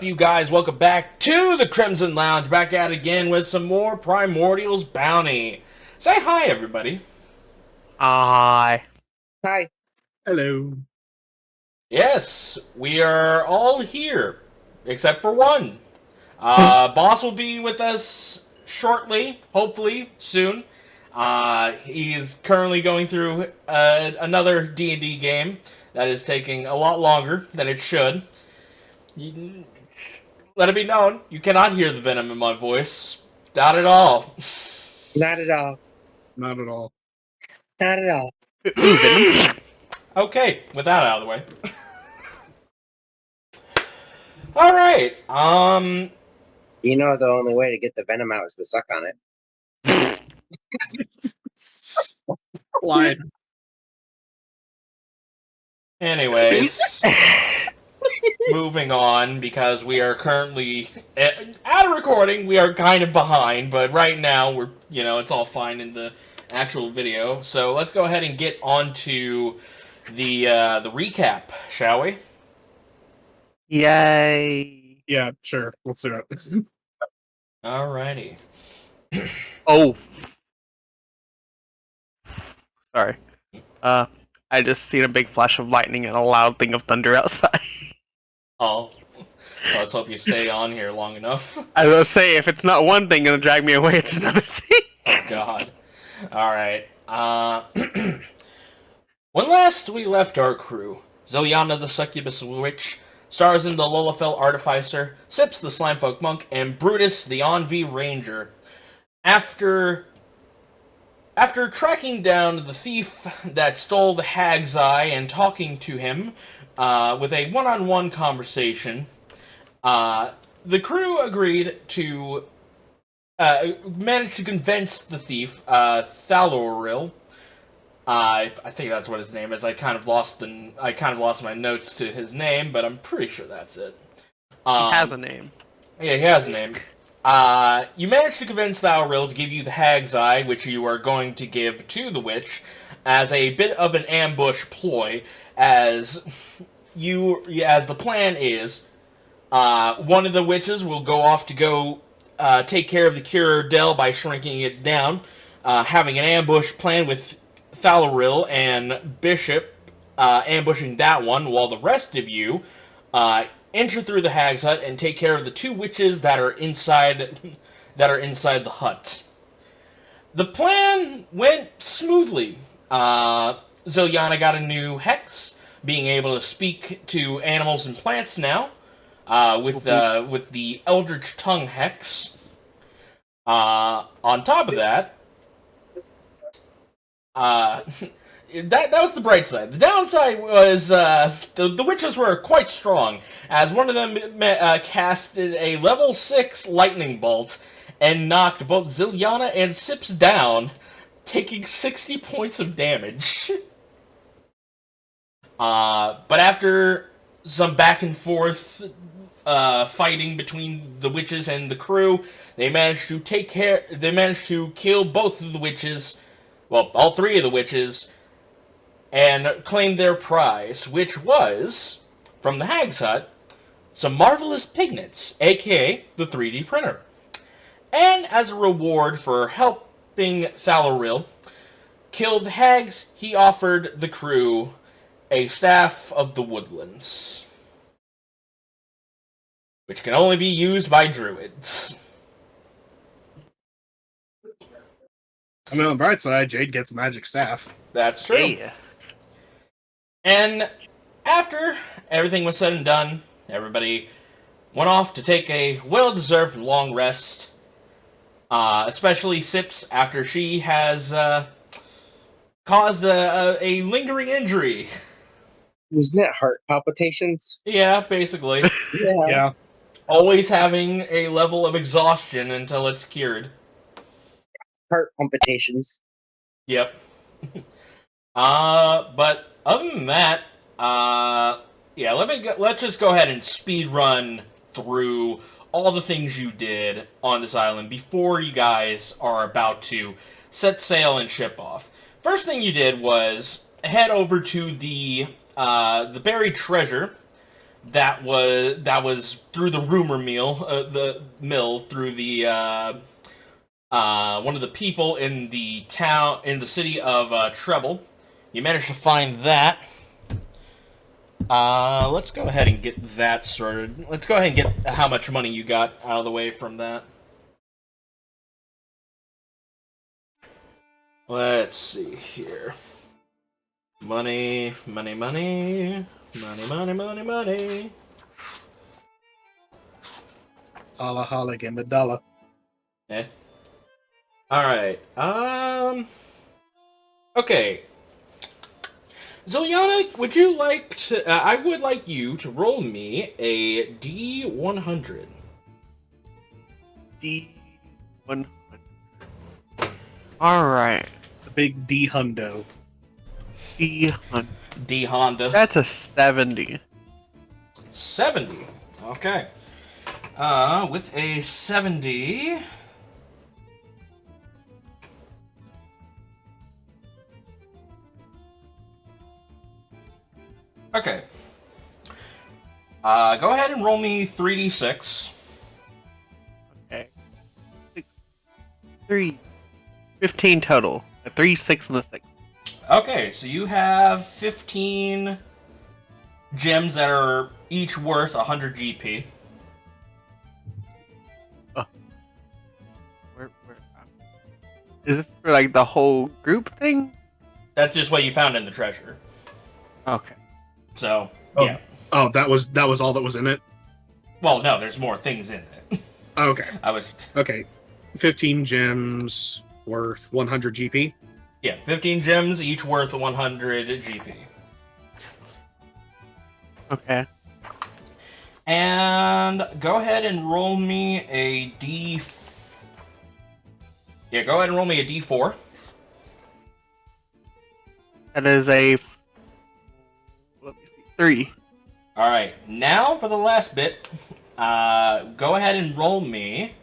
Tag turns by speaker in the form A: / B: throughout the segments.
A: up, you guys? Welcome back to the Crimson Lounge. Back at it again with some more Primordials Bounty. Say hi, everybody.
B: Hi.
C: Hi.
D: Hello.
A: Yes, we are all here, except for one. Boss will be with us shortly, hopefully, soon. He's currently going through another D&D game that is taking a lot longer than it should. Let it be known, you cannot hear the venom in my voice. Not at all.
C: Not at all.
D: Not at all.
C: Not at all.
B: Ooh, Venom.
A: Okay, with that out of the way. Alright,
C: You know the only way to get the venom out is to suck on it.
D: Slide.
A: anyways, moving on, because we are currently, at a recording, we are kind of behind, but right now, we're, it's all fine in the actual video, so let's go ahead and get on to the recap, shall we?
B: Yay.
D: Yeah, sure. Let's do it.
A: Alrighty.
B: Oh. Sorry. I just seen a big flash of lightning and a loud thing of thunder outside.
A: Oh. Well, let's hope you stay on here long enough.
B: I was gonna say, if it's not one thing gonna drag me away, it's another thing.
A: Oh, God. Alright. When last we left our crew, Zilyana the Succubus Witch, Starzin the Lalafell Artificer, Sips the Slimefolk Monk, and Brutus the Envie Ranger. After tracking down the thief that stole the Hag's Eye and talking to him with a one-on-one conversation, the crew agreed to manage to convince the thief, Thaloril. I think that's what his name is. I kind of lost my notes to his name, but I'm pretty sure that's it.
B: He has a name.
A: Yeah, he has a name. You managed to convince Thaloril to give you the Hag's Eye, which you are going to give to the witch, as a bit of an ambush ploy, as the plan is, one of the witches will go off to go take care of the Cure Dell by shrinking it down, having an ambush plan with Thaloril and Bishop ambushing that one, while the rest of you enter through the Hag's Hut and take care of the two witches that are inside the hut. The plan went smoothly. Zilyana got a new hex, being able to speak to animals and plants now, with the Eldritch Tongue hex. On top of that, that was the bright side. The downside was the witches were quite strong, as one of them casted a level 6 lightning bolt and knocked both Zilyana and Sips down, taking 60 points of damage. But after some back and forth fighting between the witches and the crew, they managed to kill both of the witches. Well, all three of the witches, and claimed their prize, which was, from the Hag's Hut, some marvelous pignets, aka the 3D printer. And as a reward for helping Thaloril kill the hags, he offered the crew a Staff of the Woodlands, which can only be used by druids.
D: I mean, on the bright side, Jade gets a magic staff.
A: That's true.
B: Yeah.
A: And after everything was said and done, everybody went off to take a well-deserved long rest. Especially Sips, after she has caused a lingering injury.
C: Wasn't it heart palpitations?
A: Yeah, basically.
D: Yeah.
A: Always having a level of exhaustion until it's cured.
C: Heart palpitations.
A: Yep. But other than that, yeah, let's just go ahead and speed run through all the things you did on this island before you guys are about to set sail and ship off. First thing you did was head over to the buried treasure that was through the rumor mill, through the one of the people in the city of Treble. You managed to find that. Let's go ahead and get that sorted. Let's go ahead and get how much money you got out of the way from that. Let's see here. Money.
D: Holla holla, give me a dollar.
A: Okay. Alright, okay. Zilyana, would you like to... I would like you to roll me a D100.
B: D100. Alright.
D: The big D hundo.
B: D100.
A: D Honda.
B: That's a 70.
A: 70. Okay. With a 70... Okay. Go ahead and roll me 3d6.
B: Okay. 6, 3. 15 total. A 3, 6, and a 6.
A: Okay, so you have 15 gems that are each worth 100 GP.
B: Where is this for like the whole group thing?
A: That's just what you found in the treasure.
B: Okay.
A: So,
D: Oh.
A: yeah.
D: Oh, that was all that was in it?
A: Well, no, there's more things in it.
D: Okay.
A: Okay.
D: 15 gems worth 100 GP.
A: Yeah, 15 gems, each worth 100 GP.
B: Okay.
A: And go ahead and roll me a D... Yeah, go ahead and roll me a D4.
B: That is a... Let me see. 3.
A: Alright, now for the last bit, go ahead and roll me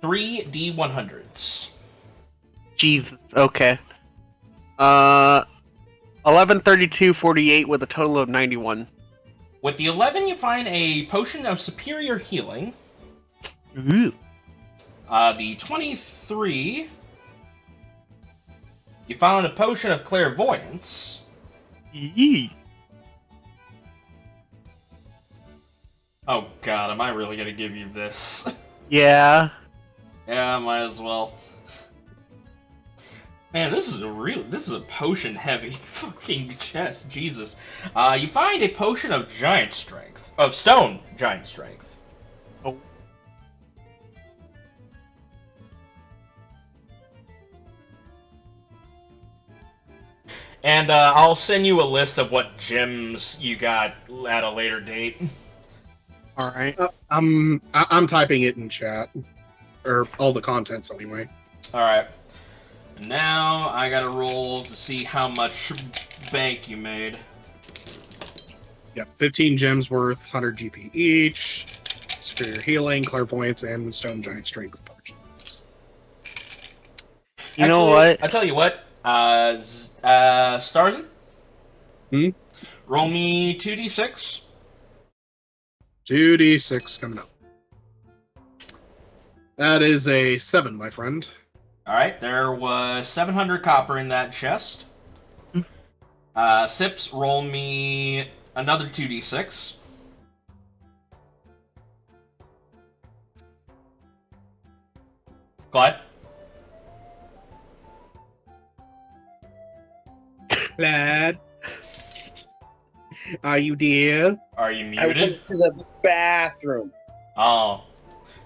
A: 3 D100s.
B: Jesus. Okay. 11, 32, 48 with a total of 91.
A: With the 11, you find a potion of superior healing.
B: Ooh.
A: The 23, you found a potion of clairvoyance.
B: Yee.
A: Oh god, am I really gonna give you this?
B: Yeah.
A: Yeah, might as well. Man, this is a potion heavy fucking chest, Jesus. You find a potion of giant strength. Of stone giant strength.
B: Oh.
A: And I'll send you a list of what gems you got at a later date.
B: Alright.
D: I'm typing it in chat. Or all the contents anyway.
A: Alright. Now I gotta roll to see how much bank you made.
D: Yep, 15 gems worth 100 GP each. Superior healing, clairvoyance, and stone giant strength potions.
B: You know what?
A: I tell you what, Starzin?
D: Hmm?
A: Roll me 2d6.
D: 2d6 coming up. That is a 7, my friend.
A: Alright, there was 700 copper in that chest. Sips, roll me another 2d6. Clyde?
D: Lad. Are you there?
A: Are you
C: I
A: muted?
C: went to the bathroom.
A: Oh.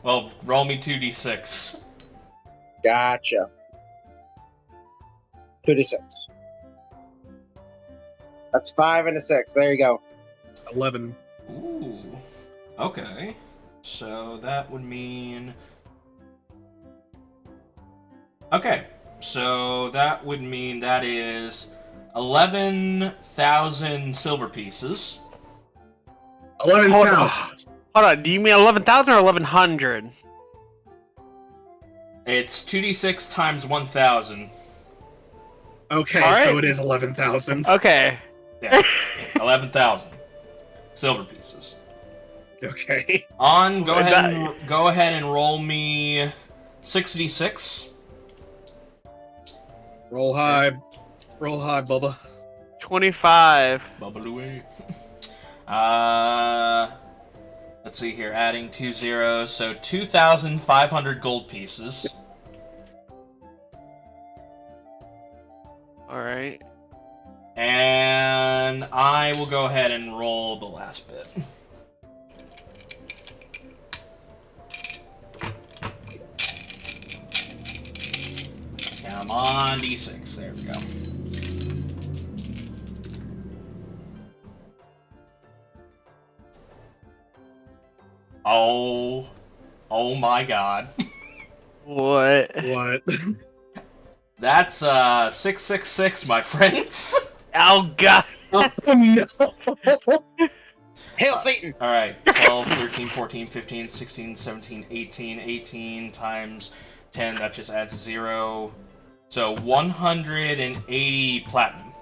A: Well, roll me 2d6.
C: Gotcha. 2d6. That's 5 and a 6. There you go.
D: 11.
A: Ooh. Okay. So that would mean... Okay. So that would mean that is 11,000 silver pieces.
D: 11,000.
B: Hold on, do you mean 11,000 or 1,100?
A: It's 2d6 times 1,000.
D: Okay,
B: All right.
D: so it is 11,000.
B: Okay.
A: Yeah. 11,000. silver pieces.
D: Okay.
A: On, go ahead and roll me 6d6.
D: Roll high, Bubba.
B: 25.
A: Bubbly. Let's see here, adding 2 zeros, so 2,500 gold pieces.
B: Alright.
A: And I will go ahead and roll the last bit. Come on, D6. There we go. Oh my god.
B: What?
D: What?
A: That's 666, my friends.
B: Oh god!
C: Hail Satan!
A: Alright, 12, 13, 14, 15, 16, 17, 18, 18 times 10, that just adds 0. So 180 platinum.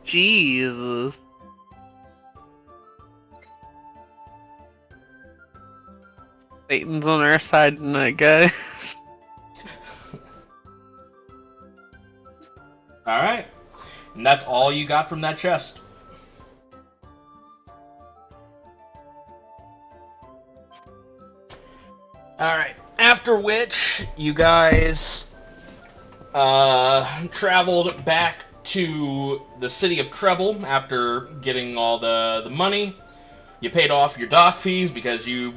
B: Jesus. Satan's on our side tonight, guys.
A: Alright. And that's all you got from that chest. Alright. After which, you guys traveled back to the city of Treble after getting all the money. You paid off your dock fees because you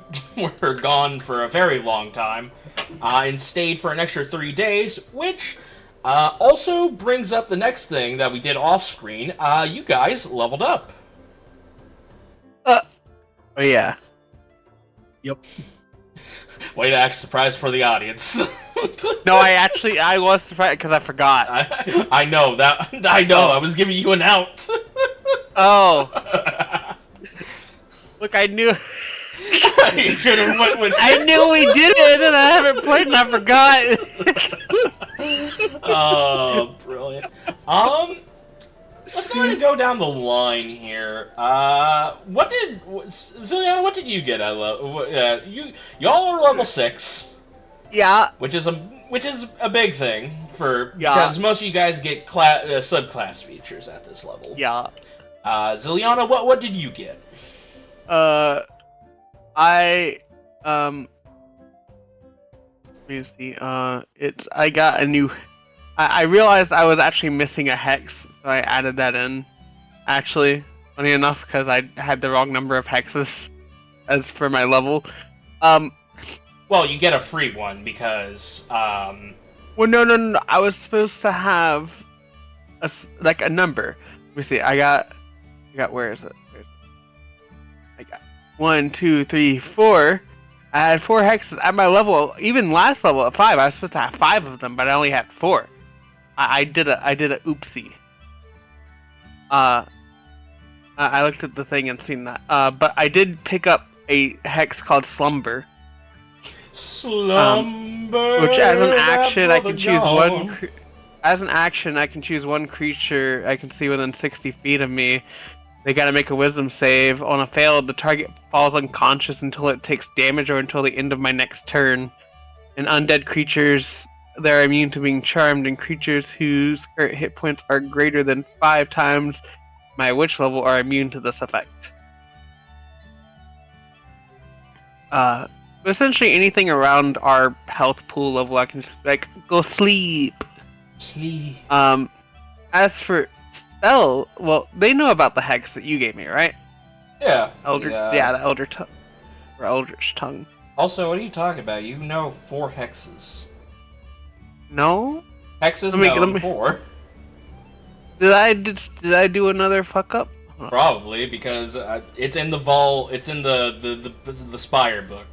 A: were gone for a very long time, and stayed for an extra 3 days, which also brings up the next thing that we did off-screen. You guys leveled up.
B: Oh yeah.
D: Yep.
A: Way to act surprised for the audience.
B: No, I was surprised because I forgot.
A: I know that. I know. I was giving you an out.
B: Oh. Look, I knew.
A: You should have went with.
B: I knew we did it, and I haven't played, and I forgot.
A: Oh, brilliant. Let's go ahead and go down the line here. Zilyana, what did you get? Y'all are level 6.
B: Yeah.
A: Which is a big thing for
B: Yeah.
A: because most of you guys get subclass features at this level.
B: Yeah.
A: Zilyana, what did you get?
B: Let me see. I got a new. I realized I was actually missing a hex, so I added that in. Actually, funny enough, because I had the wrong number of hexes as for my level.
A: Well, you get a free one because
B: Well, no. I was supposed to have a number. Let me see. I got. Where is it? I got 1, 2, 3, 4. I had 4 hexes at my level. Even last level at 5, I was supposed to have 5 of them, but I only had 4. I did a oopsie. I looked at the thing and seen that. But I did pick up a hex called Slumber.
A: Slumber.
B: Which, as an action, I can choose
A: gone.
B: one. As an action, I can choose one creature I can see within 60 feet of me. They gotta make a wisdom save. On a fail, the target falls unconscious until it takes damage or until the end of my next turn. And undead creatures, they're immune to being charmed, and creatures whose current hit points are greater than 5 times my witch level are immune to this effect. Essentially anything around our health pool level, I can just go sleep.
A: Sleep.
B: As for spell, well, they know about the hex that you gave me, right?
A: Yeah.
B: The Elder Tongue. Or Eldritch Tongue.
A: Also, what are you talking about? You know 4 hexes.
B: No?
A: Hexes
B: let me
A: 4.
B: Did I do another fuck up?
A: Probably, because it's in the vault. It's in the Spire book.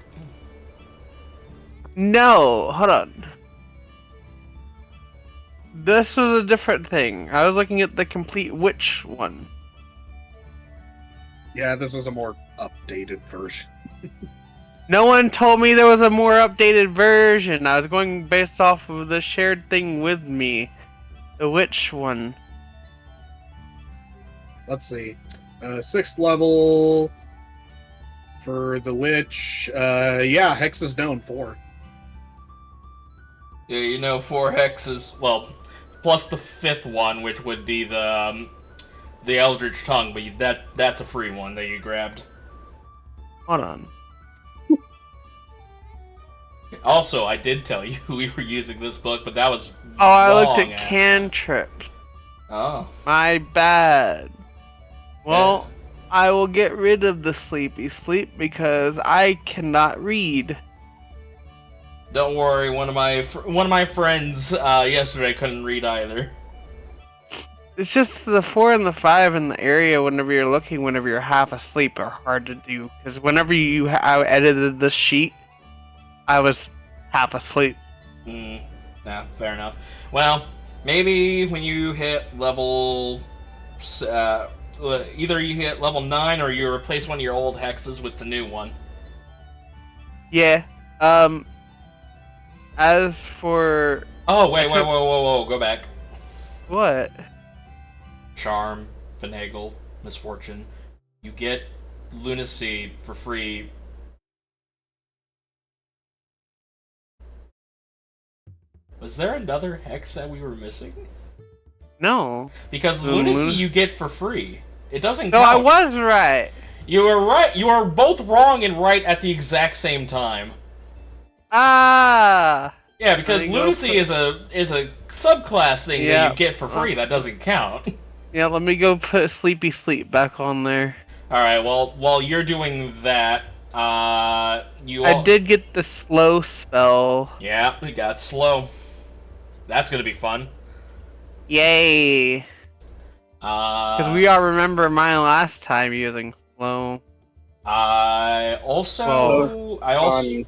B: No, hold on. This was a different thing. I was looking at the complete witch one.
D: Yeah, this is a more updated version.
B: No one told me there was a more updated version. I was going based off of the shared thing with me. The witch one.
D: Let's see. 6th level for the witch. Yeah, Hex is known 4.
A: Yeah, you know 4 hexes. Well, plus the 5th one, which would be the Eldritch Tongue, but that's a free one that you grabbed.
B: Hold on.
A: Also, I did tell you we were using this book, but that was
B: Oh, I looked
A: long
B: at
A: ass.
B: cantrips.
A: Oh.
B: My bad. Well, I will get rid of the sleepy sleep because I cannot read.
A: Don't worry, one of my friends yesterday couldn't read either.
B: It's just the 4 and the 5 in the area whenever you're looking, whenever you're half asleep, are hard to do. Because whenever I edited the sheet, I was half asleep.
A: Nah, fair enough. Well, maybe when you hit level... either you hit level 9 or you replace one of your old hexes with the new one.
B: Yeah. As for...
A: Oh, wait, whoa, go back.
B: What?
A: Charm, Finagle, Misfortune. You get Lunacy for free. Was there another hex that we were missing?
B: No.
A: Because
B: The
A: Lunacy
B: Luna-
A: you get for free. It doesn't
B: No,
A: count.
B: I was right.
A: You were right. You are both wrong and right at the exact same time.
B: Ah.
A: Yeah, because
B: Let me go
A: Lunacy is a subclass thing that
B: Yeah.
A: you get for free. That doesn't count.
B: Yeah, let me go put Sleepy Sleep back on there.
A: Alright, well, while you're doing that,
B: I did get the slow spell.
A: Yeah, we got slow. That's gonna be fun.
B: Yay. Because we all remember mine last time using slow.
A: I also added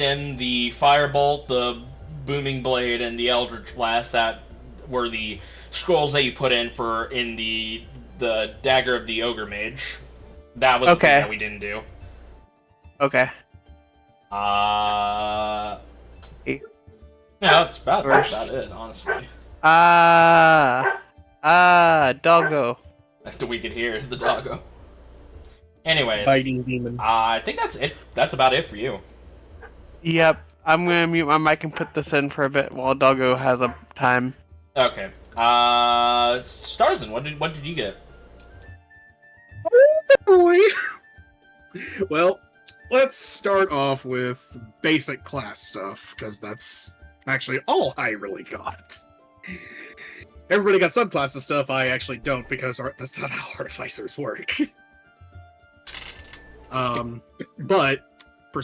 A: in the Firebolt, the Booming Blade, and the Eldritch Blast. That were the scrolls that you put in the Dagger of the Ogre Mage. That was the thing that we didn't do.
B: Okay.
A: Yeah, that's about it, honestly.
B: Doggo.
A: After we could hear the doggo. Anyways,
D: Biting demon.
A: I think that's it. That's about it for you.
B: Yep. I'm gonna mute my mic and put this in for a bit while Doggo has a time.
A: Okay. Starzin, what did you get?
D: Boy. Well, let's start off with basic class stuff, because that's actually all I really got. Everybody got subclasses stuff, I actually don't, because that's not how artificers work. But for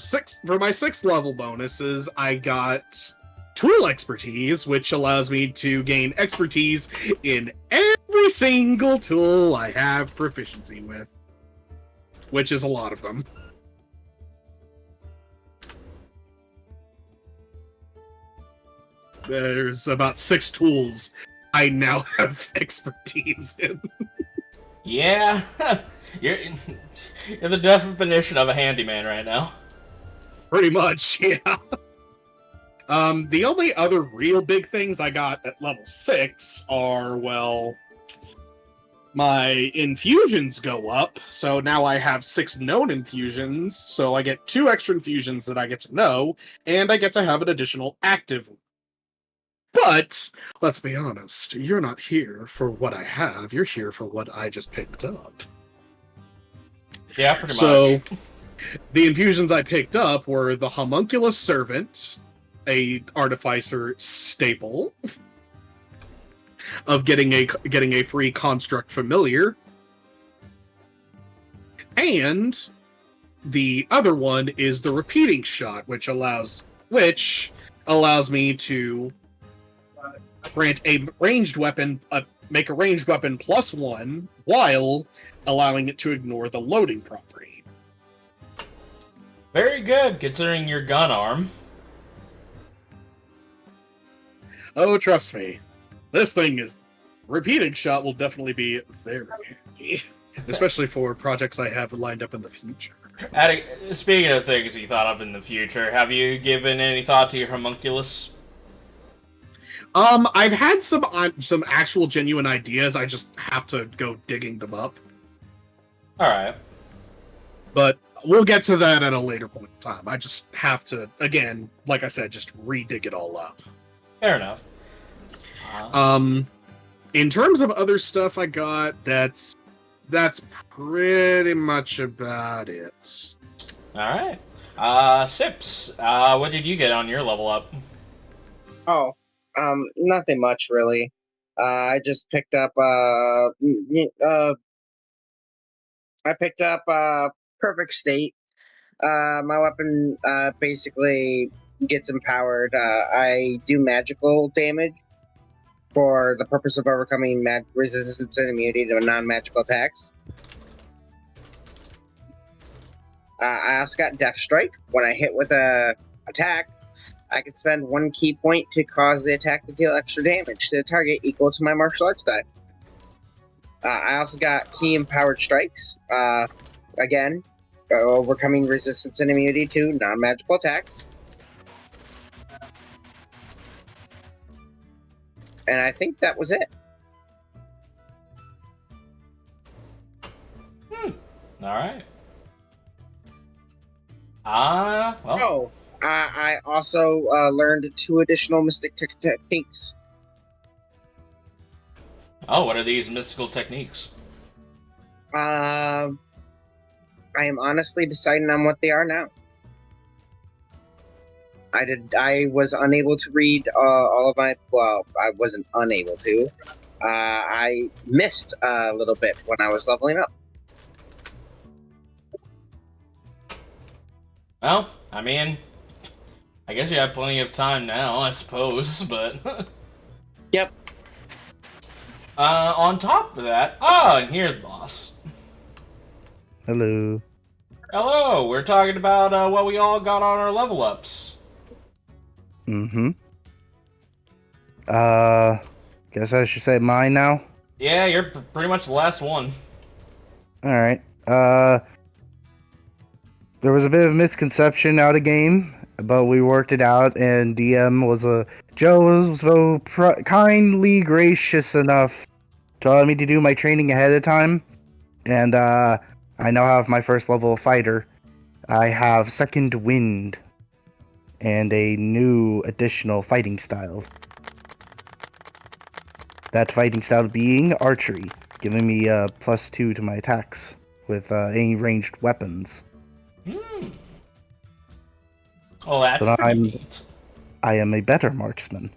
D: my 6th level bonuses, I got tool expertise, which allows me to gain expertise in every single tool I have proficiency with, which is a lot of them. There's about 6 tools I now have expertise in.
A: Yeah, you're the definition of a handyman right now.
D: Pretty much, yeah. The only other real big things I got at level 6 are, well, my infusions go up, so now I have 6 known infusions, so I get 2 extra infusions that I get to know, and I get to have an additional active one. But, let's be honest, you're not here for what I have, you're here for what I just picked up.
A: Yeah, pretty much.
D: So, the infusions I picked up were the Homunculus Servant, a Artificer staple, of getting a free Construct Familiar, and the other one is the Repeating Shot, which allows me to grant a ranged weapon, make a ranged weapon +1, while allowing it to ignore the loading property.
A: Very good, considering your gun arm.
D: Oh, trust me. This thing is... Repeating Shot will definitely be very handy. Especially for projects I have lined up in the future.
A: Speaking of things you thought of in the future, have you given any thought to your homunculus?
D: I've had some actual genuine ideas. I just have to go digging them up.
A: All right.
D: But we'll get to that at a later point in time. I just have to, again, like I said, just re-dig it all up.
A: Fair enough.
D: In terms of other stuff I got, that's pretty much about it.
A: All right. Sips, what did you get on your level up?
C: Oh, nothing much really. I just picked up Perfect State. My weapon basically gets empowered. I do magical damage for the purpose of overcoming resistance and immunity to non-magical attacks. I also got Death Strike. When I hit with a attack, I can spend 1 key point to cause the attack to deal extra damage to the target equal to my martial arts die. I also got Key Empowered Strikes. Again, overcoming resistance and immunity to non-magical attacks. And I think that was it.
A: All right. Well.
C: Oh, I also learned 2 additional mystic techniques.
A: Oh, what are these mystical techniques?
C: I am honestly deciding on what they are now. I was unable to read all of my. Well, I wasn't unable to. I missed a little bit when I was leveling up.
A: Well, I mean, I guess you have plenty of time now, I suppose, but...
C: Yep.
A: On top of that... Oh, and here's Boss.
E: Hello.
A: Hello, we're talking about what we all got on our level ups.
E: Mm-hmm. Guess I should say mine now?
A: Yeah, you're pretty much the last one.
E: Alright. There was a bit of misconception out of game, but we worked it out, and DM Joe was so kindly gracious enough to allow me to do my training ahead of time, and I now have my first level fighter. I have Second Wind, and a new additional fighting style. That fighting style being archery, giving me +2 to my attacks with any ranged weapons.
A: Oh, that's
E: So
A: pretty neat.
E: I am a better marksman.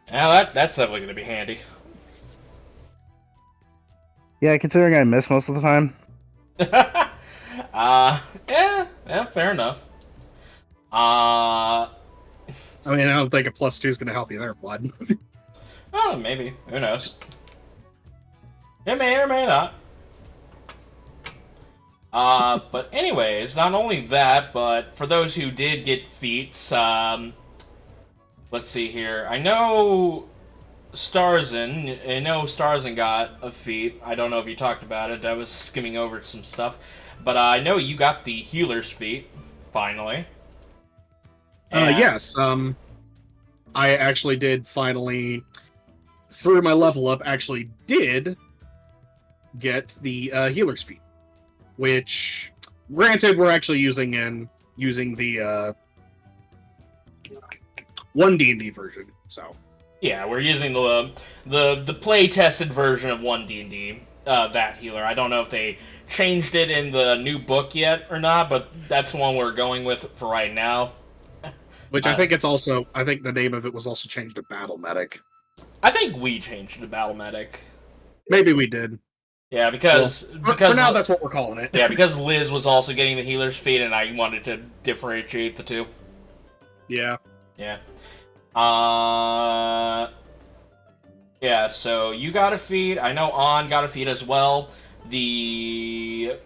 A: Yeah, that's definitely going to be handy.
E: Yeah, considering I miss most of the time.
A: Yeah, fair enough.
D: I mean, I don't think a +2 is going to help you there, bud.
A: Oh, maybe. Who knows? It may or may not. But anyways, not only that, but for those who did get feats, let's see here. I know Starzin got a feat. I don't know if you talked about it. I was skimming over some stuff. But I know you got the healer's feat, finally. And...
D: Yes, I actually did finally, through my level up, actually did get the healer's feat. Which, granted, we're actually using the 1D&D version, so.
A: Yeah, we're using the play-tested version of 1D&D, that healer. I don't know if they changed it in the new book yet or not, but that's one we're going with for right now.
D: Which I think I think the name of it was also changed to Battle Medic.
A: I think we changed it to Battle Medic.
D: Maybe we did.
A: Yeah, because
D: for now that's what we're calling it.
A: Yeah, because Liz was also getting the healer's feat, and I wanted to differentiate the two.
D: Yeah.
A: Yeah. Yeah, so you got a feat. I know On got a feat as well. The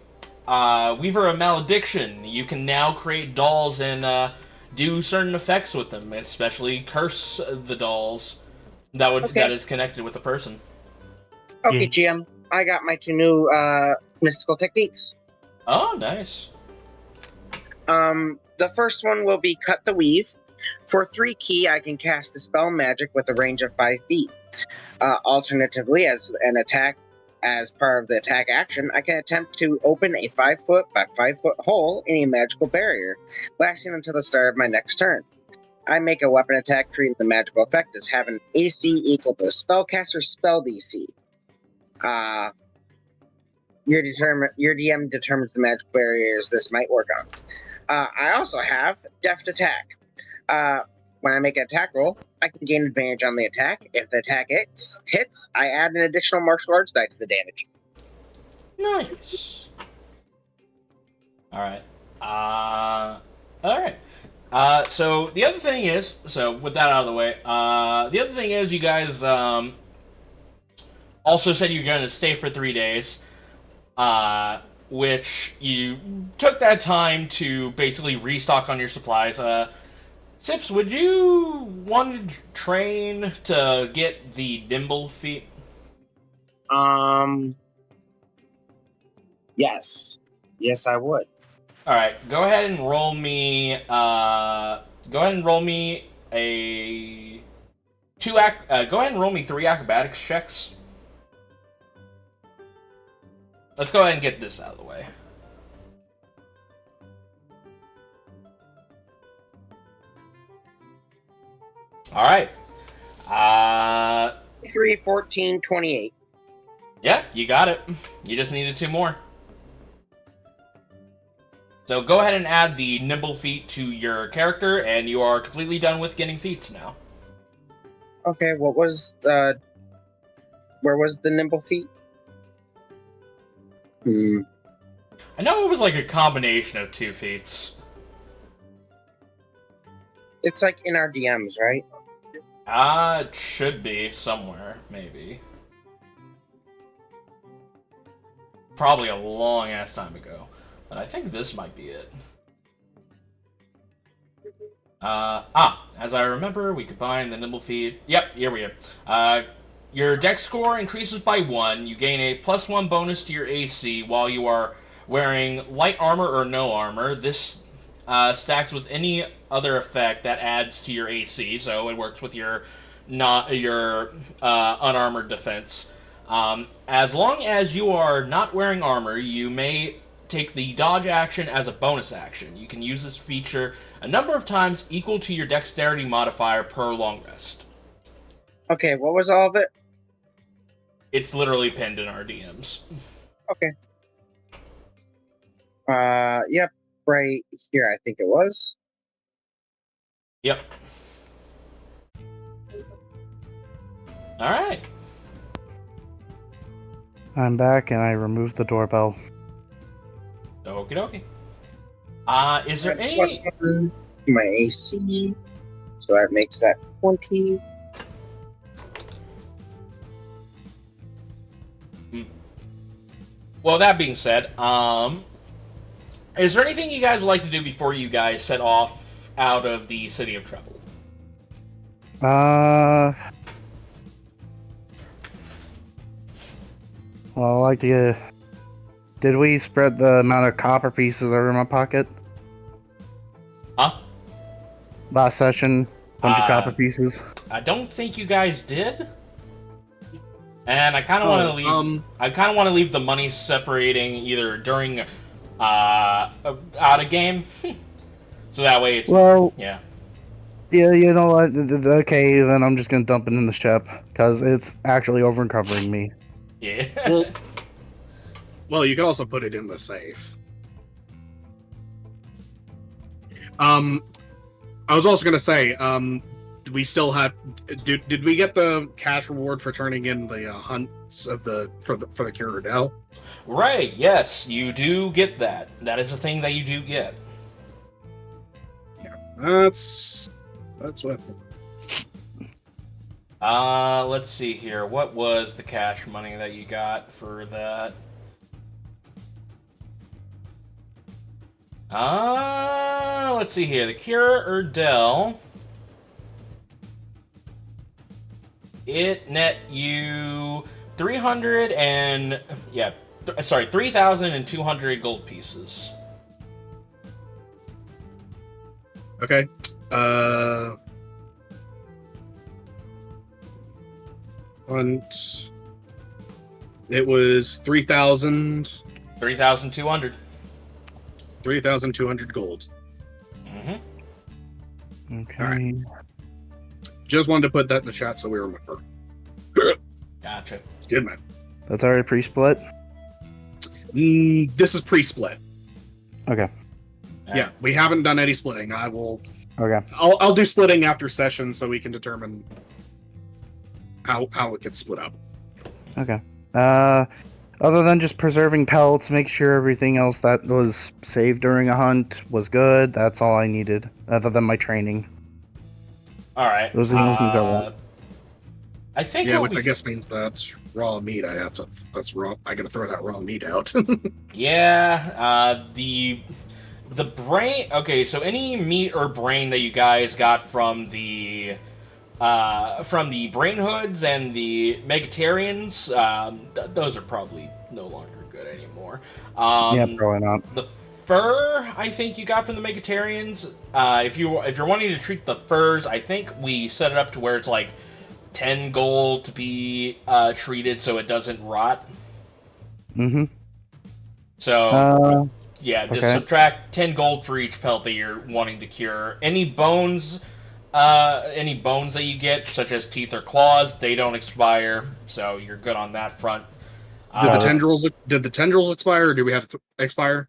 A: Weaver of Malediction. You can now create dolls and do certain effects with them, especially curse the dolls that is connected with a person.
C: Okay, GM. I got my 2 new mystical techniques.
A: Oh, nice.
C: The first one will be Cut the Weave. For 3 key, I can cast Dispel Magic with a range of 5 feet. Alternatively, as an attack, as part of the attack action, I can attempt to open a 5-foot by 5-foot hole in a magical barrier, lasting until the start of my next turn. I make a weapon attack treating the magical effect as having AC equal to the spellcaster's spell DC. Your DM determines the magic barriers this might work on. I also have Deft Attack. When I make an attack roll, I can gain advantage on the attack. If the attack hits, I add an additional martial arts die to the damage.
A: Nice. Alright. Alright. So the other thing is, so with that out of the way, the other thing is you guys also said you're going to stay for 3 days, which you took that time to basically restock on your supplies. Sips, would you want to train to get the nimble feat?
C: Yes. Yes, I would.
A: All right, go ahead and roll me. Go ahead and roll me a go ahead and roll me 3 acrobatics checks. Let's go ahead and get this out of the way. All right.
C: 3, 14, 28.
A: Yeah, you got it. You just needed 2 more. So go ahead and add the nimble feat to your character, and you are completely done with getting feats now.
C: Okay, what was where was the nimble feat?
A: I know it was like a combination of 2 feats.
C: It's like in our DMs, right?
A: It should be somewhere, maybe. Probably a long ass time ago. But I think this might be it. As I remember, we combine the nimble feat. Yep, here we go. Your dex score increases by 1. You gain a +1 bonus to your AC while you are wearing light armor or no armor. This stacks with any other effect that adds to your AC, so it works with your unarmored defense. As long as you are not wearing armor, you may take the dodge action as a bonus action. You can use this feature a number of times equal to your dexterity modifier per long rest.
C: Okay, what was all of it?
A: It's literally pinned in our DMs.
C: Okay. Yep, right here I think it was.
A: Yep. Alright.
E: I'm back and I removed the doorbell.
A: Okie dokie. Is there any...
C: +1 to my AC, so that makes that 20.
A: Well, that being said, is there anything you guys would like to do before you guys set off out of the City of Trouble?
E: Well, I like to... Did we spread the amount of copper pieces over my pocket?
A: Huh?
E: Last session, bunch of copper pieces.
A: I don't think you guys did. And I kind of want to leave. I kind of want to leave the money separating either during out of game, so that way it's yeah.
E: Yeah, you know what? Okay, then I'm just gonna dump it in the ship because it's actually over encumbering me.
A: Yeah.
D: Well, you can also put it in the safe. I was also gonna say, we still have. Did we get the cash reward for turning in the hunts of for the Cyrodiil?
A: Right. Yes, you do get that. That is a thing that you do get.
D: Yeah, that's what.
A: Let's see here. What was the cash money that you got for that? Let's see here. The Cyrodiil. It net you 3,200 gold pieces.
D: Okay. Hunt. It was 3,000.
A: 3,200.
D: 3,200 gold.
A: Mm-hmm.
E: Okay.
D: Alright. Just wanted to put that in the chat so we remember.
A: Gotcha.
D: Good, man.
E: That's already pre-split?
D: This is pre-split.
E: Okay.
D: Yeah, we haven't done any splitting.
E: Okay.
D: I'll do splitting after session so we can determine how it gets split up.
E: Okay. Other than just preserving pelts, make sure everything else that was saved during a hunt was good. That's all I needed, other than my training.
A: All right.
E: Those are the only things I want.
A: I think.
D: Yeah,
A: what
D: which
A: we
D: I guess means that raw meat. That's raw. I gotta throw that raw meat out.
A: Yeah, the brain. Okay, so any meat or brain that you guys got from the brain hoods and the Megatarians, those are probably no longer good anymore.
E: Yeah, probably not.
A: The fur, I think you got from the Megatarians. If you're wanting to treat the furs, I think we set it up to where it's like 10 gold to be treated so it doesn't rot.
E: Mm-hmm.
A: So yeah, just
E: okay.
A: subtract 10 gold for each pelt that you're wanting to cure. Any bones that you get, such as teeth or claws, they don't expire, so you're good on that front.
D: Did the tendrils expire, or do we have to expire?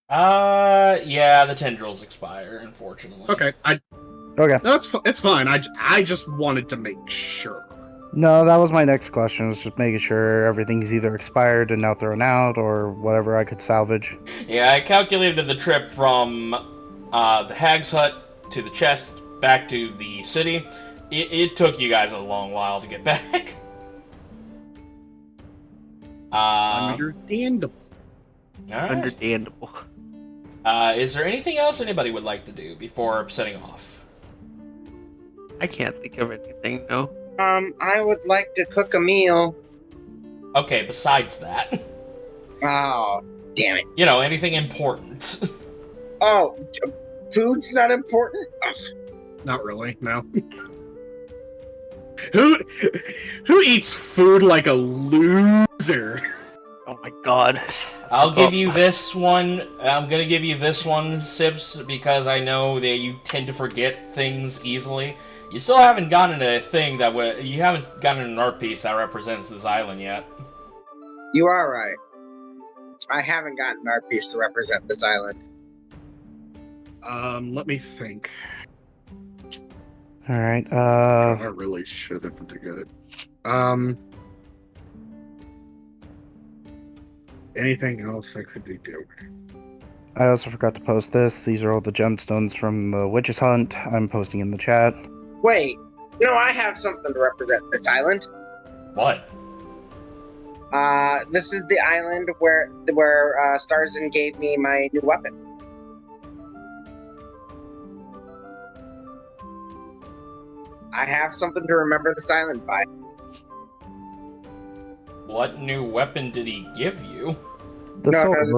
A: Yeah, the tendrils expire, unfortunately.
D: Okay,
E: Okay.
D: no, it's fine. I just wanted to make sure.
E: No, that was my next question, was just making sure everything's either expired and now thrown out, or whatever I could salvage.
A: Yeah, I calculated the trip from the Hag's Hut to the chest back to the city. It took you guys a long while to get back.
D: Understandable.
A: Alright.
B: Understandable.
A: Is there anything else anybody would like to do before setting off?
B: I can't think of anything, no.
C: I would like to cook a meal.
A: Okay, besides that.
C: Oh, damn it.
A: You know, anything important.
C: Oh, food's not important? Ugh.
D: Not really. No. Who eats food like a loser?
B: Oh my god.
A: I'll give you this one. I'm gonna give you this one, Sips, because I know that you tend to forget things easily. You still haven't gotten a thing you haven't gotten an art piece that represents this island yet.
C: You are right. I haven't gotten an art piece to represent this island.
D: Let me think.
E: Alright,
D: I really should have put together. Anything else I could be doing?
E: I also forgot to post this. These are all the gemstones from the Witch's Hunt. I'm posting in the chat.
C: Wait, no, I have something to represent this island.
A: What?
C: This is the island where Starzin gave me my new weapon. I have something to remember this island by.
A: What new weapon did he give you?
E: The sword.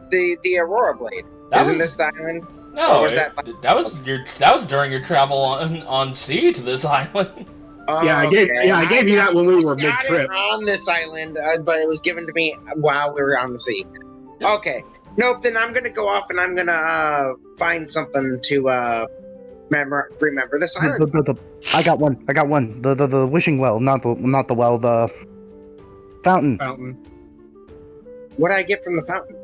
C: The Aurora Blade.
A: That
C: Isn't
A: was-
C: this the island?
A: No,
C: Or was that
A: that was during your travel on sea to this island.
C: Oh,
D: Yeah, I gave you that when we were
C: got
D: mid-trip.
C: it on this island, but it was given to me while we were on the sea. Okay. Nope, then I'm gonna go off and I'm gonna find something to remember this island.
E: I got one. The wishing well, not the well, the fountain.
D: Fountain.
C: What did I get from the fountain?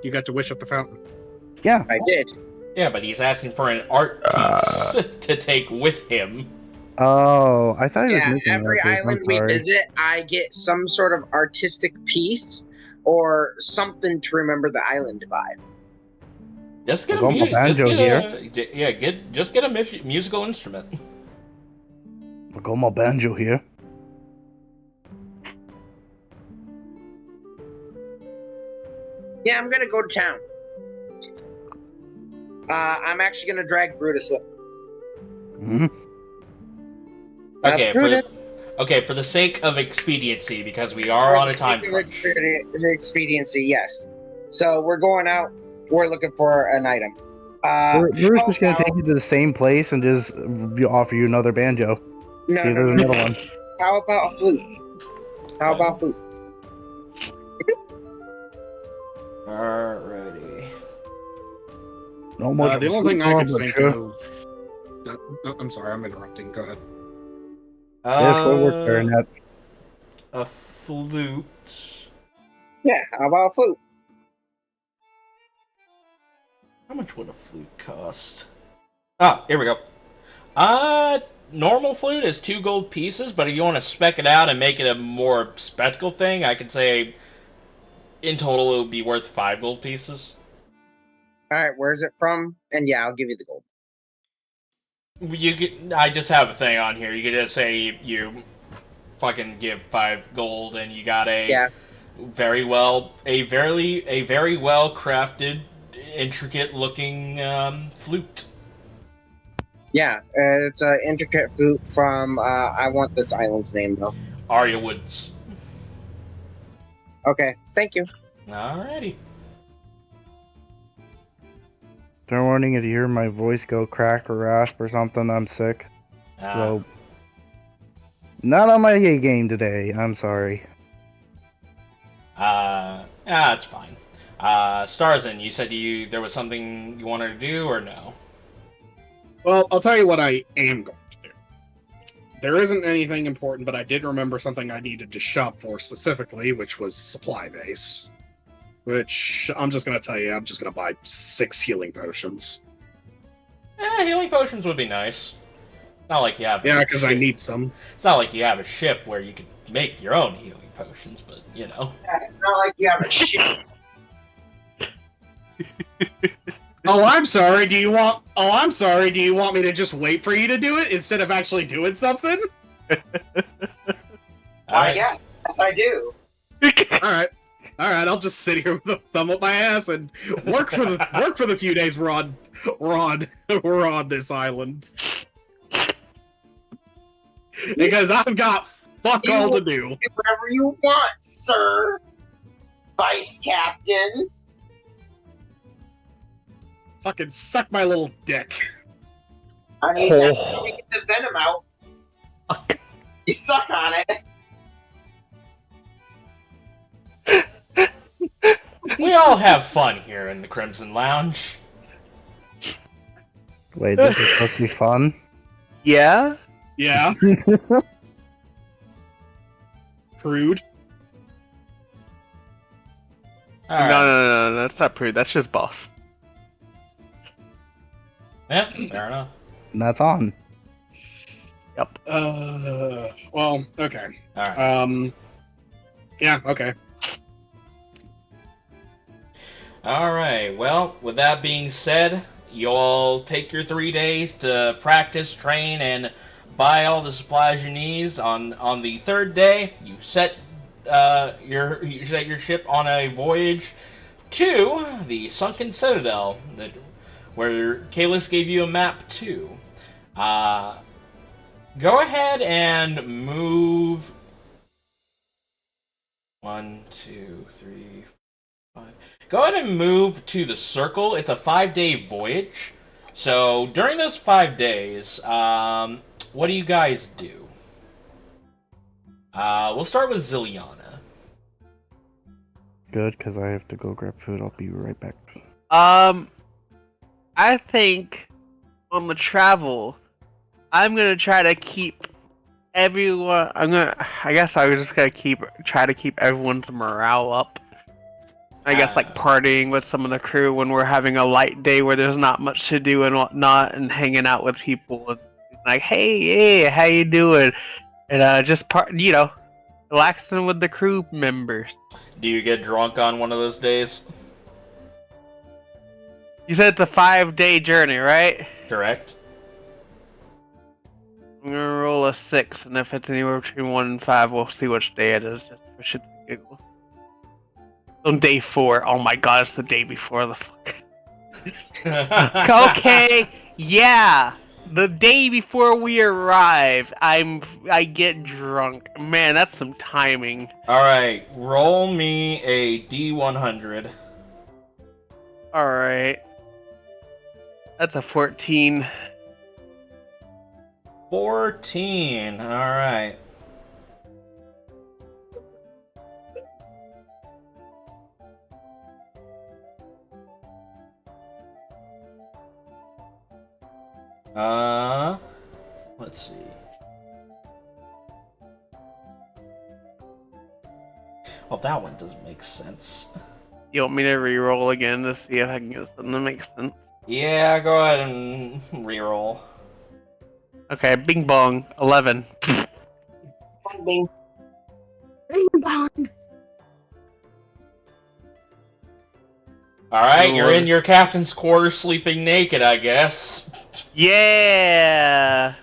D: You got to wish up the fountain.
E: Yeah.
C: I did.
A: Yeah, but he's asking for an art piece to take with him.
E: Oh, I thought he was
C: Yeah,
E: making
C: every
E: that.
C: island we visit, I get some sort of artistic piece or something to remember the island by.
A: Just get
E: We'll go banjo
A: just get a musical instrument.
E: We'll go my banjo here.
C: Yeah, I'm gonna go to town. I'm actually gonna drag Brutus with me.
E: Mm-hmm.
A: Okay, for the sake of expediency, because we are on a time crunch.
C: The expediency, yes. So we're going out. We're looking for an item.
E: We're just gonna
C: how
E: take you to the same place and just offer you another banjo.
C: No,
E: See if
C: no,
E: there's
C: no.
E: another one.
C: How about a flute? How about flute?
A: Alrighty.
E: No more.
D: The only thing I could think
E: sure.
D: of. I'm sorry, I'm interrupting. Go ahead.
E: Yes, go work there, Nat.
A: A flute.
C: Yeah, how about a flute?
A: How much would a flute cost? Ah, here we go. Normal flute is 2 gold pieces, but if you want to spec it out and make it a more spectacle thing, I could say in total it would be worth 5 gold pieces.
C: Alright, where's it from? And yeah, I'll give you the gold.
A: I just have a thing on here. You could just say you fucking give 5 gold and you got a very well crafted, intricate looking flute.
C: Yeah, it's an intricate flute from, I want this island's name though.
A: Arya Woods.
C: Okay, thank you.
A: Alrighty.
E: Fair warning, if you hear my voice go crack or rasp or something, I'm sick. So, not on my A game today. I'm sorry.
A: It's fine. Starzin, you said there was something you wanted to do, or no?
D: Well, I'll tell you what I am going to do. There isn't anything important, but I did remember something I needed to shop for specifically, which was supply-based. Which, I'm just going to tell you, I'm just going to buy 6 healing potions.
A: Healing potions would be nice. Not like you have.
D: Yeah, because I need some.
A: It's not like you have a ship where you could make your own healing potions, but you know.
C: Yeah, it's not like you have a ship.
D: Oh, I'm sorry. Do you want me to just wait for you to do it instead of actually doing something?
C: Why, yes, I do.
D: All right. I'll just sit here with a thumb up my ass and work for the few days we're on this island. Because I've got fuck all to do.
C: Do whatever you want, sir. Vice Captain.
D: Fucking suck my little dick.
C: I mean, that's how we get the venom out. You suck on it.
A: We all have fun here in the Crimson Lounge.
E: Wait, this is supposed to be fun?
B: Yeah?
D: Yeah. Prude.
A: Alright.
B: No, that's not prude. That's just boss.
A: Yeah, fair enough.
E: And that's on.
B: Yep.
D: Well, okay.
A: Alright.
D: Yeah, okay.
A: Alright, well, with that being said, you all take your 3 days to practice, train, and buy all the supplies you need. On the 3rd day, you set your ship on a voyage to the Sunken Citadel, where Kalis gave you a map to. Go ahead and move 1, 2, 3, 5. Go ahead and move to the Circle. It's a 5-day voyage. So during those 5 days, what do you guys do? We'll start with Zilyana.
E: Good, because I have to go grab food. I'll be right back.
B: I think on the travel, I'm gonna try to keep everyone. I guess I was just gonna try to keep everyone's morale up. I guess like partying with some of the crew when we're having a light day where there's not much to do and whatnot, and hanging out with people and like, hey, how you doing? And just relaxing with the crew members.
A: Do you get drunk on one of those days?
B: You said it's a 5-day journey, right?
A: Correct.
B: I'm gonna roll a 6, and if it's anywhere between 1 and 5, we'll see which day it is, just for shits and giggles. On day 4, oh my god, it's the day before the fuck. Okay, yeah, the day before we arrive, I get drunk. Man, that's some timing.
A: Alright, roll me a D100.
B: Alright. That's a 14.
A: 14. All right. Let's see. Well, that one doesn't make sense.
B: You want me to re-roll again to see if I can get something that makes sense?
A: Yeah, go ahead and reroll.
B: Okay, bing bong, 11.
C: Bing.
A: All right, you're in
B: Lord.
A: your captain's quarters, sleeping naked, I guess.
B: Yeah!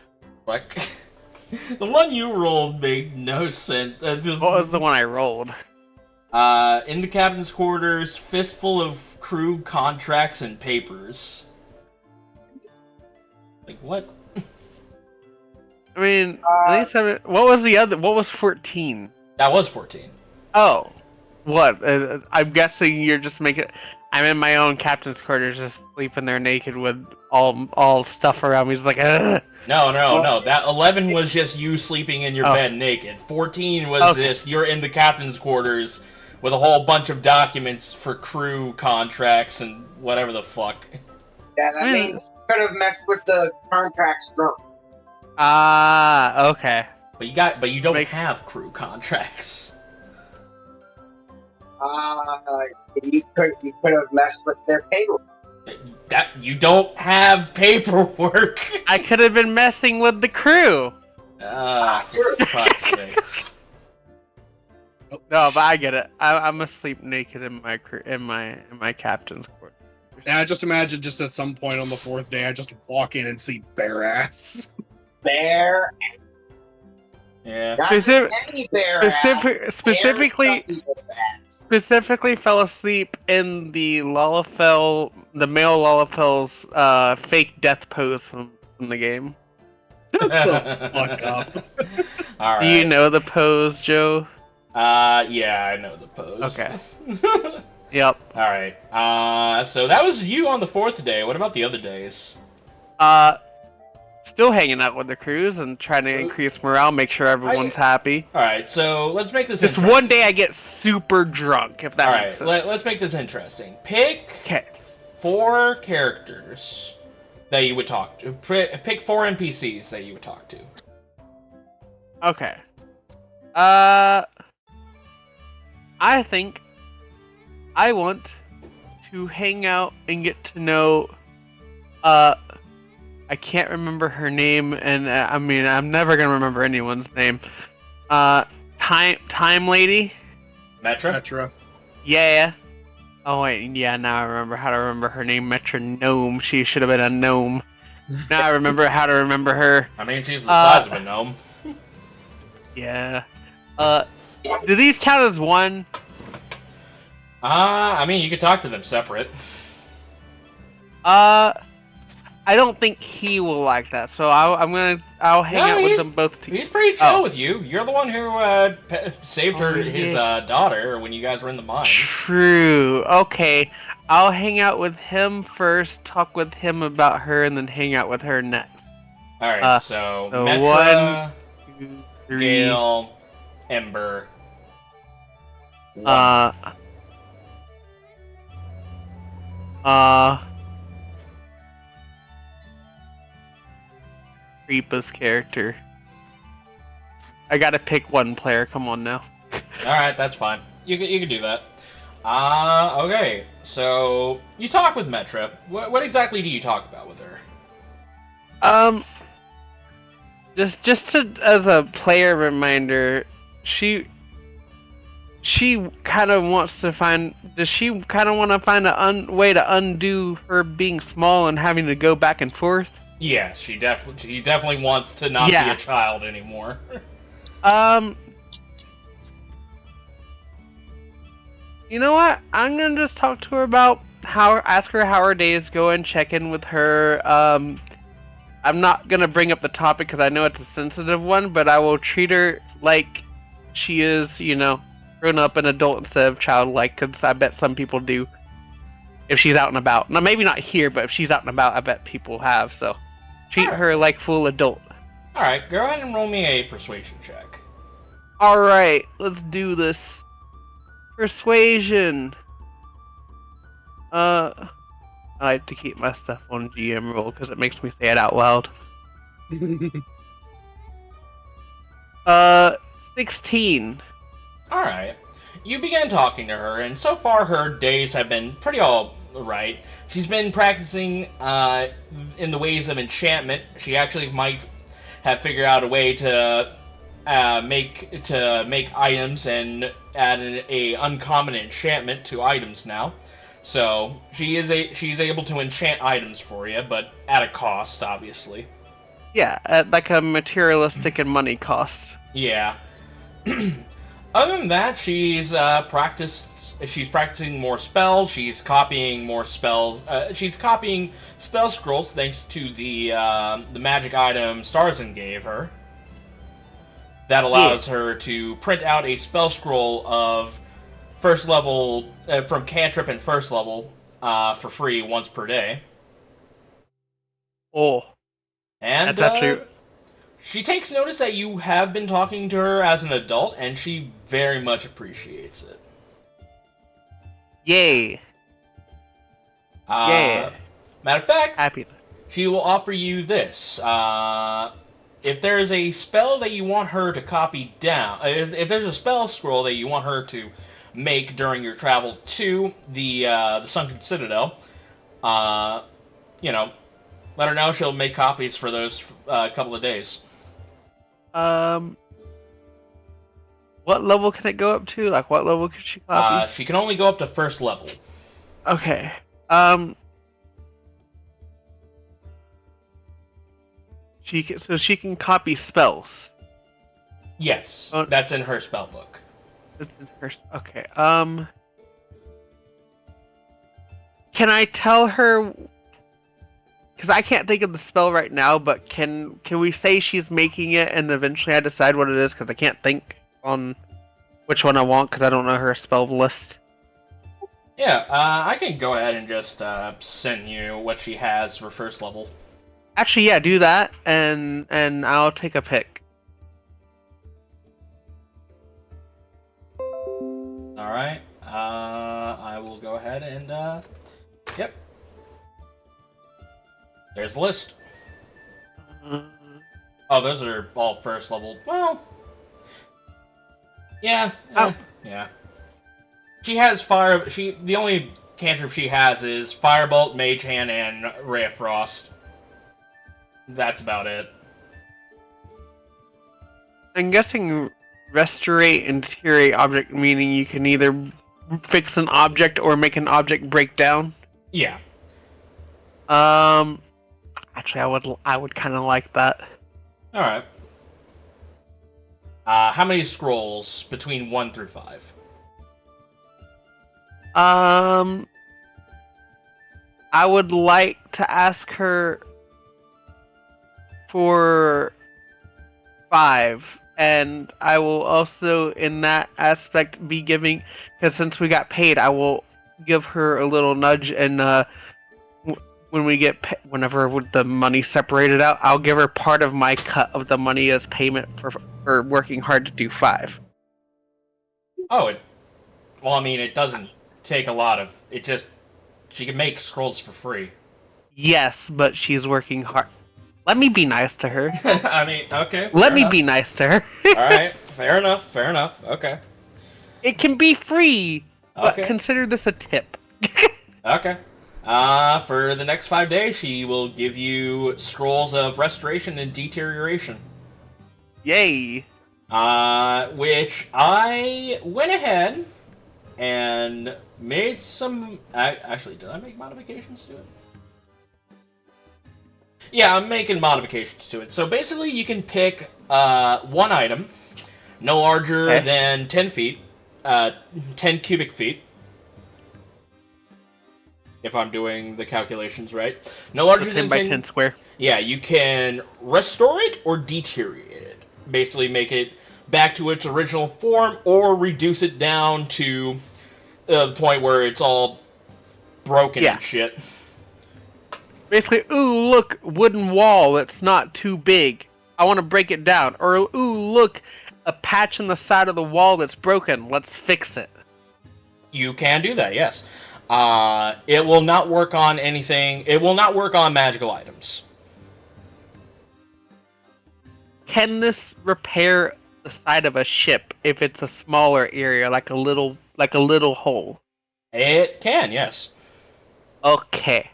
A: Like, the one you rolled made no sense.
B: What was the one I rolled?
A: In the captain's quarters, fistful of crew contracts and papers. Like, what?
B: I mean, at least what was the other? What was 14?
A: That was 14.
B: Oh, what? I'm guessing you're just making. I'm in my own captain's quarters, just sleeping there naked with all stuff around me. Just like, ugh.
A: No. That 11 was just you sleeping in your bed naked. 14 was just you're in the captain's quarters with a whole bunch of documents for crew contracts and whatever the fuck.
C: Yeah, that means you could have messed with the contracts drunk.
B: Ah, okay.
A: But you don't have crew contracts.
C: You could have messed with their payroll.
A: That you don't have paperwork.
B: I could have been messing with the crew.
A: For fuck's sakes.
B: No, but I get it. I'm asleep naked in my captain's quarters.
D: Yeah, just imagine just at some point on the fourth day, I just walk in and see bare ass.
C: Bare.
A: Yeah.
C: Not just any bare
B: specifically fell asleep in the Lalafell, the male Lalafell's fake death pose from the game.
D: Shut the fuck up.
A: All right.
B: Do you know the pose, Joe?
A: Yeah, I know the pose.
B: Okay. Yep.
A: All right. So that was you on the fourth day. What about the other days?
B: Still hanging out with the crews and trying to increase morale, make sure everyone's happy.
A: All right. So let's make this
B: Just
A: interesting.
B: one day I get super drunk, if that makes sense.
A: Let's make this interesting. Pick
B: Okay.
A: 4 characters that you would talk to. Pick 4 NPCs that you would talk to.
B: Okay. I think I want to hang out and get to know, I can't remember her name, and I mean, I'm never gonna remember anyone's name. Time Lady?
A: Metra?
B: Yeah. Oh wait, yeah, now I remember how to remember her name, Metronome. She should have been a gnome. Now I remember how to remember her.
A: I mean, she's the size of a gnome.
B: Yeah. Do these count as one?
A: I mean, you could talk to them separate.
B: I don't think he will like that, so I'll hang out with them both together.
A: He's pretty chill with you. You're the one who saved his daughter when you guys were in the mines.
B: True. Okay, I'll hang out with him first, talk with him about her, and then hang out with her next.
A: All right. So
B: One,
A: Metra,
B: 2, 3.
A: Gale, Ember. 1.
B: Creepah's character. I gotta pick one player. Come on now.
A: All right, that's fine. You can do that. Okay. So you talk with Metra. What exactly do you talk about with her?
B: Just as a player reminder, she kind of wants to find. Does she kind of want to find a way to undo her being small and having to go back and forth?
A: Yeah, she definitely wants to not be a child anymore.
B: You know what? I'm gonna just talk to her about ask her how her day is going, check in with her. I'm not gonna bring up the topic because I know it's a sensitive one, but I will treat her like she is, grown up and adult instead of childlike, because I bet some people do. if she's out and about. Now, maybe not here, but if she's out and about, I bet people have. So treat
A: Alright.
B: her like full adult.
A: All right, go ahead and roll me a persuasion check.
B: All right, let's do this. Persuasion. I like to keep my stuff on GM roll because it makes me say it out loud. 16.
A: All right. You begin talking to her, and so far her days have been pretty all right. She's been practicing in the ways of enchantment. She actually might have figured out a way to make items and add a uncommon enchantment to items now. So she's able to enchant items for you, but at a cost, obviously.
B: Yeah, at like a materialistic and money cost.
A: Yeah. Other than that, she's practicing more spells. She's copying more spells. She's copying spell scrolls thanks to the magic item Starzin gave her. That allows her to print out a spell scroll of first level from cantrip and first level for free once per day.
B: Oh,
A: And
B: that's actually.
A: she takes notice that you have been talking to her as an adult, and she very much appreciates it.
B: Yay! Yeah.
A: Matter of fact,
B: Happiness.
A: she will offer you this. If there's a spell that you want her to copy down, if there's a spell scroll that you want her to make during your travel to the Sunken Citadel, let her know. She'll make copies for those couple of days.
B: What level can it go up to? Like, what level can she copy?
A: She can only go up to first level.
B: Okay. She can copy spells.
A: Yes,
B: Oh.
A: that's in her spell book.
B: That's in her. Okay. Can I tell her? Because I can't think of the spell right now, but can we say she's making it, and eventually I decide what it is? Because I can't think on which one I want, because I don't know her spell list.
A: Yeah, I can go ahead and just send you what she has for first level.
B: Actually, yeah, do that, and I'll take a pick.
A: All right. I will go ahead and yep. There's the list. Oh, those are all first level. Well, yeah, yeah. She has fire. The only cantrip she has is Firebolt, Mage Hand, and Ray of Frost. That's about it.
B: I'm guessing restorate and deteriorate object, meaning you can either fix an object or make an object break down.
A: Yeah.
B: Actually, I would kind of like that.
A: All right. How many scrolls between 1 through 5?
B: I would like to ask her for 5, and I will also, in that aspect, be giving, because since we got paid, I will give her a little nudge, and when we get whenever with the money separated out, I'll give her part of my cut of the money as payment for working hard to do 5.
A: Oh, well, I mean, it doesn't take a lot of. It just she can make scrolls for free.
B: Yes, but she's working hard. Let me be nice to her.
A: I mean, okay.
B: Let me
A: enough.
B: be nice to her.
A: All right, fair enough. Fair enough. Okay.
B: It can be free, but
A: Okay.
B: consider this a tip.
A: Okay. For the next 5 days, she will give you scrolls of restoration and deterioration.
B: Yay!
A: Which I went ahead and made some. Actually, did I make modifications to it? Yeah, I'm making modifications to it. So basically, you can pick one item, no larger than 10 feet, 10 cubic feet. If I'm doing the calculations right. No larger
B: 10
A: than
B: by 10 square.
A: Yeah, you can restore it or deteriorate it. Basically make it back to its original form or reduce it down to the point where it's all broken
B: Yeah.
A: and shit.
B: Basically, ooh, look, wooden wall that's not too big. I want to break it down. Or, ooh, look, a patch in the side of the wall that's broken. Let's fix it.
A: You can do that, yes. It will not work on anything. It will not work on magical items.
B: Can this repair the side of a ship if it's a smaller area, like a little hole?
A: It can, yes.
B: Okay.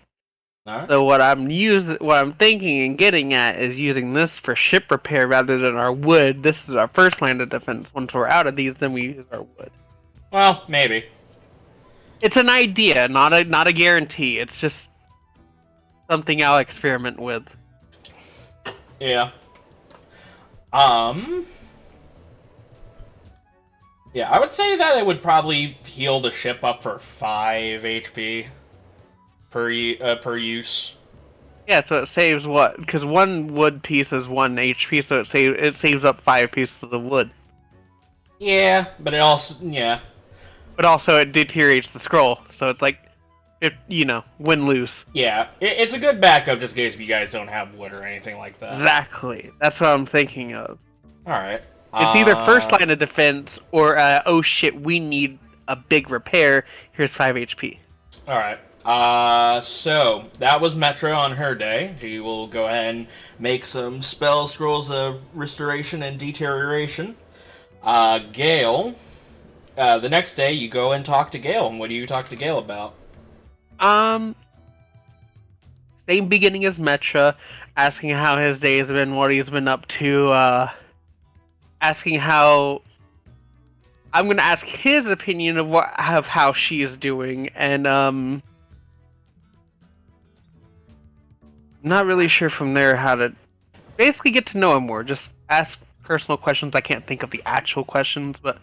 A: All right.
B: So what I'm thinking and getting at is using this for ship repair rather than our wood. This is our first line of defense. Once we're out of these, then we use our wood.
A: Well, maybe.
B: It's an idea, not a guarantee. It's just something I'll experiment with.
A: Yeah. Yeah, I would say that it would probably heal the ship up for 5 HP per use.
B: Yeah, so it saves what? Because one wood piece is 1 HP, so it saves up 5 pieces of wood.
A: Yeah, but it also
B: But also it deteriorates the scroll, so it's like, win lose.
A: yeah, it's a good backup just in case if you guys don't have wood or anything like that.
B: Exactly. That's what I'm thinking of.
A: All right.
B: It's either first line of defense or oh shit, we need a big repair. Here's 5 HP.
A: All right. So that was Metro on her day. She will go ahead and make some spell scrolls of restoration and deterioration. Gale. The next day, you go and talk to Gale. And what do you talk to Gale about?
B: Same beginning as Metra, asking how his days have been, what he's been up to, asking how... I'm gonna ask his opinion of how she is doing, and, I'm not really sure from there how to basically get to know him more. Just ask personal questions. I can't think of the actual questions, but,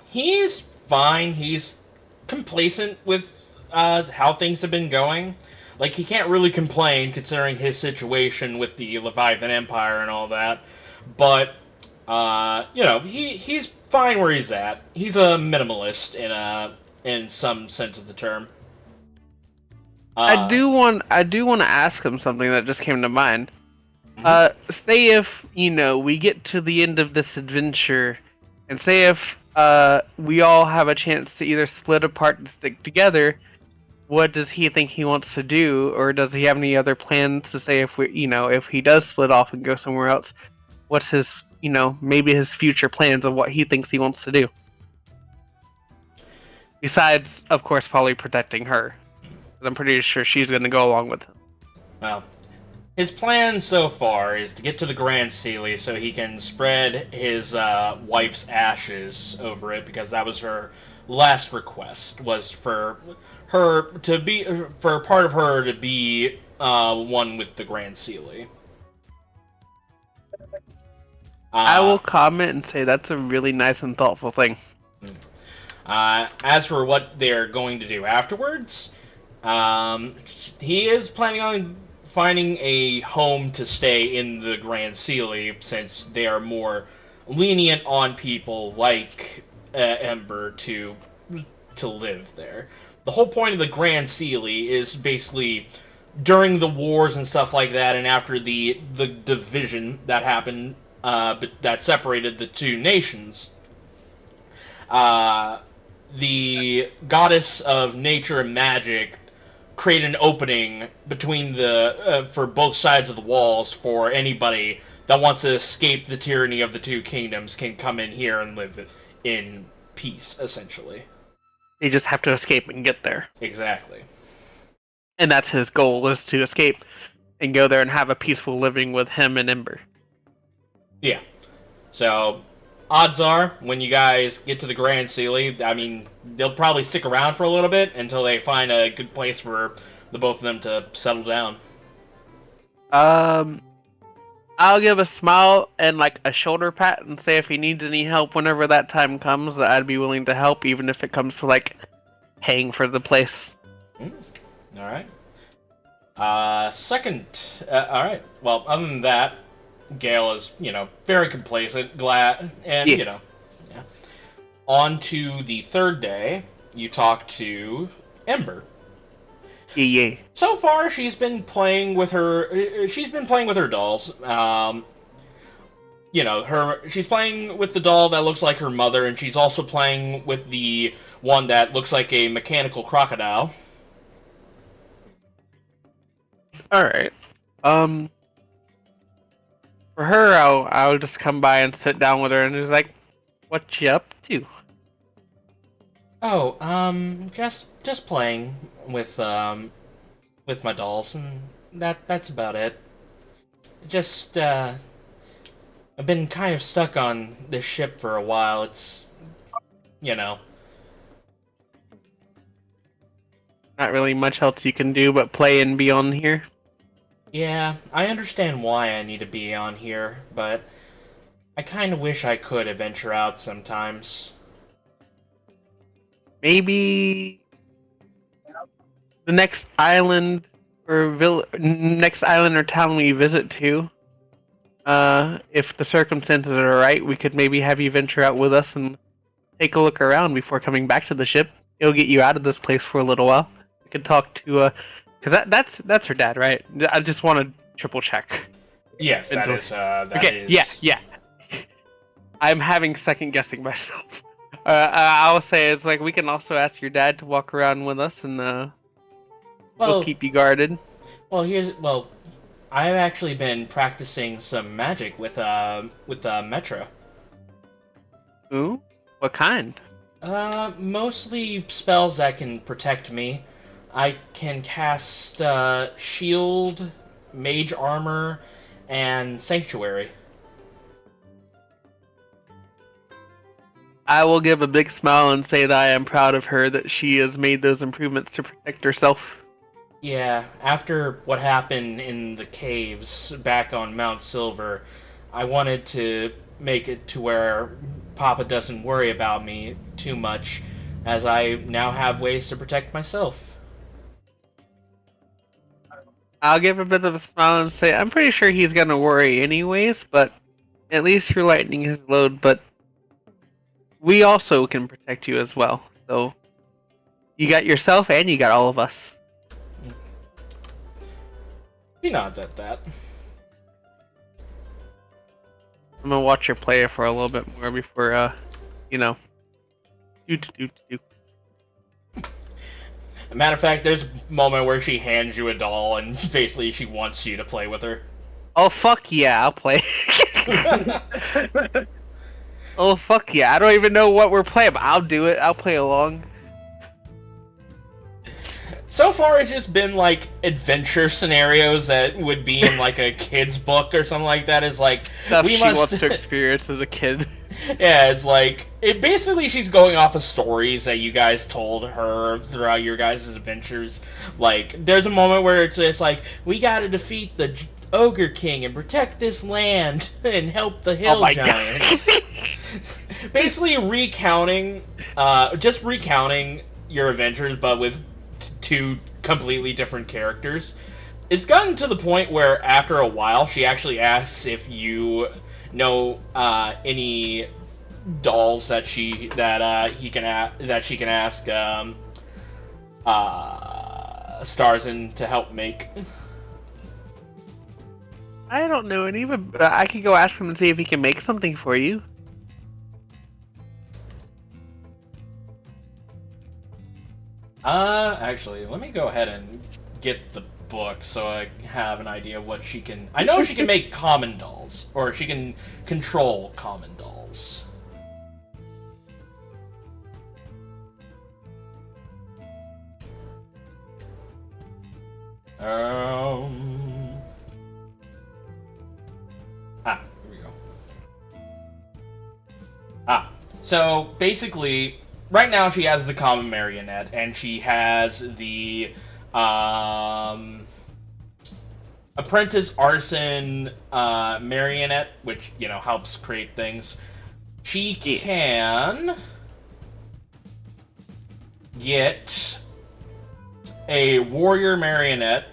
A: He's fine. He's complacent with how things have been going. Like, he can't really complain considering his situation with the Leviathan Empire and all that. But, he's fine where he's at. He's a minimalist in some sense of the term.
B: I do want to ask him something that just came to mind. Say if, we get to the end of this adventure, and say if we all have a chance to either split apart and stick together, what does he think he wants to do, or does he have any other plans to say if he does split off and go somewhere else, what's his, maybe his future plans of what he thinks he wants to do? Besides, of course, probably protecting her. I'm pretty sure she's going to go along with him.
A: Well, his plan so far is to get to the Grand Sealy so he can spread his wife's ashes over it, because that was her last request, was for part of her to be one with the Grand Sealy.
B: I will comment and say that's a really nice and thoughtful thing.
A: As for what they're going to do afterwards, he is planning on finding a home to stay in the Grand Sealy, since they are more lenient on people like Ember to live there. The whole point of the Grand Sealy is basically during the wars and stuff like that, and after the division that happened, that separated the two nations, the goddess of nature and magic create an opening between for both sides of the walls for anybody that wants to escape the tyranny of the two kingdoms can come in here and live in peace, essentially.
B: You just have to escape and get there.
A: Exactly.
B: And that's his goal, is to escape and go there and have a peaceful living with him and Ember.
A: Yeah. So, odds are, when you guys get to the Grand Sealy, I mean, they'll probably stick around for a little bit until they find a good place for the both of them to settle down.
B: I'll give a smile and like a shoulder pat and say if he needs any help whenever that time comes, that I'd be willing to help, even if it comes to like paying for the place.
A: Alright. Alright. Well, other than that, Gale is, very complacent, glad, and,
B: yeah.
A: On to the third day, you talk to Ember.
B: Yeah.
A: So far, she's been playing with her. She's been playing with her dolls. She's playing with the doll that looks like her mother, and she's also playing with the one that looks like a mechanical crocodile.
B: All right. For her, I'll just come by and sit down with her and just like, what you up to?
A: Oh, just playing with my dolls, and that's about it. Just, I've been kind of stuck on this ship for a while. It's,
B: Not really much else you can do but play and be on here.
A: Yeah, I understand why I need to be on here, but I kind of wish I could adventure out sometimes.
B: Maybe the next island or town we visit to, if the circumstances are right, we could maybe have you venture out with us and take a look around before coming back to the ship. It'll get you out of this place for a little while. We could talk to, because that's her dad, right? I just want to triple check.
A: Yes, that is.
B: Okay, yeah. I'm having second guessing myself. I'll say it's like we can also ask your dad to walk around with us, and we'll keep you guarded.
A: Well, I've actually been practicing some magic with Metra.
B: Ooh, what kind?
A: Mostly spells that can protect me. I can cast Shield, Mage Armor, and Sanctuary.
B: I will give a big smile and say that I am proud of her that she has made those improvements to protect herself.
A: Yeah, after what happened in the caves back on Mount Silver, I wanted to make it to where Papa doesn't worry about me too much, as I now have ways to protect myself.
B: I'll give a bit of a smile and say I'm pretty sure he's gonna worry anyways, but at least you're lightening his load, but we also can protect you as well. So you got yourself and you got all of us.
A: He nods at that.
B: I'm gonna watch her play for a little bit more before, do.
A: Matter of fact, there's a moment where she hands you a doll and basically she wants you to play with her.
B: Oh fuck yeah, I'll play. Oh fuck yeah, I don't even know what we're playing, but I'll do it. I'll play along.
A: So far, it's just been like adventure scenarios that would be in like a kid's book or something like that. Is like
B: Stuff she wants to experience as a kid.
A: Yeah, it's like basically she's going off of stories that you guys told her throughout your guys' adventures. Like there's a moment where it's just like we got to defeat the Ogre King and protect this land and help the hill giants. Basically recounting your adventures, but with two completely different characters. It's gotten to the point where after a while she actually asks if you know any dolls that she can ask Starzin to help make.
B: I don't know any, but I could go ask him and see if he can make something for you.
A: Actually, let me go ahead and get the book so I have an idea of what she can... I know she can make common dolls, or she can control common dolls. Here we go. So basically, right now she has the common marionette, and she has the apprentice artisan marionette, which helps create things. She can get a warrior marionette,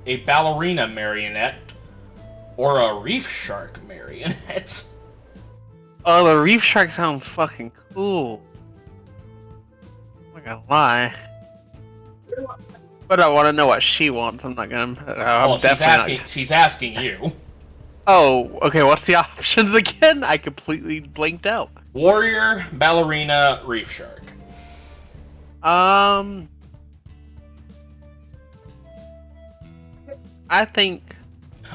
A: a ballerina marionette, or a reef shark marionette.
B: Oh, the reef shark sounds fucking cool. I'm not gonna lie. But I want to know what she wants. I'm not gonna.
A: Well,
B: I'm definitely not.
A: she's asking you.
B: Oh, okay. What's the options again? I completely blanked out.
A: Warrior, ballerina, reef shark.
B: I think.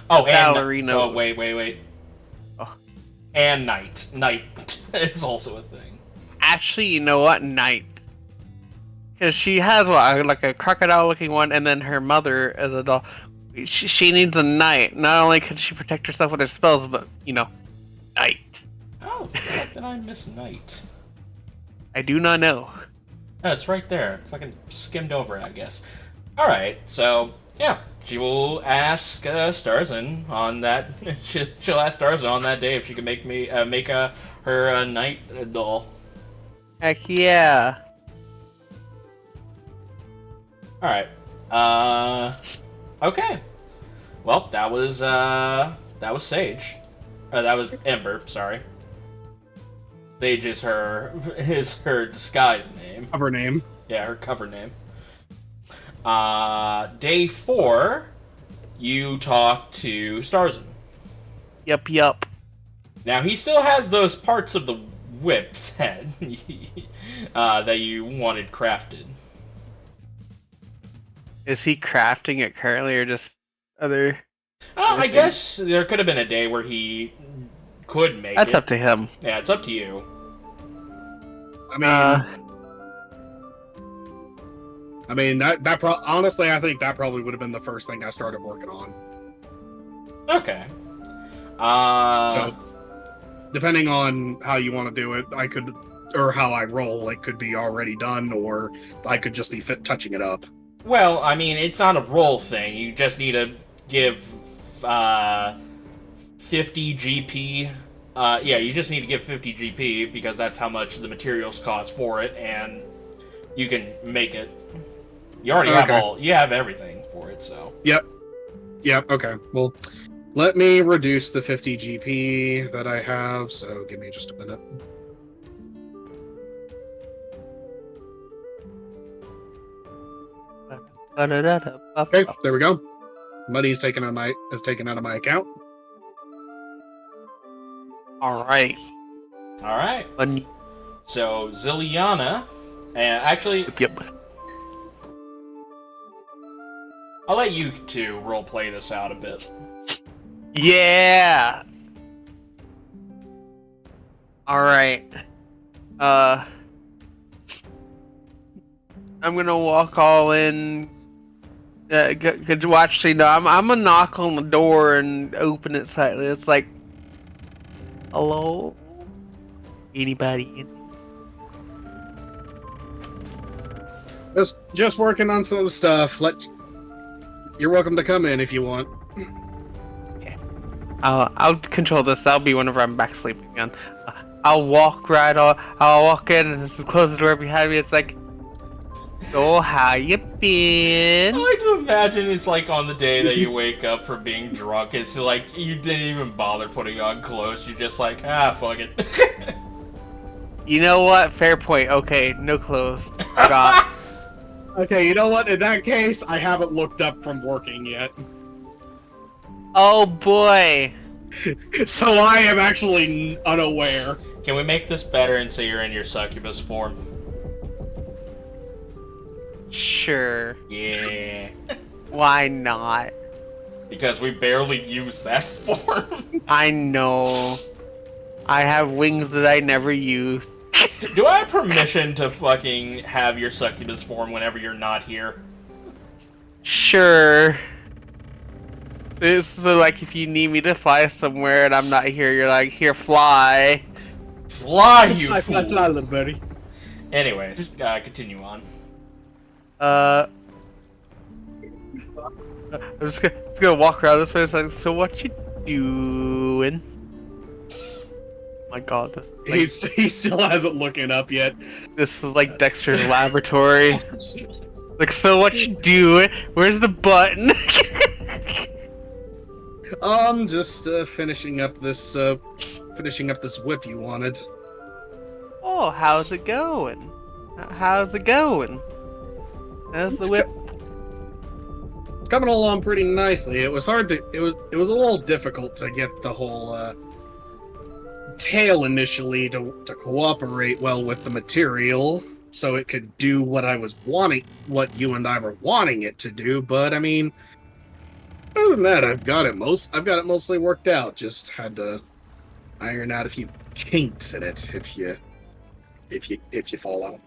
A: Oh,
B: ballerina.
A: And, oh, wait.
B: Oh.
A: And knight. Knight is also a thing.
B: Actually, you know what? Knight. Because she has what, like a crocodile-looking one, and then her mother as a doll. She needs a knight. Not only can she protect herself with her spells, but knight.
A: How the fuck did I miss knight?
B: I do not know.
A: Oh, it's right there. Fucking skimmed over it, I guess. Alright, so, yeah. She will ask Starzin on that. She'll ask Starzin on that day if she can make her knight doll.
B: Heck yeah.
A: Alright. Okay. Well, that was Sage. That was Ember, sorry. Sage is her disguise name.
D: Cover name.
A: Yeah, her cover name. Day 4, you talk to Starzin.
B: Yup.
A: Now, he still has those parts of the whip that, that you wanted crafted.
B: Is he crafting it currently, or just other?
A: I guess there could have been a day where he could make it.
B: That's up to him.
A: Yeah, it's up to you.
D: I mean, honestly, I think that probably would have been the first thing I started working on.
A: Okay.
D: So, depending on how you want to do it, I could, or how I roll, it could be already done, or I could just be touching it up.
A: Well, I mean, it's not a roll thing. You just need to give 50 GP. Yeah, you just need to give 50 GP because that's how much the materials cost for it, and you can make it. You already have everything for it, so.
D: Yep, okay. Well, let me reduce the 50 GP that I have, so give me just a minute. Okay, there we go. Money is taken out of my account.
B: Alright.
A: So, Zilyana, and actually...
B: Yep.
A: I'll let you two roleplay this out a bit.
B: Yeah! Alright. I'm gonna walk all in. Actually, no, I'm gonna knock on the door and open it slightly. It's like, hello? Anybody in?
D: Just working on some stuff. You're welcome to come in if you want.
B: Okay. I'll control this. That'll be whenever I'm back sleeping again. I'll walk in and just close the door behind me. It's like, so how you been?
A: I like to imagine it's like on the day that you wake up from being drunk. It's like you didn't even bother putting on clothes. You're just like, fuck it.
B: You know what? Fair point. Okay, no clothes. Forgot.
D: Okay, you know what? In that case, I haven't looked up from working yet.
B: Oh boy.
D: So I am actually unaware.
A: Can we make this better and say you're in your succubus form?
B: Sure.
A: Yeah.
B: Why not?
A: Because we barely use that form.
B: I know. I have wings that I never use.
A: Do I have permission to fucking have your succubus form whenever you're not here?
B: Sure. So, like, if you need me to fly somewhere and I'm not here, you're like, here, fly.
A: Fly, you fool.
D: Fly, little buddy.
A: Anyways, continue on.
B: I'm just gonna walk around this way. It's like, so what you doing? Oh my god, this, like,
D: He still hasn't looking up yet.
B: This is like Dexter's laboratory. Like, so what you doing? Where's the button?
D: Just finishing up this whip you wanted.
B: Oh, how's it going? How's it going? As the whip.
D: It's coming along pretty nicely. It was hard to. It was a little difficult to get the whole tail initially to cooperate well with the material, so it could do what I was wanting, what you and I were wanting it to do. But I mean, other than that, I've got it mostly worked out. Just had to iron out a few kinks in it. If you follow.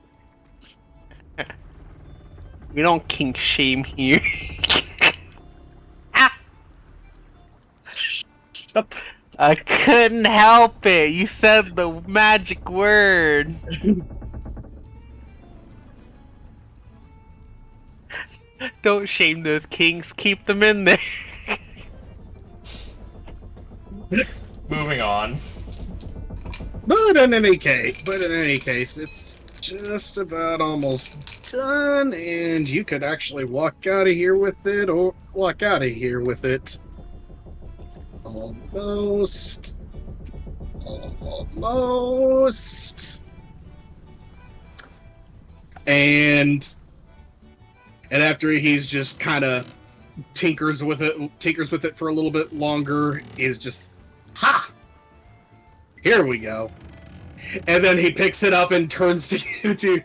B: We don't kink shame here. I couldn't help it. You said the magic word. Don't shame those kinks. Keep them in there.
A: Moving on.
D: But in any case, it's just about almost done, and you could actually walk out of here with it, or walk out of here with it. Almost. And after he's just kind of tinkers with it for a little bit longer, is just, ha! Here we go. And then he picks it up and turns to you two.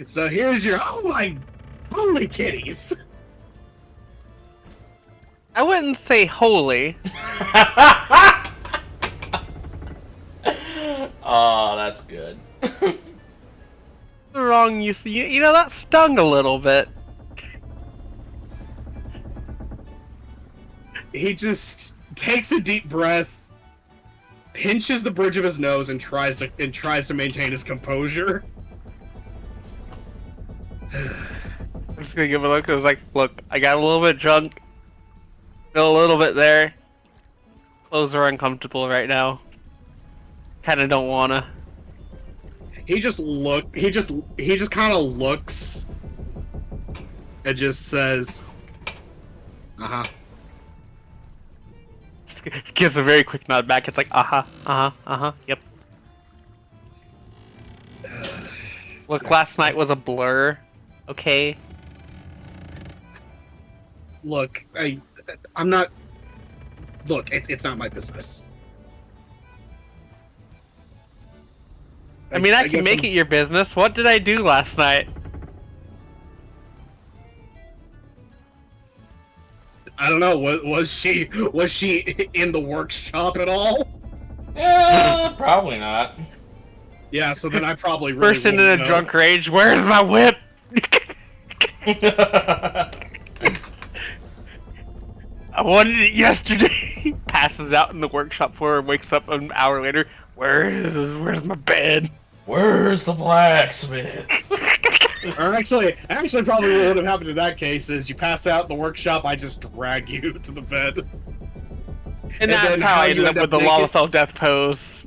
D: So here's your, oh my holy titties.
B: I wouldn't say holy.
A: Oh, that's good.
B: The wrong use. You know, that stung a little bit.
D: He just takes a deep breath, pinches the bridge of his nose, and tries to maintain his composure.
B: I'm just gonna give a look. I was like, look, I got a little bit drunk. Feel a little bit there. Clothes are uncomfortable right now. Kinda don't wanna.
D: He just kind of looks and just says, uh-huh.
B: Gives a very quick nod back. It's like, yep. Look, last night was a blur. Okay.
D: Look, I'm not. Look, it's not my business.
B: I mean, I can
D: guess
B: make it your business. What did I do last night?
D: I don't know. Was she in the workshop at all?
A: Yeah, probably not.
D: Yeah. So then I probably really
B: Person in
D: wouldn't
B: a
D: know.
B: drunk rage. Where's my whip? I wanted it yesterday. Passes out in the workshop floor and wakes up an hour later. Where's my bed?
A: Where's the blacksmith?
D: Or actually, probably what would have happened in that case is you pass out in the workshop. I just drag you to the bed.
B: And
D: then
B: that's how I ended
D: you
B: up with the
D: naked?
B: Lalafell death pose.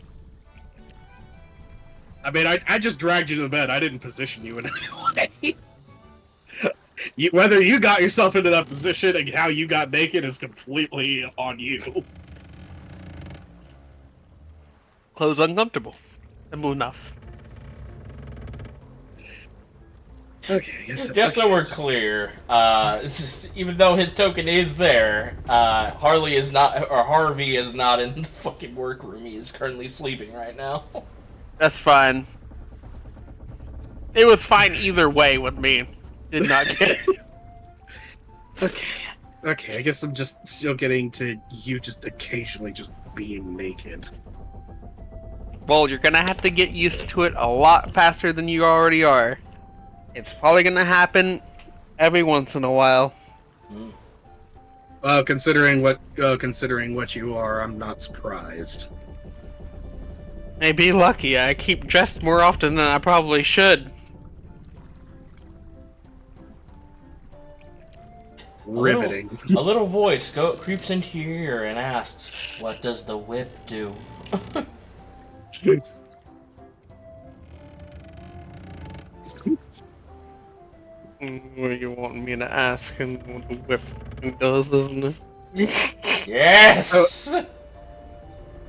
D: I mean, I just dragged you to the bed. I didn't position you in any way. Whether you got yourself into that position and how you got naked is completely on you.
B: Clothes uncomfortable. Simple enough.
D: Okay,
A: Just so we're clear, even though his token is there, Harvey is not in the fucking workroom. He is currently sleeping right now.
B: That's fine. It was fine either way with me. Did not get it.
D: Okay, I guess I'm just still getting to you just occasionally just being naked.
B: Well, you're gonna have to get used to it a lot faster than you already are. It's probably gonna happen every once in a while.
D: Considering what you are, I'm not surprised.
B: Maybe lucky. I keep dressed more often than I probably should.
D: Riveting.
A: A little voice creeps into your ear and asks, "What does the whip do?"
B: What are you wanting me to ask him what the whip does, isn't it?
A: Yes.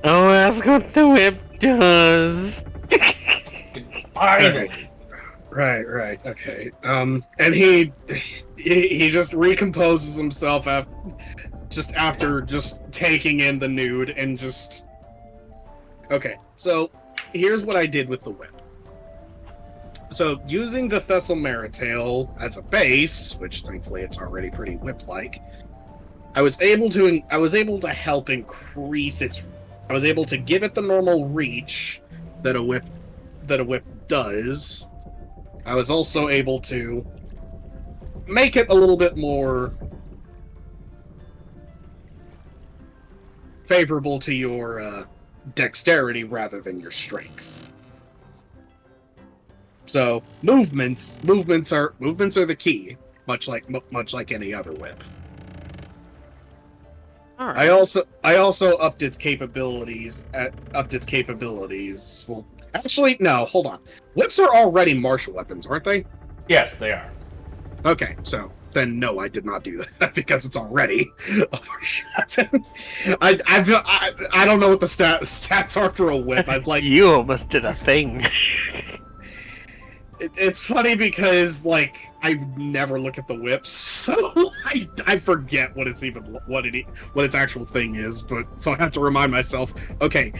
B: Oh, ask what the whip does.
A: Fine.
D: Okay. Right. Okay. And he just recomposes himself after just taking in the nude and just. Okay, so here's what I did with the whip. So using the Thessalmera tail as a base, which thankfully it's already pretty whip-like, I was able to help increase its. I was able to give it the normal reach that a whip does. I was also able to make it a little bit more favorable to your dexterity rather than your strength. So movements are the key, much like any other whip.
B: All right.
D: I also upped its capabilities. Well, actually, no. Hold on. Whips are already martial weapons, aren't they?
A: Yes, they are.
D: Okay, so then no, I did not do that because it's already a martial weapon. I don't know what the stats are for a whip. I'd like
B: You almost did a thing.
D: It's funny because like I never look at the whips, so I forget what its actual thing is. But so I have to remind myself. Okay,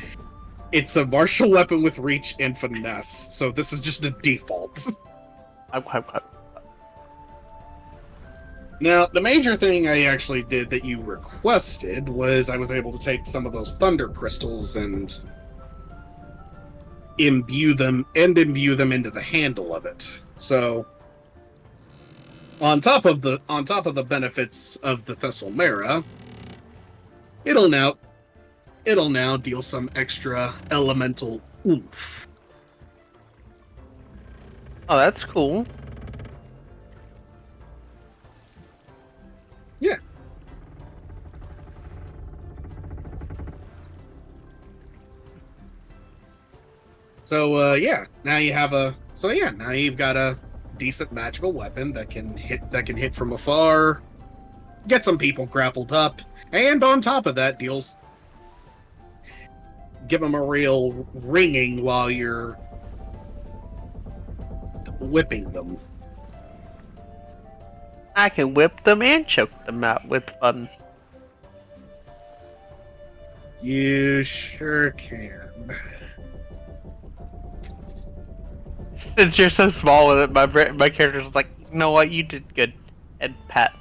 D: it's a martial weapon with reach and finesse, so this is just a default. Now, the major thing I actually did that you requested was I was able to take some of those thunder crystals and imbue them into the handle of it. So on top of the benefits of the Thessalmera, it'll now deal some extra elemental oomph.
B: Oh, that's cool.
D: Yeah. So now you've got a decent magical weapon that can hit from afar, get some people grappled up, and on top of that give them a real ringing while you're whipping them.
B: I can whip them and choke them out with fun.
D: You sure can.
B: Since you're so small with it, my character's like, you know what, you did good. And pat.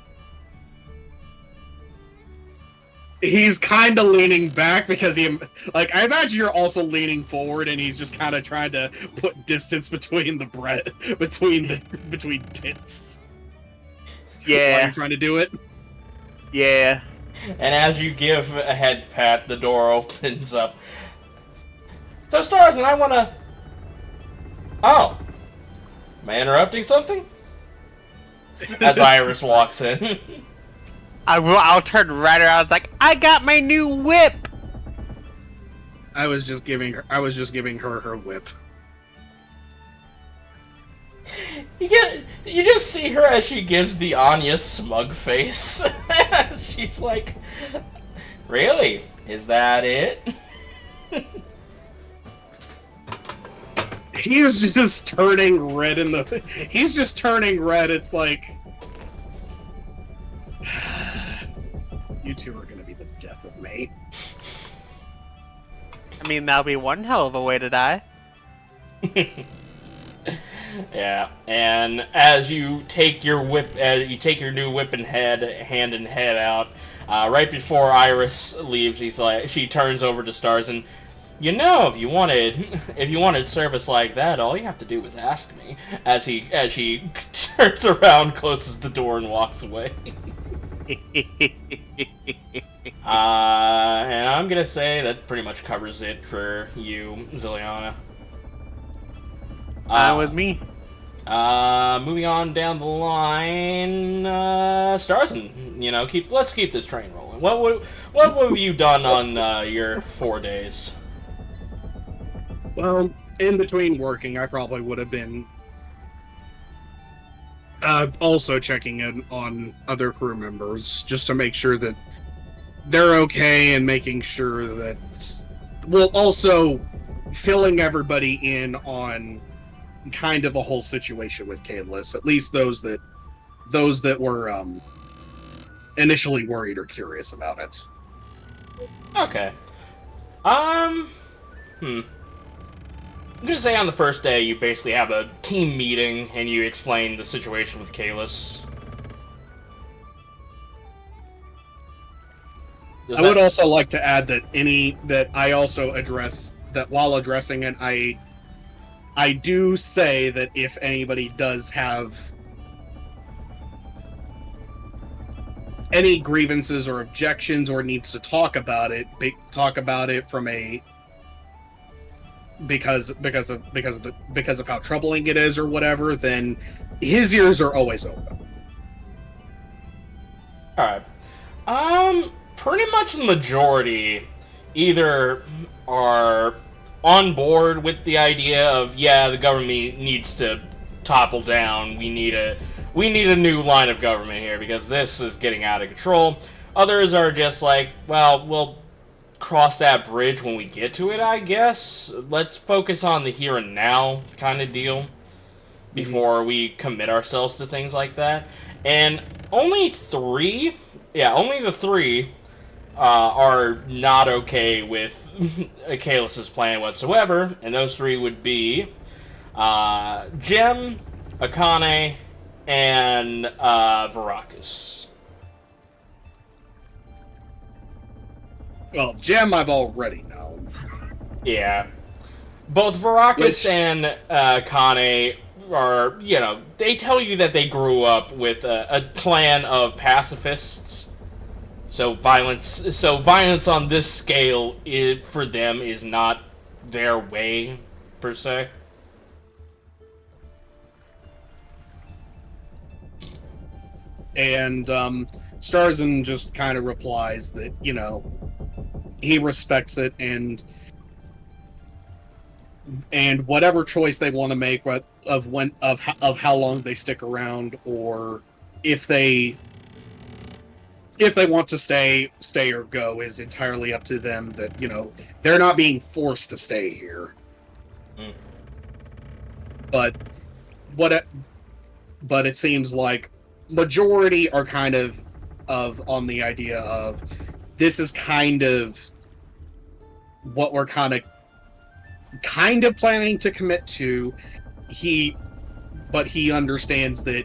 D: He's kind of leaning back because I imagine you're also leaning forward, and he's just kind of trying to put distance between between tits.
B: Yeah.
D: While you're trying to do it.
B: Yeah.
A: And as you give a head pat, the door opens up. So, Starzin, I want to... Oh. Am I interrupting something? As Iris walks in.
B: I'll turn right around. It's like, I got my new whip.
D: I was just giving her her whip.
A: You just see her as she gives the Anya smug face. She's like, really? Is that it?
D: He's just turning red he's just turning red. It's like, you two are gonna be the death of me.
B: I mean, that'll be one hell of a way to die.
A: Yeah, and as you take your new whip and hand and head out, right before Iris leaves, she turns over to Starzin. You know, if you wanted service like that, all you have to do is ask me. As she turns around, closes the door, and walks away. And I'm gonna say that pretty much covers it for you, Zilyana.
B: With me.
A: Moving on down the line, Starzin, let's keep this train rolling. What have you done on your 4 days?
D: Well, in between working, I probably would have been also checking in on other crew members just to make sure that they're okay and making sure that, well, also filling everybody in on kind of the whole situation with Caelus. At least those that were initially worried or curious about it.
A: Okay. I'm gonna say on the first day you basically have a team meeting and you explain the situation with Caelus.
D: I would also like to add that I also address that while addressing it, I do say that if anybody does have any grievances or objections or needs to talk about it from a because of how troubling it is or whatever, then his ears are always open.
A: Alright. Pretty much the majority either are on board with the idea of, yeah, the government needs to topple down, we need a new line of government here because this is getting out of control. Others are just like, well, we'll cross that bridge when we get to it, I guess. Let's focus on the here and now kind of deal before we commit ourselves to things like that. And only the three are not okay with Caelus's plan whatsoever, and those three would be Jem, Akane, and Varakas.
D: Well, Jem I've already known.
A: Yeah. Both Varakas and Akane are, they tell you that they grew up with a clan of pacifists. So violence on this scale for them is not their way, per se.
D: And Starzin just kind of replies that, he respects it and whatever choice they want to make of how long they stick around, or if they want to stay or go is entirely up to them. That they're not being forced to stay here.
A: Mm.
D: But it seems like majority are kind of on the idea of this is kind of what we're kind of planning to commit to. But he understands that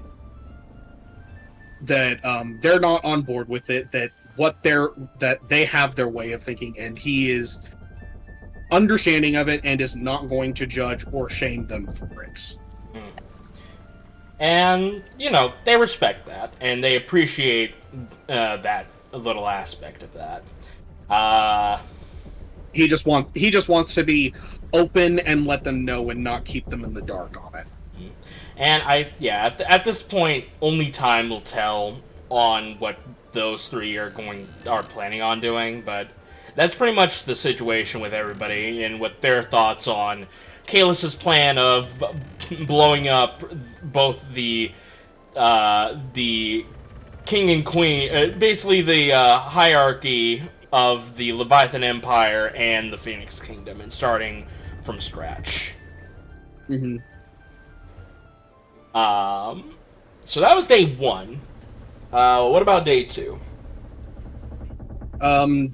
D: they're not on board with it, that they have their way of thinking, and he is understanding of it and is not going to judge or shame them for it.
A: And, they respect that, and they appreciate that little aspect of that.
D: He just wants to be open and let them know and not keep them in the dark on it.
A: And at this point, only time will tell on what those three are planning on doing, but that's pretty much the situation with everybody and what their thoughts on Caelus's plan of blowing up both the king and queen, basically the hierarchy of the Leviathan Empire and the Phoenix Kingdom, and starting from scratch.
D: Mm-hmm.
A: So that was day 1. What about day 2?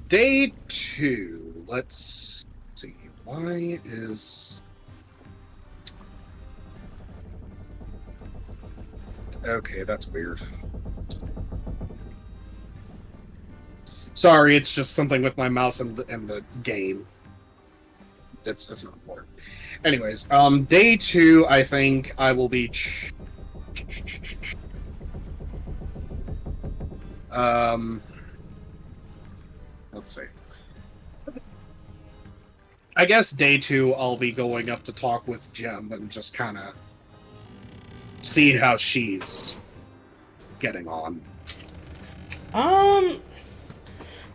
D: Day 2. Let's see. Why is... Okay, that's weird. Sorry, it's just something with my mouse and the game. It's not important. Anyways, day 2, I think I will be... let's see. I guess day 2, I'll be going up to talk with Jem and just kind of see how she's getting on.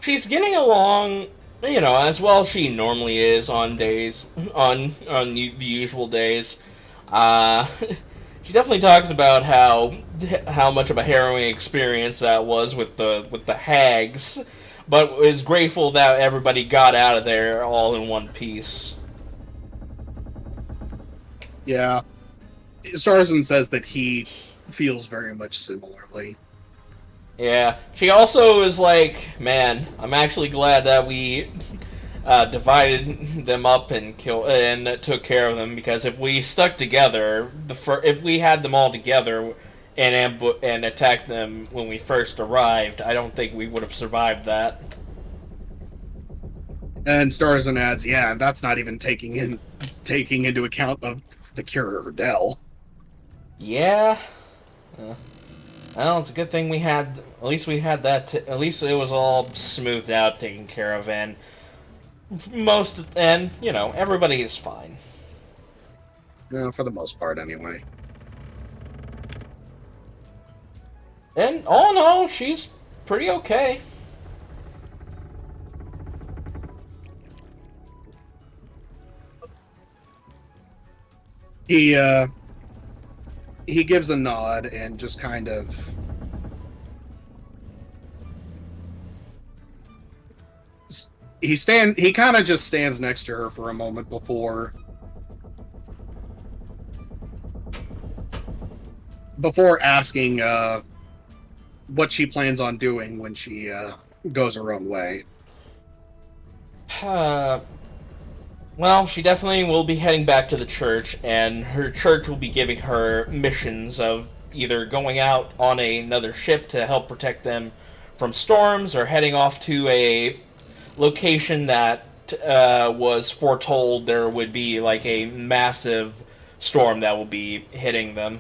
A: She's getting along, as well as she normally is on days, on the usual days. She definitely talks about how much of a harrowing experience that was with the hags, but is grateful that everybody got out of there all in one piece.
D: Yeah. Starzin says that he feels very much similarly.
A: Yeah, she also is like, man, I'm actually glad that we divided them up and took care of them, because if we stuck together, if we had them all together and attacked them when we first arrived, I don't think we would have survived that.
D: And Starzin adds, yeah, and that's not even taking into account of the cure Dell.
A: Yeah. Well, it's a good thing we had. At least we had that. At least it was all smoothed out, taken care of, and everybody is fine.
D: No, for the most part, anyway.
A: And all in all, she's pretty okay.
D: He gives a nod and just kind of he kind of just stands next to her for a moment before asking what she plans on doing when she goes her own way.
A: Well, she definitely will be heading back to the church, and her church will be giving her missions of either going out on another ship to help protect them from storms, or heading off to a location that was foretold there would be like a massive storm that will be hitting them.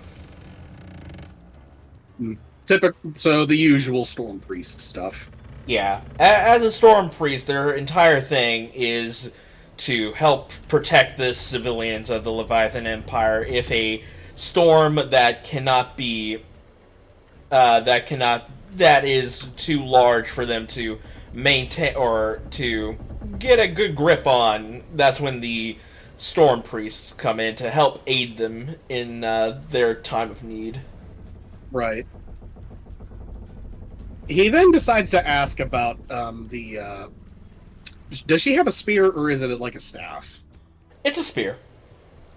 D: So the usual storm priest stuff.
A: Yeah. As a storm priest, their entire thing is to help protect the civilians of the Leviathan Empire if a storm that is too large for them to maintain or to get a good grip on. That's when the storm priests come in to help aid them in their time of need.
D: Right. He then decides to ask about does she have a spear, or is it like a staff?
A: It's a spear.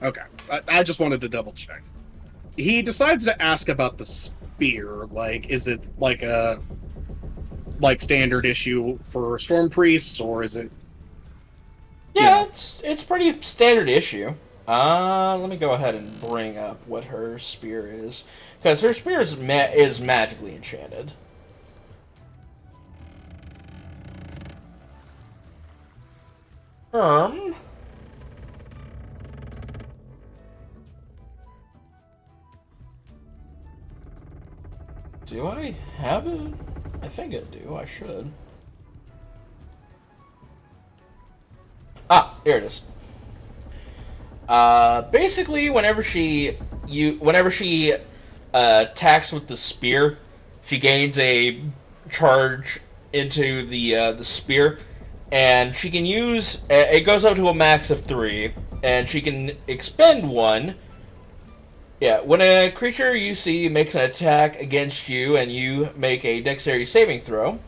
D: Okay. I just wanted to double check. He decides to ask about the spear. Like, is it like a standard issue for storm priests, or is it?
A: Yeah, it's pretty standard issue. Let me go ahead and bring up what her spear is, because her spear is magically enchanted. Do I have it? I think I do. I should. Ah, here it is. Basically, whenever she attacks with the spear, she gains a charge into the spear, and she can use. It goes up to a max of 3, and she can expend 1. Yeah, when a creature you see makes an attack against you, and you make a dexterity saving throw,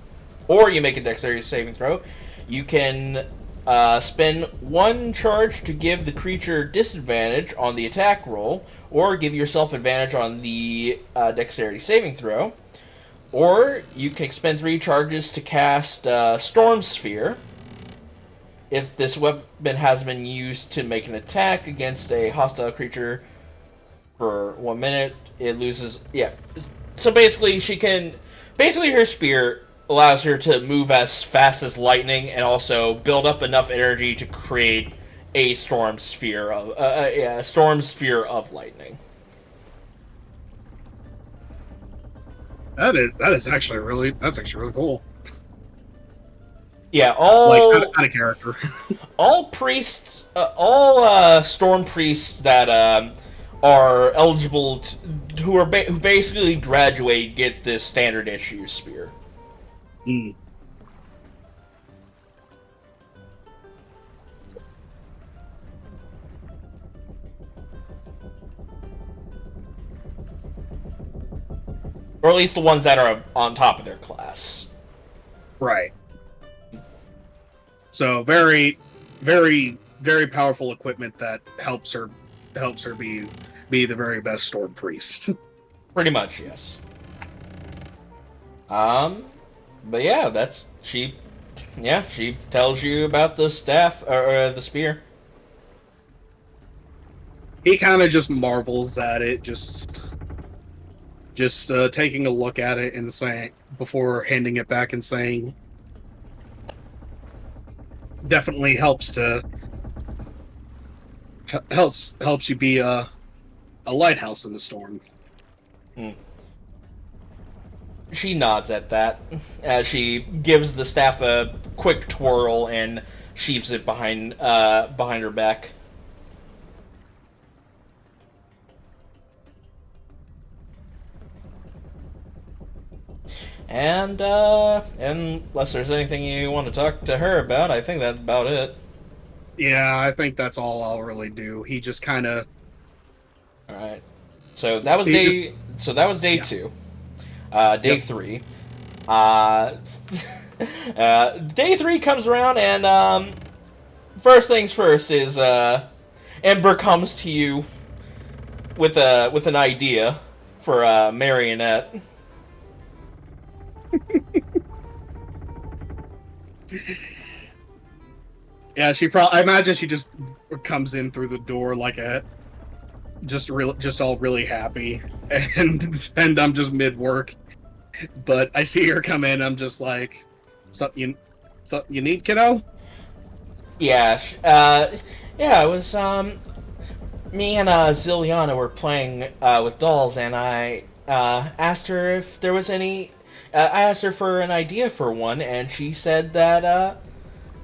A: you can spend 1 charge to give the creature disadvantage on the attack roll, or give yourself advantage on the dexterity saving throw, or you can expend 3 charges to cast Storm Sphere. If this weapon has been used to make an attack against a hostile creature for 1 minute, it loses. Yeah. So basically, her spear allows her to move as fast as lightning, and also build up enough energy to create a storm sphere of lightning.
D: That's actually really cool.
A: Yeah, all
D: out of character.
A: all priests, storm priests that are eligible who basically graduate get this standard issue spear.
D: Mm.
A: Or at least the ones that are on top of their class.
D: Right. So very, very, very powerful equipment that helps her be be the very best storm priest.
A: Pretty much, yes. But yeah, she tells you about the staff, or the spear.
D: He kind of just marvels at it, just taking a look at it and saying, before handing it back and saying, definitely helps you be a lighthouse in the storm.
A: She nods at that as she gives the staff a quick twirl and sheaves it behind her back. And unless there's anything you want to talk to her about, I think that's about it.
D: Yeah, I think that's all I'll really do. He just kind of.
A: All right. So that was day 2. Day 3. Day 3 comes around, and first things first is Ember comes to you with an idea for a marionette.
D: Yeah, I imagine she just comes in through the door like just all really happy, and I'm just mid work, but I see her come in. I'm just like, something you need, kiddo?
A: Yeah, it was me and Zilyana were playing with dolls, and I asked her if there was any. I asked her for an idea for one, and she said that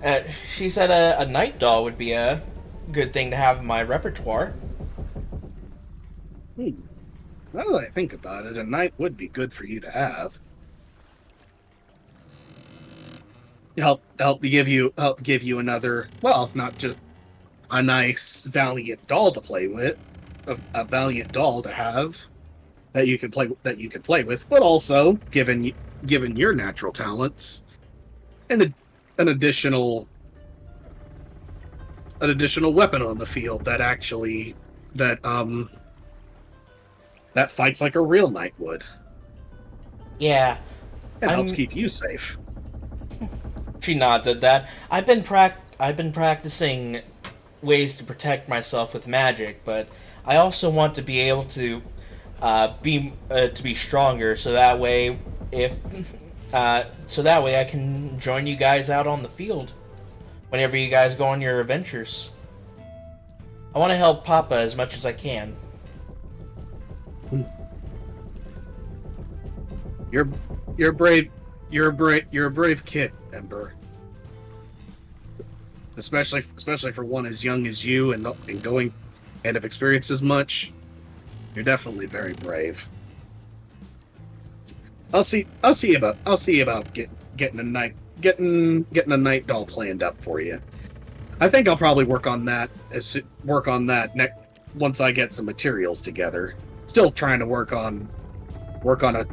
A: a night doll would be a good thing to have in my repertoire.
D: Now that I think about it, a knight would be good for you to have. Help give you another, well, not just a nice valiant doll to play with, a valiant doll to have that you can play with, but also given your natural talents, and an additional weapon on the field that fights like a real knight would.
A: Yeah.
D: It helps keep you safe.
A: She nods at that. I've been practicing ways to protect myself with magic, but I also want to be able to be stronger, so that way I can join you guys out on the field whenever you guys go on your adventures. I want to help Papa as much as I can.
D: You're brave. You're a brave kid, Ember. Especially for one as young as you and have experienced as much. You're definitely very brave. I'll see about getting a night doll planned up for you. I think I'll probably work on that once I get some materials together. Still trying to work on a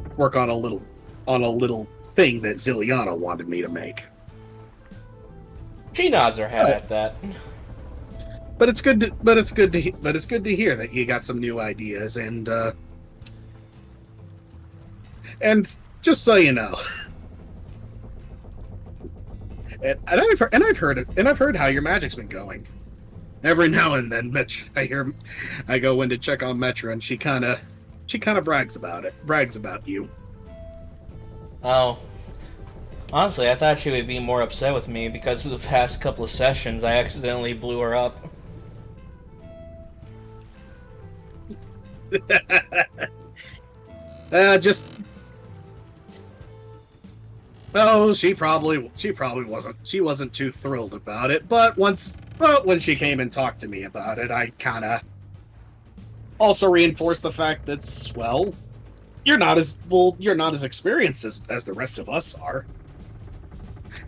D: little thing that Zilyana wanted me to make.
A: She nods her head at that.
D: But it's good to hear that you got some new ideas, and just so you know, and I've heard how your magic's been going. Every now and then, I go in to check on Metra, and she kind of brags about you.
A: Oh. Honestly, I thought she would be more upset with me because of the past couple of sessions I accidentally blew her up.
D: She wasn't too thrilled about it, but when she came and talked to me about it, I kind of also reinforced the fact that, well, you're not as experienced as the rest of us are.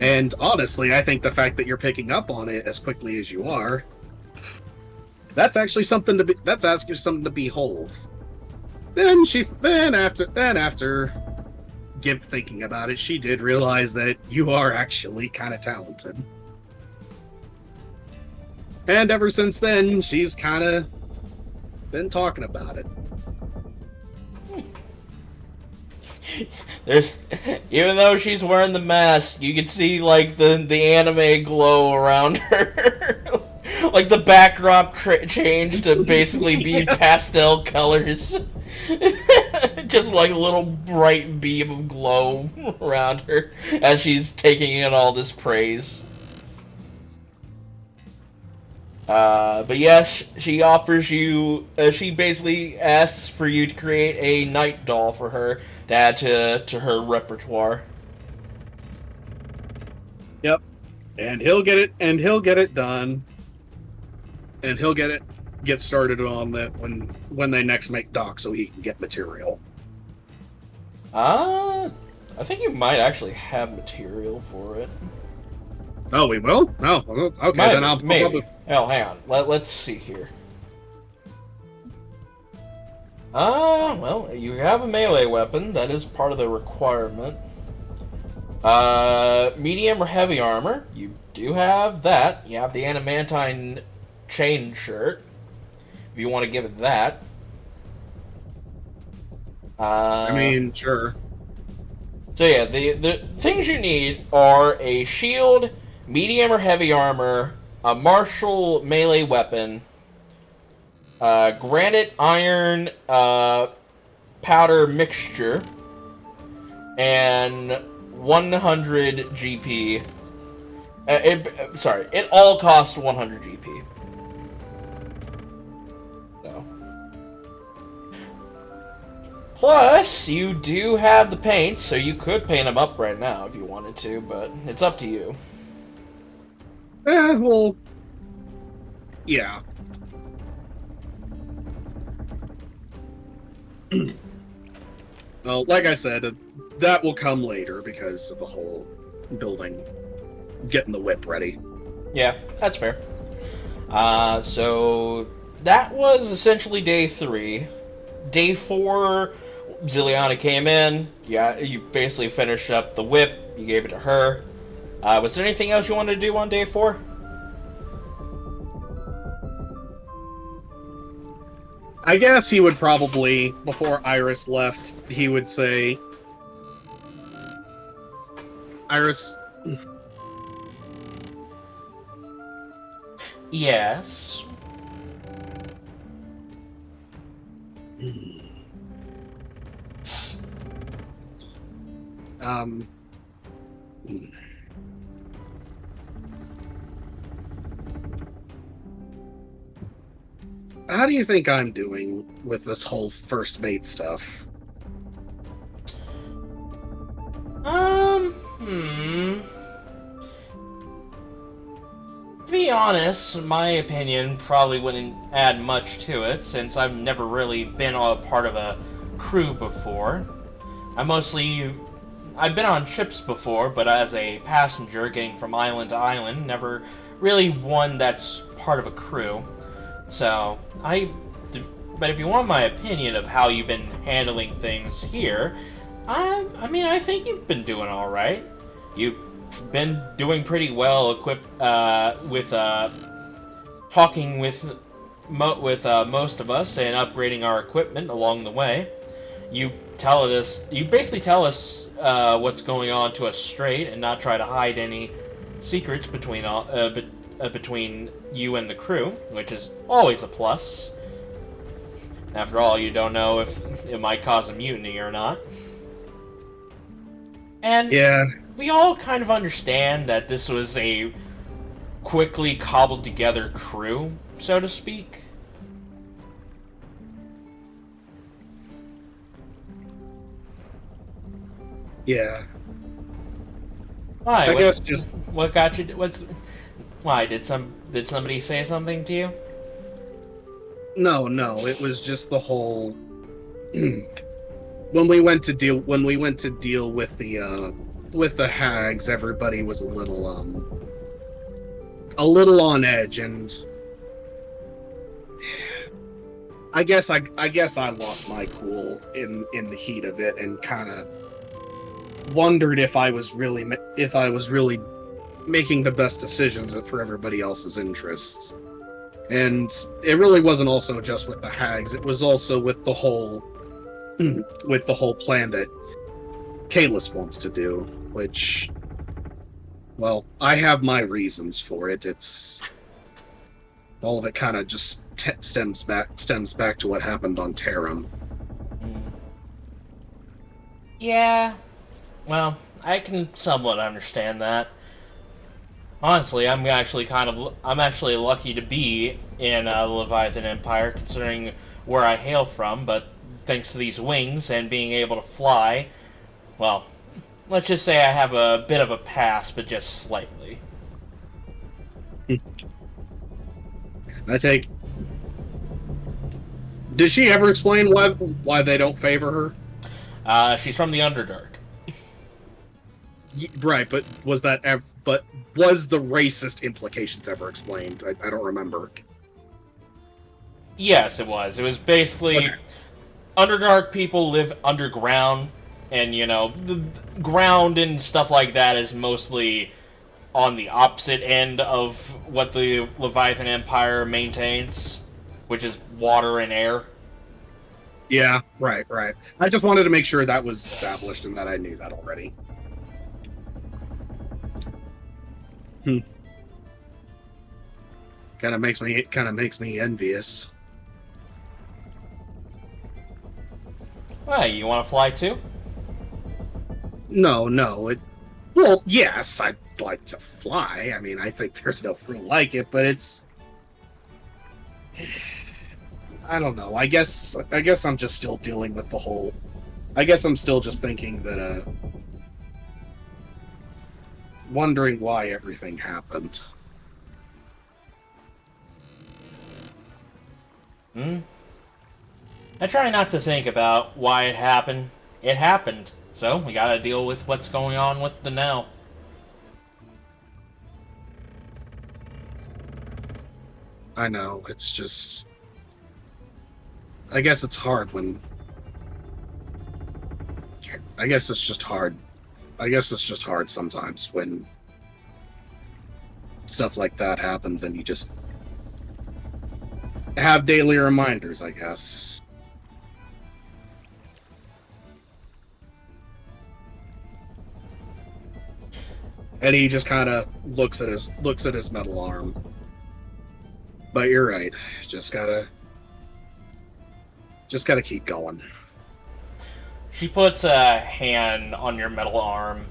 D: And honestly, I think the fact that you're picking up on it as quickly as you are, that's actually something to behold. Then after thinking about it, she did realize that you are actually kind of talented. And ever since then, she's kind of Been talking about it.
A: There's, even though she's wearing the mask, you can see like the anime glow around her. Like the backdrop changed to basically be pastel colors. Just like a little bright beam of glow around her as she's taking in all this praise. But yes, she offers you, she basically asks for you to create a night doll for her to add to her repertoire.
D: Yep. And he'll get it done. And he'll get started on that when they next make dock so he can get material.
A: I think you might actually have material for it.
D: Oh, we will? Oh, okay, then I'll
A: maybe. Oh, hang on. Let's see here. Well, you have a melee weapon. That is part of the requirement. Medium or heavy armor. You do have that. You have the adamantine chain shirt. If you want to give it that.
D: I mean, sure.
A: So yeah, the things you need are a shield, medium or heavy armor, a martial melee weapon, granite iron powder mixture, and 100 GP. It all costs 100 GP. So. Plus, you do have the paints, so you could paint them up right now if you wanted to, but it's up to you.
D: Well, yeah. Well, like I said, that will come later because of the whole building, getting the whip ready.
A: Yeah, that's fair. So that was essentially day 3. Day 4, Zilyana came in. Yeah, you basically finished up the whip. You gave it to her. Was there anything else you wanted to do on day 4?
D: I guess he would probably, before Iris left, he would say, Iris...
A: Yes.
D: How do you think I'm doing with this whole first mate stuff?
A: To be honest, my opinion probably wouldn't add much to it, since I've never really been a part of a crew before. I've been on ships before, but as a passenger, getting from island to island, never really one that's part of a crew. So, but if you want my opinion of how you've been handling things here, I mean, I think you've been doing alright. You've been doing pretty well equipped, with, talking with most of us and upgrading our equipment along the way. You basically tell us, what's going on to us straight and not try to hide any secrets between you and the crew, which is always a plus. After all, you don't know if it might cause a mutiny or not. And
D: yeah,
A: we all kind of understand that this was a quickly cobbled together crew, so to speak.
D: Yeah.
A: Why?
D: I guess just...
A: What got you... Why? Did somebody say something to you?
D: No, it was just the whole... when we went to deal with the hags, everybody was a little on edge, and I guess I lost my cool in the heat of it and kind of wondered if I was really making the best decisions for everybody else's interests. And it really wasn't also just with the hags, it was also with the whole with the whole plan that Kalis wants to do, which, well, I have my reasons for it. It's all of it kind of just stems back to what happened on Tarim.
A: Yeah, well, I can somewhat understand that. Honestly, I'm actually lucky to be in the Leviathan Empire, considering where I hail from. But thanks to these wings and being able to fly, well, let's just say I have a bit of a pass, but just slightly.
D: I take. Did she ever explain why they don't favor her?
A: She's from the Underdark.
D: Right, but was that ever? But was the racist implications ever explained? I don't remember.
A: Yes, it was. It was basically
D: Okay.
A: Underdark people live underground, and the ground and stuff like that is mostly on the opposite end of what the Leviathan Empire maintains, which is water and air.
D: Yeah, right. I just wanted to make sure that was established and that I knew that already. Kind of makes me envious.
A: Well, you want to fly too?
D: No. Well, yes, I'd like to fly. I mean, I think there's no thrill like it, but it's. I don't know. I guess I'm just still dealing with the whole. I guess I'm still just thinking that. Wondering why everything happened.
A: I try not to think about why it happened. It happened, so we gotta deal with what's going on with the now.
D: I know, it's just... I guess it's hard when... I guess it's just hard sometimes when stuff like that happens and you just have daily reminders, I guess. And he just kind of looks at his metal arm. But you're right. Just gotta keep going.
A: She puts a hand on your metal arm.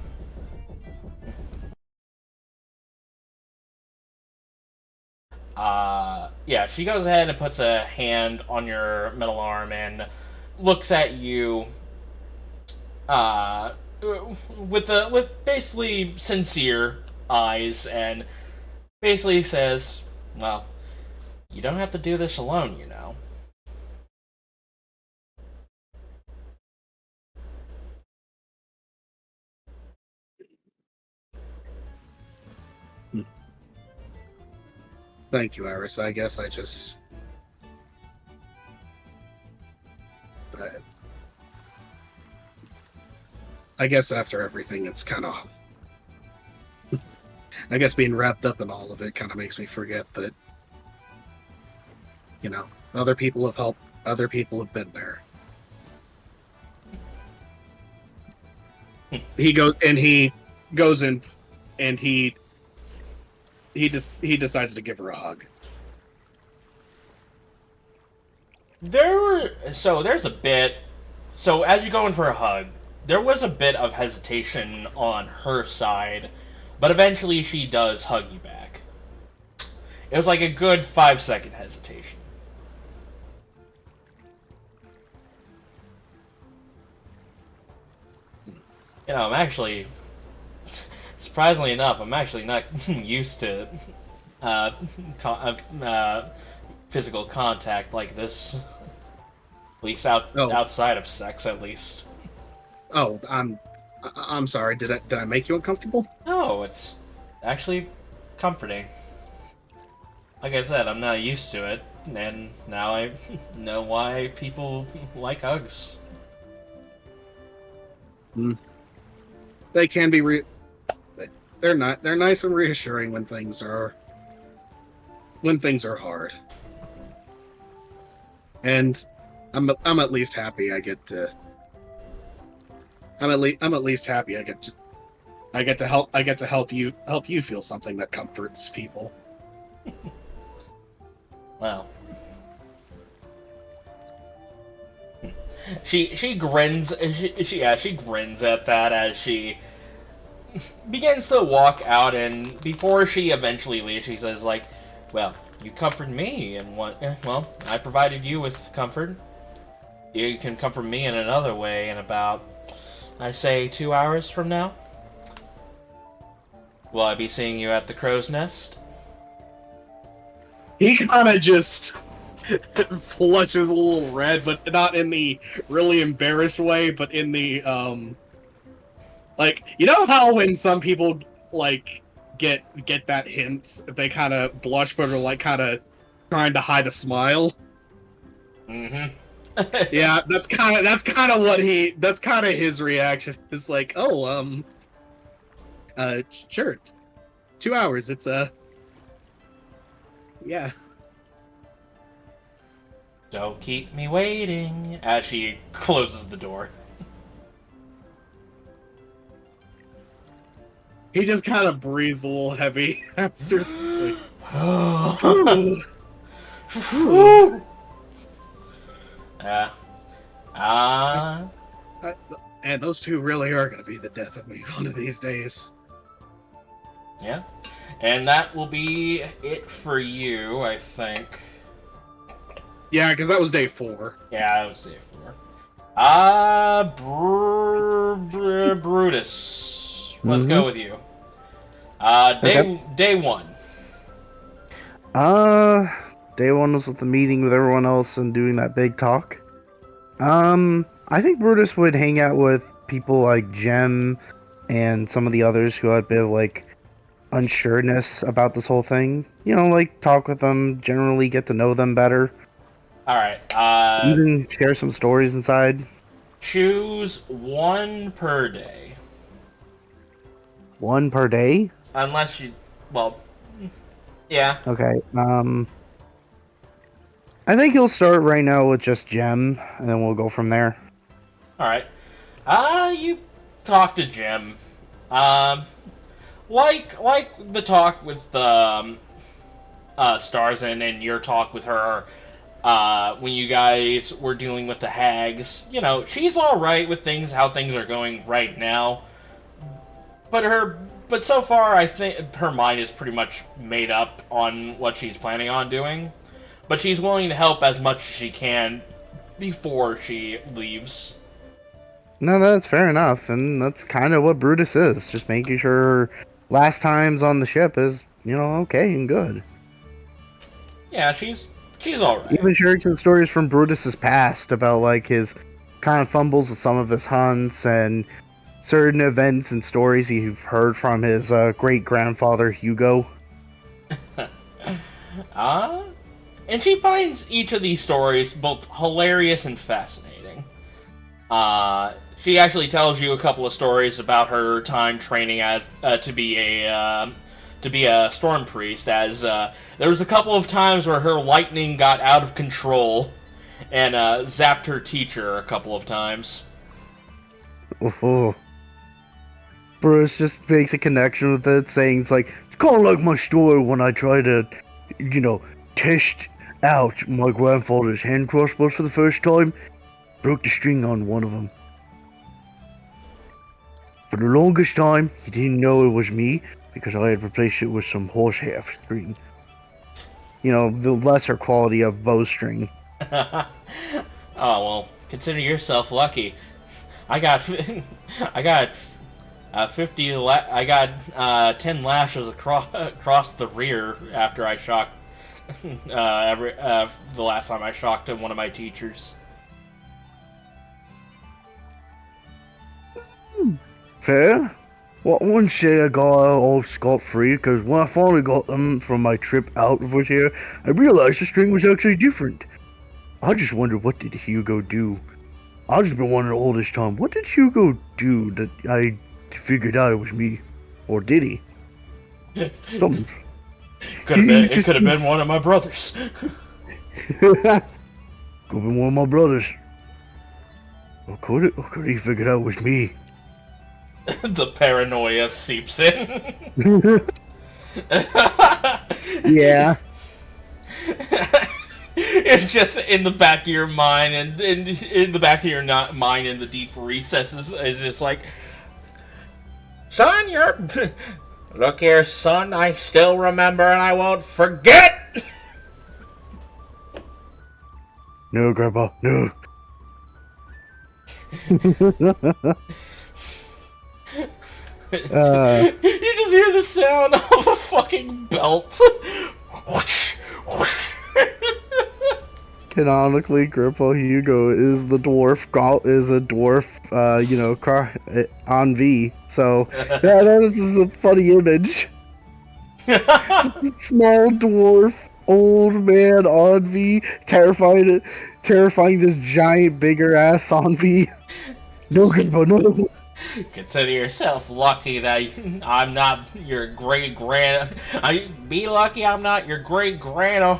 A: Yeah, she goes ahead and puts a hand on your metal arm and looks at you, with basically sincere eyes, and basically says, "Well, you don't have to do this alone, you know."
D: Thank you, Iris. I guess I just... I guess after everything, it's kind of... I guess being wrapped up in all of it kind of makes me forget that, other people have helped, other people have been there. He goes in and he decides to give her a hug.
A: There's a bit. So as you go in for a hug, there was a bit of hesitation on her side, but eventually she does hug you back. It was like a good 5-second hesitation. I'm actually, surprisingly enough, I'm actually not used to physical contact like this. At least outside of sex, at least.
D: Oh, I'm sorry. Did I make you uncomfortable?
A: No, it's actually comforting. Like I said, I'm not used to it, and now I know why people like hugs.
D: They can be they're nice and reassuring when things are when things are hard. And I'm at least happy I get to. I'm at least happy I get to help you feel something that comforts people.
A: Well, she grins. She grins at that as she begins to walk out, and before she eventually leaves, she says, like, "Well, you comforted me, and well, I provided you with comfort. You can comfort me in another way in about, I say, 2 hours from now. Will I be seeing you at the Crow's Nest?"
D: He kind of just flushes a little red, but not in the really embarrassed way, but in the like, you know how when some people like get that hint, they kind of blush, but are like kind of trying to hide a smile.
A: Mm-hmm.
D: Yeah, that's kind of his reaction. It's like, oh, sure, 2 hours. It's yeah.
A: Don't keep me waiting, as she closes the door.
D: He just kind of breathes a little heavy after. Like,
A: Whew.
D: and those two really are going to be the death of me one of these days.
A: Yeah. And that will be it for you, I think.
D: Yeah, because that was day 4.
A: Yeah, that was day 4. Brutus. Let's go with you. Day 1.
E: Day 1 was with the meeting with everyone else and doing that big talk. I think Brutus would hang out with people like Jem and some of the others who had a bit of, like, unsureness about this whole thing. You know, like, talk with them, generally get to know them better.
A: Alright,
E: Even share some stories inside.
A: choose 1 per day.
E: 1 per day?
A: Unless you... well... yeah.
E: Okay, I think he'll start right now with just Jem, and then we'll go from there.
A: Alright. You talk to Jem. Like the talk with Starzin and your talk with her, when you guys were dealing with the hags, you know, she's alright with how things are going right now. But so far, I think her mind is pretty much made up on what she's planning on doing. But she's willing to help as much as she can before she leaves.
E: No, that's fair enough, and that's kind of what Brutus is. Just making sure her last times on the ship is, you know, okay and good.
A: Yeah, she's alright.
E: Even sharing some stories from Brutus's past about, like, his kind of fumbles with some of his hunts and certain events and stories you've heard from his great-grandfather, Hugo.
A: And she finds each of these stories both hilarious and fascinating. She actually tells you a couple of stories about her time training as to be a storm priest. As there was a couple of times where her lightning got out of control and zapped her teacher a couple of times.
E: Oh. Bruce just makes a connection with it, saying it's like, it's kind of like my story when I try to, you know, test out my grandfather's hand crossbows for the first time. Broke the string on one of them. For the longest time, he didn't know it was me because I had replaced it with some horsehair string. You know, the lesser quality of bowstring.
A: Oh, well, consider yourself lucky. I got 10 lashes across the rear after I shocked the last time I shocked one of my teachers.
E: Fair? Well, I wouldn't say I got out all scot-free, because when I finally got them from my trip out of here, I realized the string was actually different. I just wondered, what did Hugo do? I've just been wondering all this time, what did Hugo do that I figured out it was me? Or did he? Something.
A: It could have been one of my brothers.
E: Could have been one of my brothers. Or could it? Or could he figured out it was me?
A: The paranoia seeps in.
E: Yeah.
A: It's just in the back of your mind, and in the back of your mind, in the deep recesses, it's just like, son, you're. Look here, son. I still remember, and I won't forget.
E: No, Grandpa, no.
A: You just hear the sound of a fucking belt.
E: Canonically, Grandpa Hugo is the dwarf. Is a dwarf. Envie. So yeah, this is a funny image. Small dwarf, old man Envie, terrifying this giant, bigger ass Envie. No, Grandpa, no.
A: Consider yourself lucky that I'm not your great-grand... Be lucky I'm not your great-grandfather,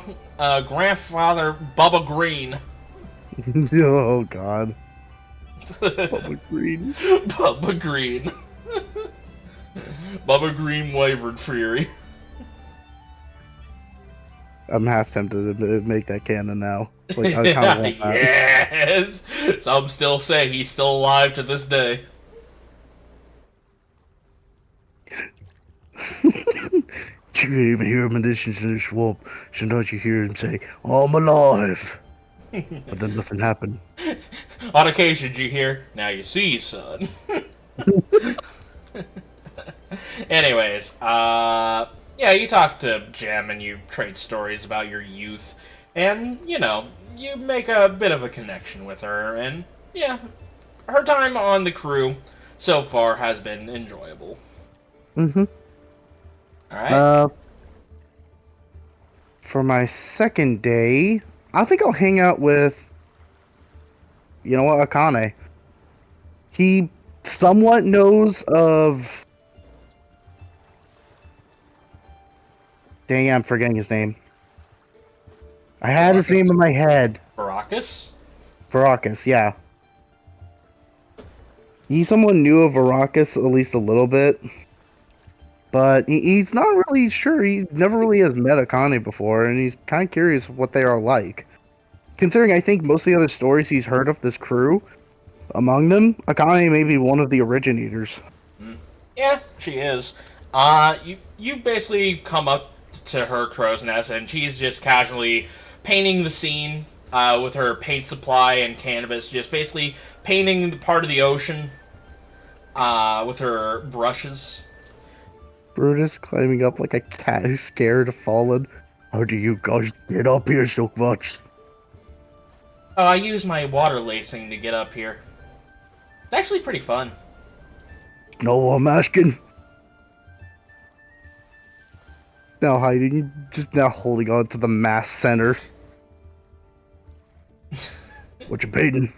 A: Bubba Green.
E: Oh, God. Bubba Green.
A: Bubba Green. Bubba Green Wavered Fury.
E: I'm half tempted to make that canon now. Like, I kind of want that.
A: Yes! Some still say he's still alive to this day.
E: You can't even hear him in the swamp. Sometimes you hear him say, I'm alive. But then nothing happened.
A: On occasion, you hear, now you see, son. Anyways, yeah, you talk to Jem and you trade stories about your youth. And, you make a bit of a connection with her. And, yeah, her time on the crew so far has been enjoyable.
E: Mm-hmm.
A: Alright.
E: For my second day, I think I'll hang out with, Akane. He somewhat knows of... Dang, I'm forgetting his name. I had his name in my head.
A: Baracus?
E: Varacus, yeah. He's someone new of Varacus, at least a little bit. But he's not really sure. He never really has met Akane before, and he's kind of curious what they are like. Considering I think most of the other stories he's heard of this crew, among them, Akane may be one of the originators.
A: Yeah, she is. You basically come up to her crow's nest, and she's just casually painting the scene with her paint supply and canvas, just basically painting the part of the ocean with her brushes.
E: Brutus climbing up like a cat who's scared of falling. How do you guys get up here so much?
A: Oh, I use my water lacing to get up here. It's actually pretty fun.
E: No, I'm asking. Now hiding, just now holding on to the mass center. What you painting?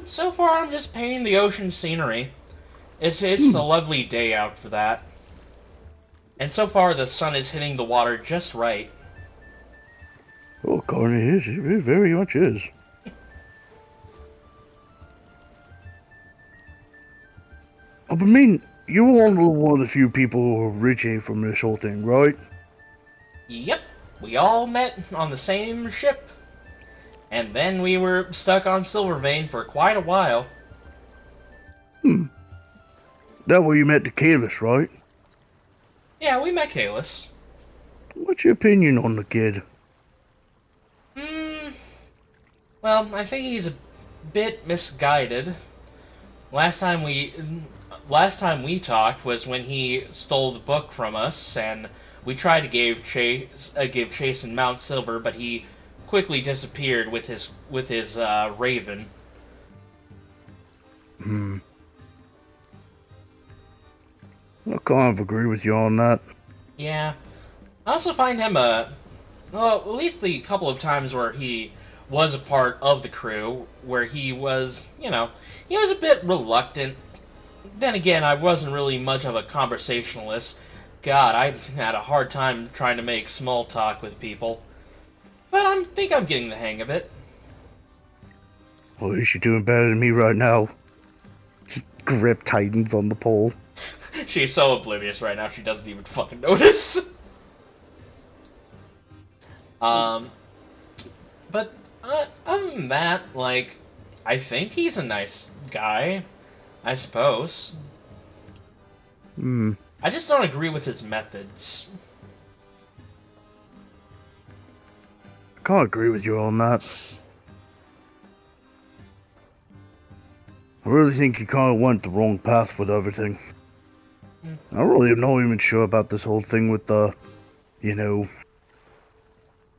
A: So far I'm just painting the ocean scenery. It's a lovely day out for that. And so far the sun is hitting the water just right.
E: Oh, Carney, it very much is. I mean, you were one of the few people who originated from this whole thing, right?
A: Yep, we all met on the same ship. And then we were stuck on Silvervein for quite a while.
E: That way you met the Kalis, right?
A: Yeah, we met Kalis.
E: What's your opinion on the kid?
A: Well, I think he's a bit misguided. Last time we talked was when he stole the book from us, and we tried to give chase in Mount Silver, but he quickly disappeared with his raven.
E: I kind of agree with you on that.
A: Yeah. I also find him well, at least the couple of times where he was a part of the crew, where he was, he was a bit reluctant. Then again, I wasn't really much of a conversationalist. God, I've had a hard time trying to make small talk with people. But I think I'm getting the hang of it.
E: Well, at least you're doing better than me right now. Just grip tightens on the pole.
A: She's so oblivious right now, she doesn't even fucking notice. But other than that, like, I think he's a nice guy, I suppose.
E: Hmm.
A: I just don't agree with his methods.
E: I can't agree with you on that. I really think you kind of went the wrong path with everything. I really am not even sure about this whole thing with the,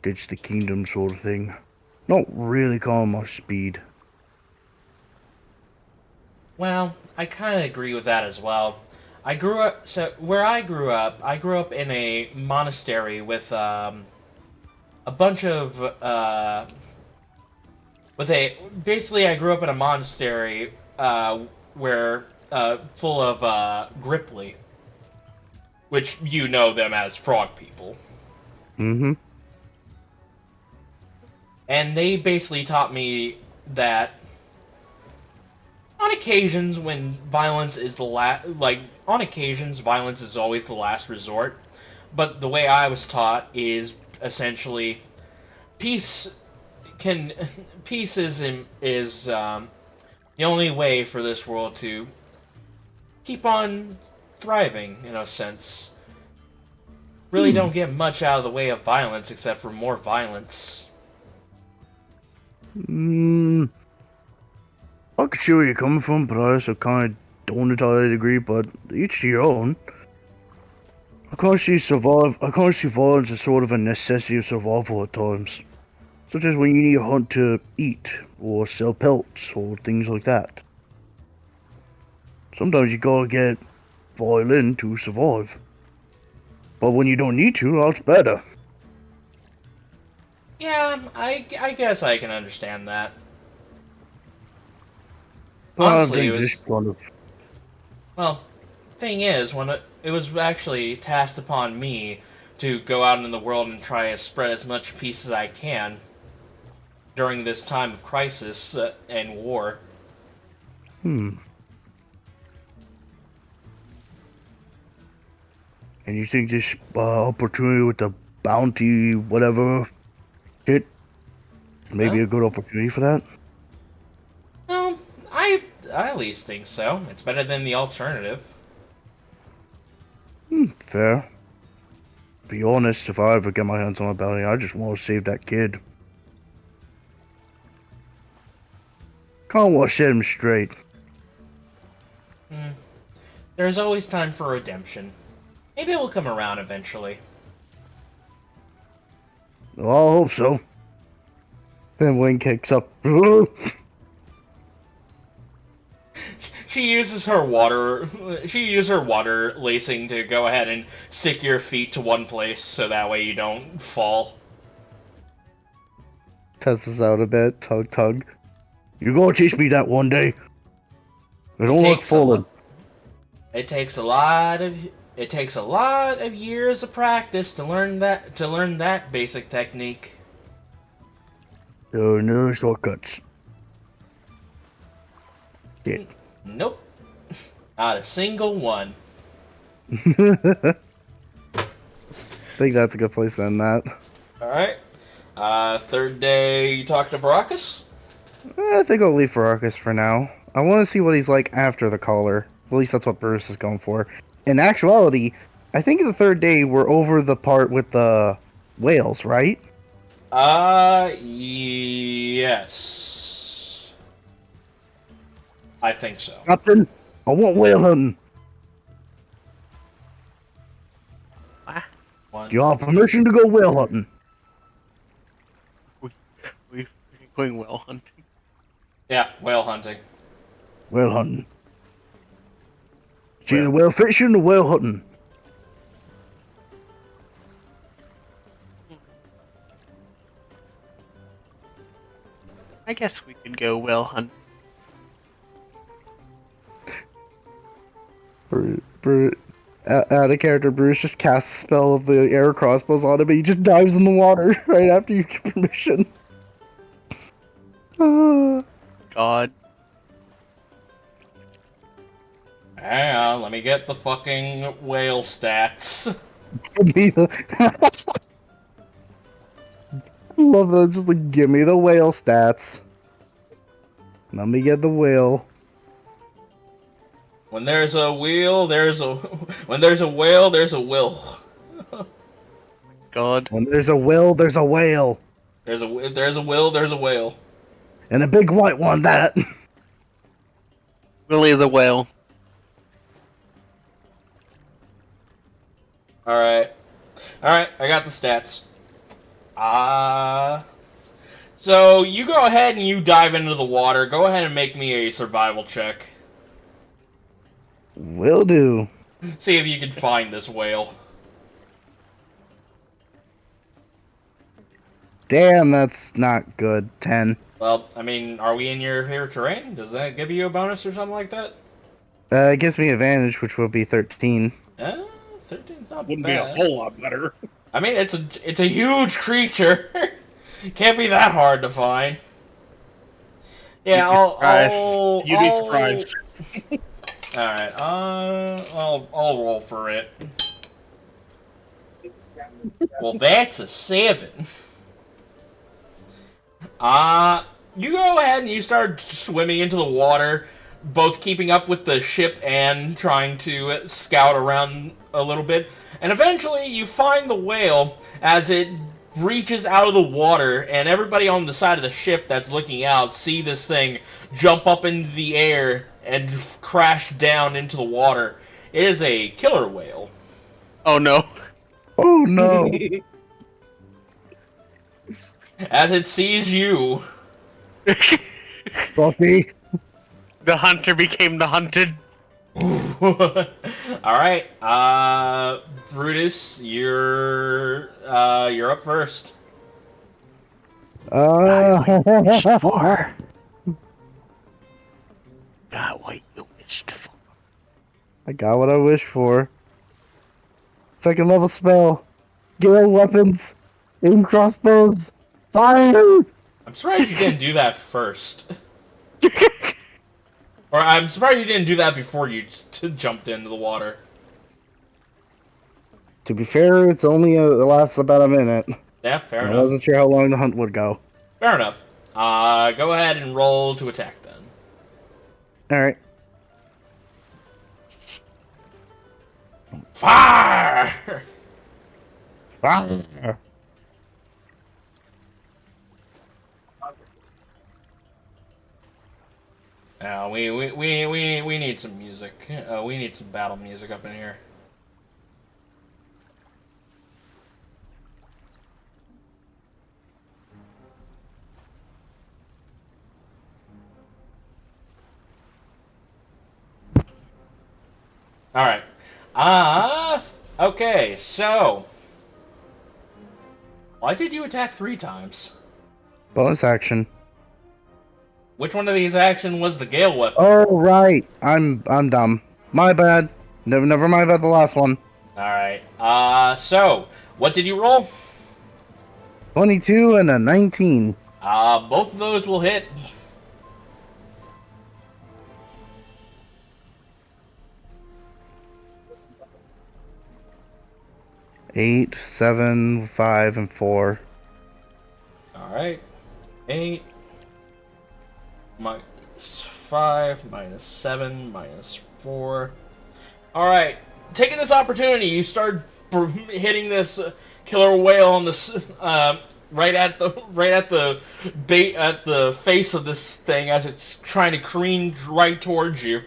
E: gets the kingdom sort of thing. Not really calling my speed.
A: Well, I kind of agree with that as well. Where I grew up in a monastery with, a bunch of, basically I grew up in a monastery, where, full of, Gripply. Which you know them as frog people.
E: Mm-hmm.
A: And they basically taught me that on occasions when violence is on occasions violence is always the last resort. But the way I was taught is essentially peace is the only way for this world to keep on thriving, in a sense. Really don't get much out of the way of violence except for more violence.
E: I can see where you're coming from, but I also kind of don't entirely agree, but each to your own. I can't see violence as sort of a necessity of survival at times. Such as when you need a hunt to eat, or sell pelts, or things like that. Sometimes you gotta get violent to survive. But when you don't need to, that's better.
A: Yeah, I guess I can understand that.
E: But
A: Honestly,
E: I
A: it
E: think
A: was...
E: this kind of...
A: Well, thing is, when it was actually tasked upon me to go out in the world and try to spread as much peace as I can during this time of crisis and war.
E: And you think this opportunity with the bounty, whatever, shit, maybe
A: Well,
E: a good opportunity for that?
A: Well, I at least think so. It's better than the alternative.
E: Fair. Be honest, if I ever get my hands on a bounty, I just want to save that kid. Can't want to set him straight.
A: There's always time for redemption. Maybe it will come around eventually.
E: Well, I hope so. Then Wing kicks up.
A: She uses her water lacing to go ahead and stick your feet to one place so that way you don't fall.
E: Tests us out a bit. Tug, tug. You're gonna teach me that one day. I don't like falling.
A: It takes a lot of years of practice to learn that basic technique.
E: There are no shortcuts. Shit.
A: Nope. Not a single one.
E: I think that's a good place to end that.
A: Alright. Third day, you talk to Varacus?
E: I think I'll leave Farrakis for now. I want to see what he's like after the collar. At least that's what Brutus is going for. In actuality, I think the third day we're over the part with the whales, right?
A: Yes. I think so.
E: Captain, I want whale hunting.
A: One.
E: Do you have permission to go whale hunting?
B: We're going whale hunting.
A: Yeah, whale hunting.
E: Whale hunting. It's either whale fishing or whale hunting.
B: I guess we could go whale hunting.
E: Out of character, Bruce just casts a spell of the air crossbows on him, and he just dives in the water right after you get permission.
B: God.
A: Hang on, let me get the fucking whale stats.
E: Give me the... Love that, just like, give me the whale stats. Let me get the whale.
A: When there's a wheel, there's a... When there's a whale, there's a will.
B: God.
E: When there's a will, there's a whale.
A: There's a will, there's a whale.
E: And a big white one, that.
B: Willie the whale.
A: Alright. Alright, I got the stats. So you go ahead and you dive into the water. Go ahead and make me a survival check.
E: Will do.
A: See if you can find this whale.
E: Damn, that's not good. 10.
A: Well, I mean, are we in your favorite terrain? Does that give you a bonus or something like that?
E: It gives me advantage, which will be 13.
A: 13's not
D: Wouldn't
A: bad.
D: be a whole lot better.
A: I mean, it's a huge creature. Can't be that hard to find. Yeah,
D: You'd be surprised.
A: All right, I'll roll for it. Well, that's a 7. You go ahead and you start swimming into the water, both keeping up with the ship and trying to scout around a little bit. And eventually you find the whale as it reaches out of the water, and everybody on the side of the ship that's looking out see this thing jump up into the air and crash down into the water. It is a killer whale.
B: Oh no.
E: Oh no.
A: As it sees you...
E: Buffy.
B: The hunter became the hunted.
A: Alright, Brutus, you're up first.
B: For. Got what you wished for.
E: I got what I wished for. Second level spell. Gale weapons. Aim crossbows. Fire!
A: I'm surprised you didn't do that first. Or I'm surprised you didn't do that before you jumped into the water.
E: To be fair, it's only it lasts about a minute.
A: Yeah, fair
E: I
A: enough.
E: wasn't sure how long the hunt would go.
A: Fair enough. Go ahead and roll to attack then.
E: Alright.
A: Fire!
E: Fire!
A: We need some music. We need some battle music up in here. Alright. Okay, so... Why did you attack 3 times?
E: Bonus action.
A: Which one of these action was the Gale weapon?
E: Oh, right. I'm dumb. My bad. Never mind about the last one.
A: Alright, so, what did you roll?
E: 22 and a 19.
A: Both of those will hit.
E: Eight, 7, 5, and 4.
A: Alright. 8 minus 5 minus 7 minus 4. Alright. Taking this opportunity, you start hitting this killer whale on this right at the face of this thing as it's trying to careen right towards you.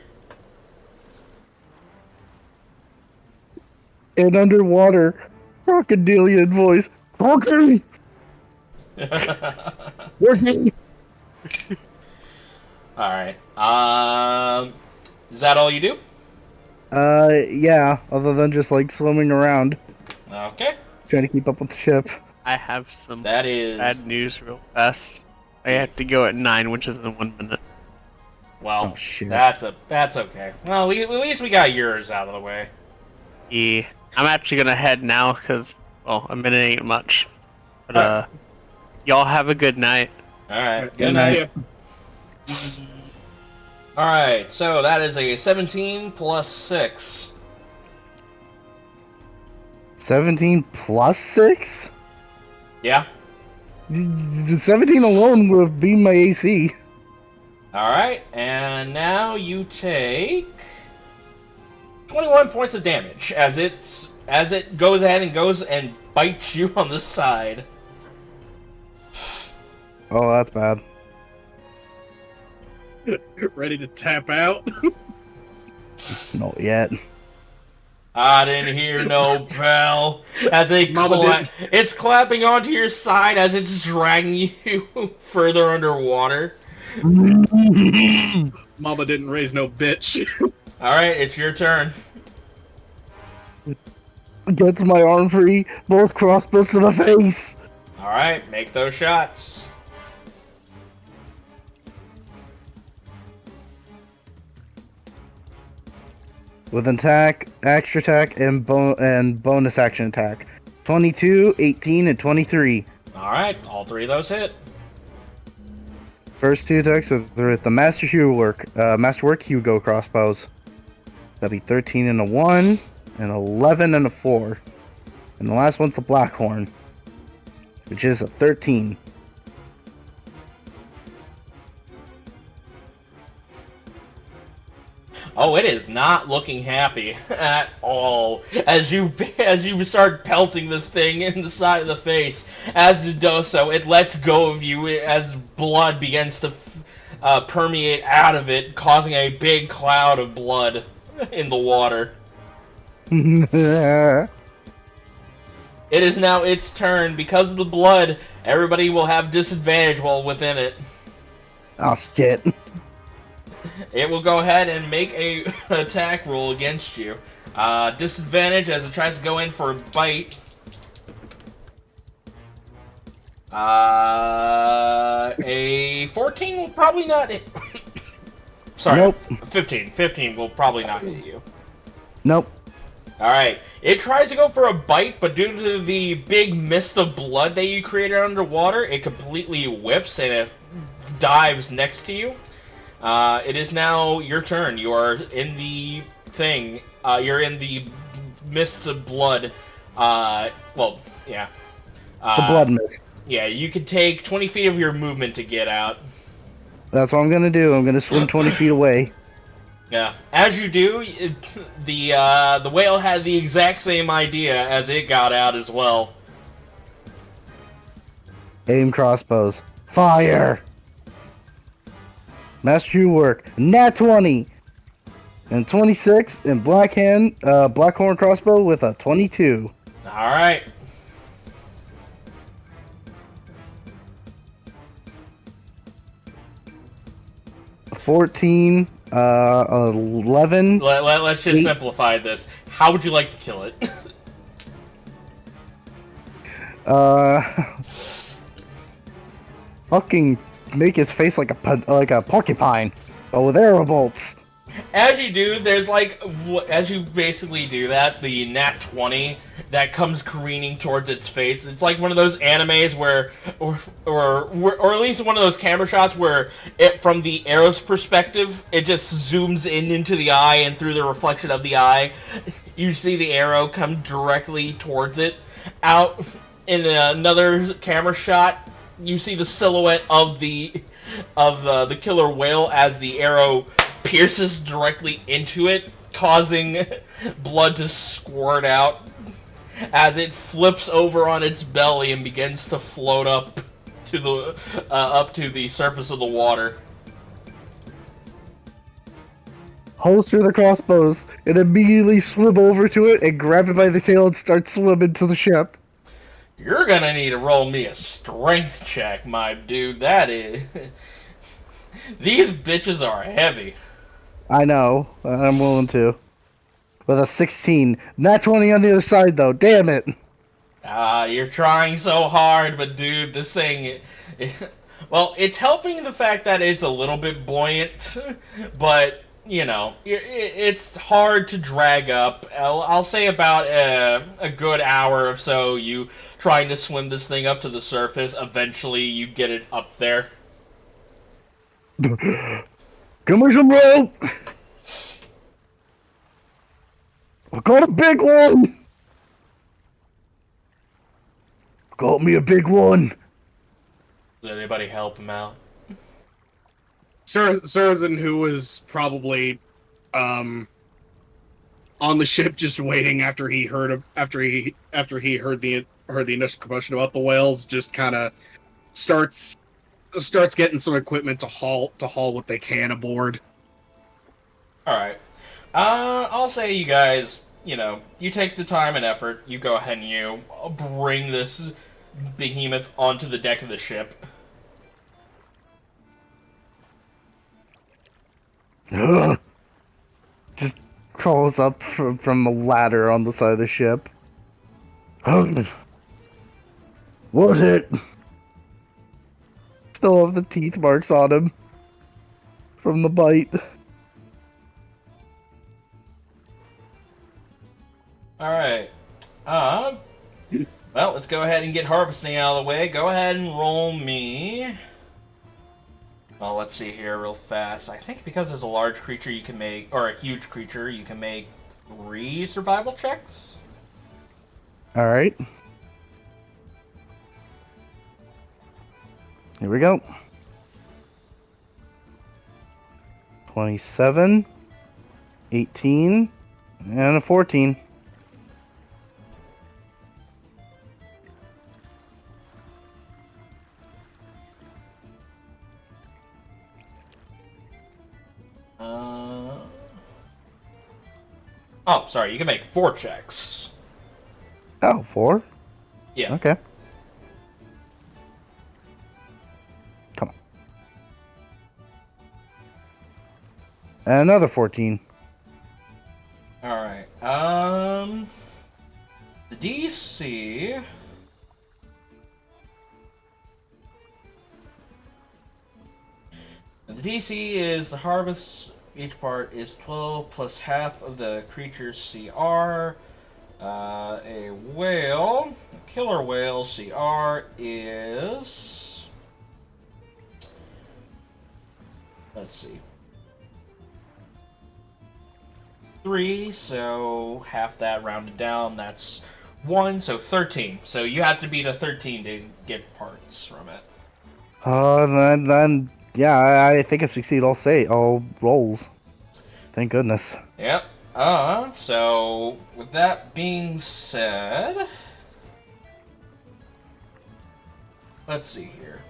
E: And underwater, crocodilian voice. Working! Working!
A: Alright. Is that all you do?
E: Yeah, other than just like swimming around,
A: Okay.
E: trying to keep up with the ship.
B: I have some
A: That is...
B: bad news real fast. I have to go at 9, which is in 1 minute.
A: Well,
E: Oh, shit.
A: that's okay. Well, at least we got yours out of the way.
B: Yeah. I'm actually gonna head now because, well, a minute ain't much. But
A: Alright.
B: y'all have a good night.
A: Alright,
E: Good
A: good
E: night.
A: night. Alright, so that is a 17 plus 6.
E: 17 plus 6?
A: Yeah?
E: The 17 alone would have been my AC.
A: Alright, and now you take 21 points of damage as it goes ahead and goes and bites you on the side.
E: Oh, that's bad.
D: Ready to tap out?
E: Not yet.
A: I didn't hear no bell. As it's clapping onto your side as it's dragging you further underwater.
D: Mama didn't raise no bitch.
A: Alright, it's your turn.
E: Gets my arm free, both crossbows to the face.
A: Alright, make those shots.
E: With attack, extra attack, and bonus action attack. 22, 18, and 23.
A: Alright, all three of those hit.
E: First two attacks with the Masterwork Hugo crossbows. That'd be 13 and a 1, and 11 and a 4. And the last one's the Blackhorn, which is a 13.
A: Oh, it is not looking happy at all. As you start pelting this thing in the side of the face, as it does so, it lets go of you as blood begins to permeate out of it, causing a big cloud of blood in the water. It is now its turn. Because of the blood, everybody will have disadvantage while within it.
E: Oh shit.
A: It will go ahead and make a attack roll against you. Disadvantage as it tries to go in for a bite. A 14 will probably not hit. Sorry,
E: Nope.
A: 15. 15 will probably not hit you.
E: Nope.
A: Alright, it tries to go for a bite, but due to the big mist of blood that you created underwater, it completely whiffs and it dives next to you. It is now your turn. You are in the thing. You're in the mist of blood. Well, yeah.
E: The blood mist.
A: Yeah, you could take 20 feet of your movement to get out.
E: That's what I'm gonna do. I'm gonna swim 20 feet away.
A: Yeah. As you do, the whale had the exact same idea as it got out as well.
E: Aim crossbows. Fire! Master work. Nat 20! And 26, and Blackhorn crossbow with a 22.
A: Alright.
E: A 14, 11.
A: Let's just
E: 8.
A: simplify this. How would you like to kill it?
E: Fucking make his face like a porcupine, but with arrow bolts.
A: As you do, there's like, as you basically do that, the nat 20 that comes careening towards its face. It's like one of those animes where, or at least one of those camera shots where, from the arrow's perspective, it just zooms in into the eye, and through the reflection of the eye, you see the arrow come directly towards it. Out in another camera shot, you see the silhouette of the killer whale as the arrow pierces directly into it, causing blood to squirt out as it flips over on its belly and begins to float up to the surface of the water.
E: Holster the crossbows and immediately swim over to it and grab it by the tail and start swimming to the ship.
A: You're gonna need to roll me a strength check, my dude. That is... These bitches are heavy.
E: I know. I'm willing to. With a 16. Nat 20 on the other side, though. Damn it.
A: You're trying so hard, but dude, this thing... well, it's helping the fact that it's a little bit buoyant, but it's hard to drag up. I'll say about a good hour or so you trying to swim this thing up to the surface. Eventually, you get it up there.
E: Give me some rope! I got a big one! Got me a big one!
A: Does anybody help him out?
D: Starzin, who was probably on the ship just waiting after he heard the initial commotion about the whales, just kind of starts getting some equipment to haul what they can aboard.
A: All right. I'll say you guys, you take the time and effort. You go ahead and you bring this behemoth onto the deck of the ship.
E: Just crawls up from a ladder on the side of the ship. What's it? Still have the teeth marks on him from the bite.
A: Alright. Well, let's go ahead and get harvesting out of the way. Go ahead and roll me. Well, let's see here real fast. I think because there's a large creature you can make, or a huge creature, you can make 3 survival checks.
E: Alright. Here we go. 27, 18, and a 14.
A: Oh, sorry, you can make 4 checks.
E: Oh, 4?
A: Yeah.
E: Okay. Come on. Another 14.
A: Alright, the DC... The DC is the harvest. Each part is 12 plus half of the creature's CR. A whale, a killer whale CR is... Let's see. 3, so half that rounded down, that's 1, so 13. So you have to beat a 13 to get parts from it.
E: Then yeah, I think I succeed all rolls. Thank goodness.
A: Yep. So with that being said, let's see here.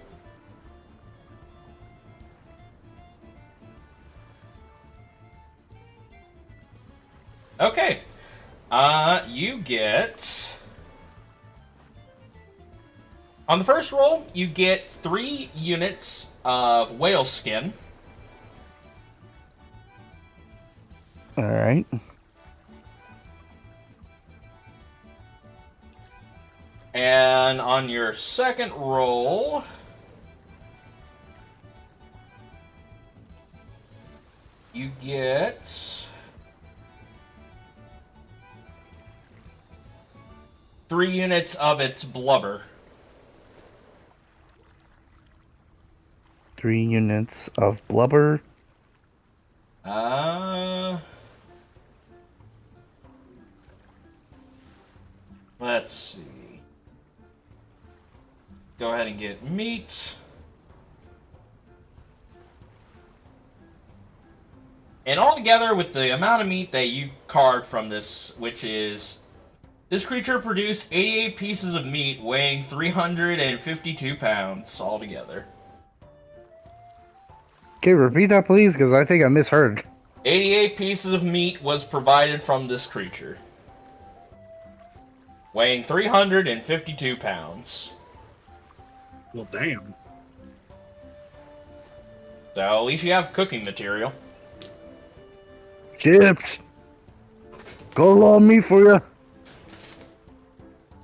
A: Okay. You get... On the first roll, you get 3 units of whale skin.
E: Alright.
A: And on your second roll, you get 3 units of its blubber.
E: 3 units of blubber.
A: Let's see. Go ahead and get meat. And altogether, with the amount of meat that you carved from this, which is... This creature produced 88 pieces of meat weighing 352 pounds altogether.
E: Okay, repeat that please, because I think I misheard.
A: 88 pieces of meat was provided from this creature, weighing 352 pounds.
D: Well, damn.
A: So at least you have cooking material.
E: Chips! Go on me for you.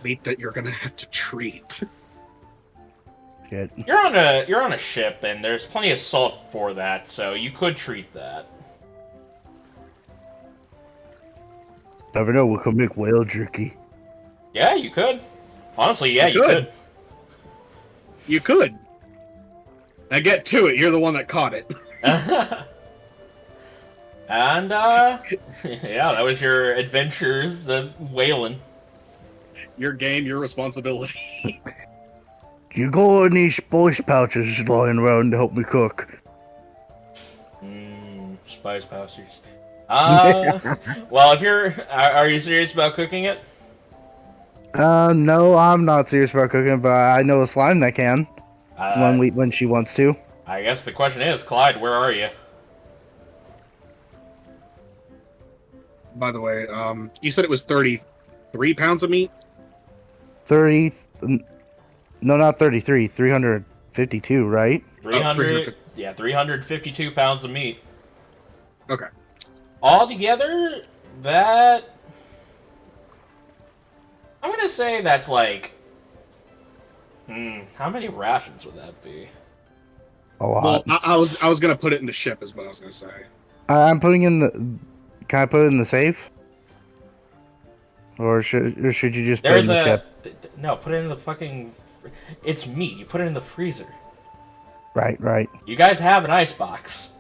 D: Meat that you're gonna have to treat.
E: Shit.
A: You're on a ship, and there's plenty of salt for that, so you could treat that.
E: Never know, we could make whale jerky.
A: Yeah, you could. Honestly, yeah, you
D: You
A: could.
D: could. You could. Now get to it. You're the one that caught it.
A: And, yeah, that was your adventures whaling.
D: Your game, your responsibility.
E: You got any spice pouches lying around to help me cook?
A: Spice pouches. Well, if you're... Are you serious about cooking it?
E: No, I'm not serious about cooking, but I know a slime that can. When she wants to.
A: I guess the question is, Clyde, where are you?
D: By the way, you said it was 33 pounds of meat?
E: 30... No, not 33. 352, right?
A: 300... Yeah, 352 pounds of meat.
D: Okay.
A: Altogether, that... I'm gonna say that's like... how many rations would that be?
E: A lot.
D: Well, I was gonna put it in the ship, is what I was gonna say.
E: I'm putting in the... Can I put it in the safe? Or should you just put it in the ship?
A: No, put it in the fucking... It's meat. You put it in the freezer.
E: Right.
A: You guys have an icebox.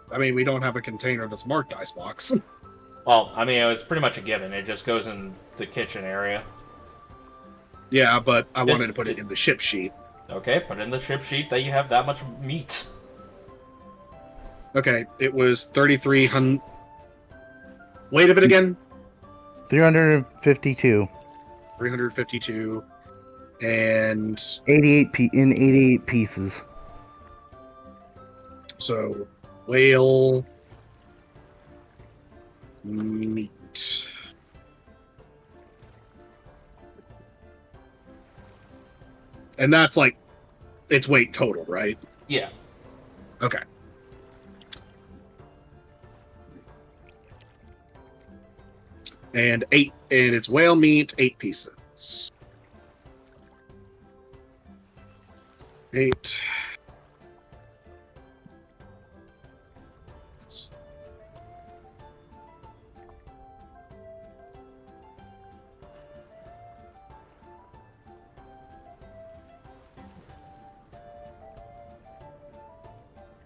D: I mean, we don't have a container that's marked icebox.
A: Well, I mean, it was pretty much a given. It just goes in the kitchen area.
D: Yeah, but I wanted to put it in the ship sheet.
A: Okay, put it in the ship sheet that you have that much meat.
D: Okay, it was 3,300... Weight of it again?
E: 352.
D: 352. And...
E: 88 pieces.
D: So, whale... meat. And that's like its weight total, right?
A: Yeah.
D: Okay. And it's whale meat, 8 pieces. 8.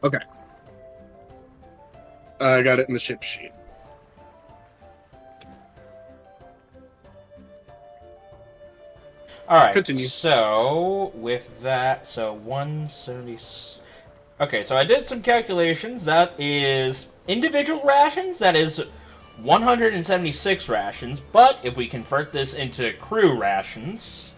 D: Okay. I got it in the ship sheet.
A: Alright,
D: Continue.
A: so with that, so 170... Okay, so I did some calculations. That is individual rations, that is 176 rations, but if we convert this into crew rations,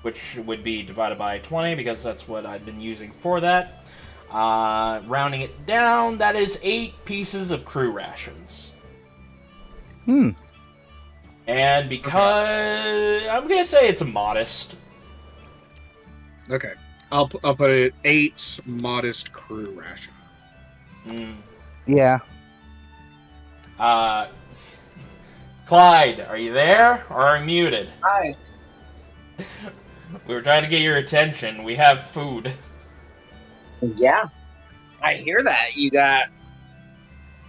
A: which would be divided by 20, because that's what I've been using for that, rounding it down, that is 8 pieces of crew rations. And because... I'm gonna say it's modest.
D: Okay. I'll put it 8 modest crew ration.
E: Yeah.
A: Clyde, are you there? Or are you muted?
C: Hi.
A: We were trying to get your attention. We have food.
C: Yeah. I hear that. You got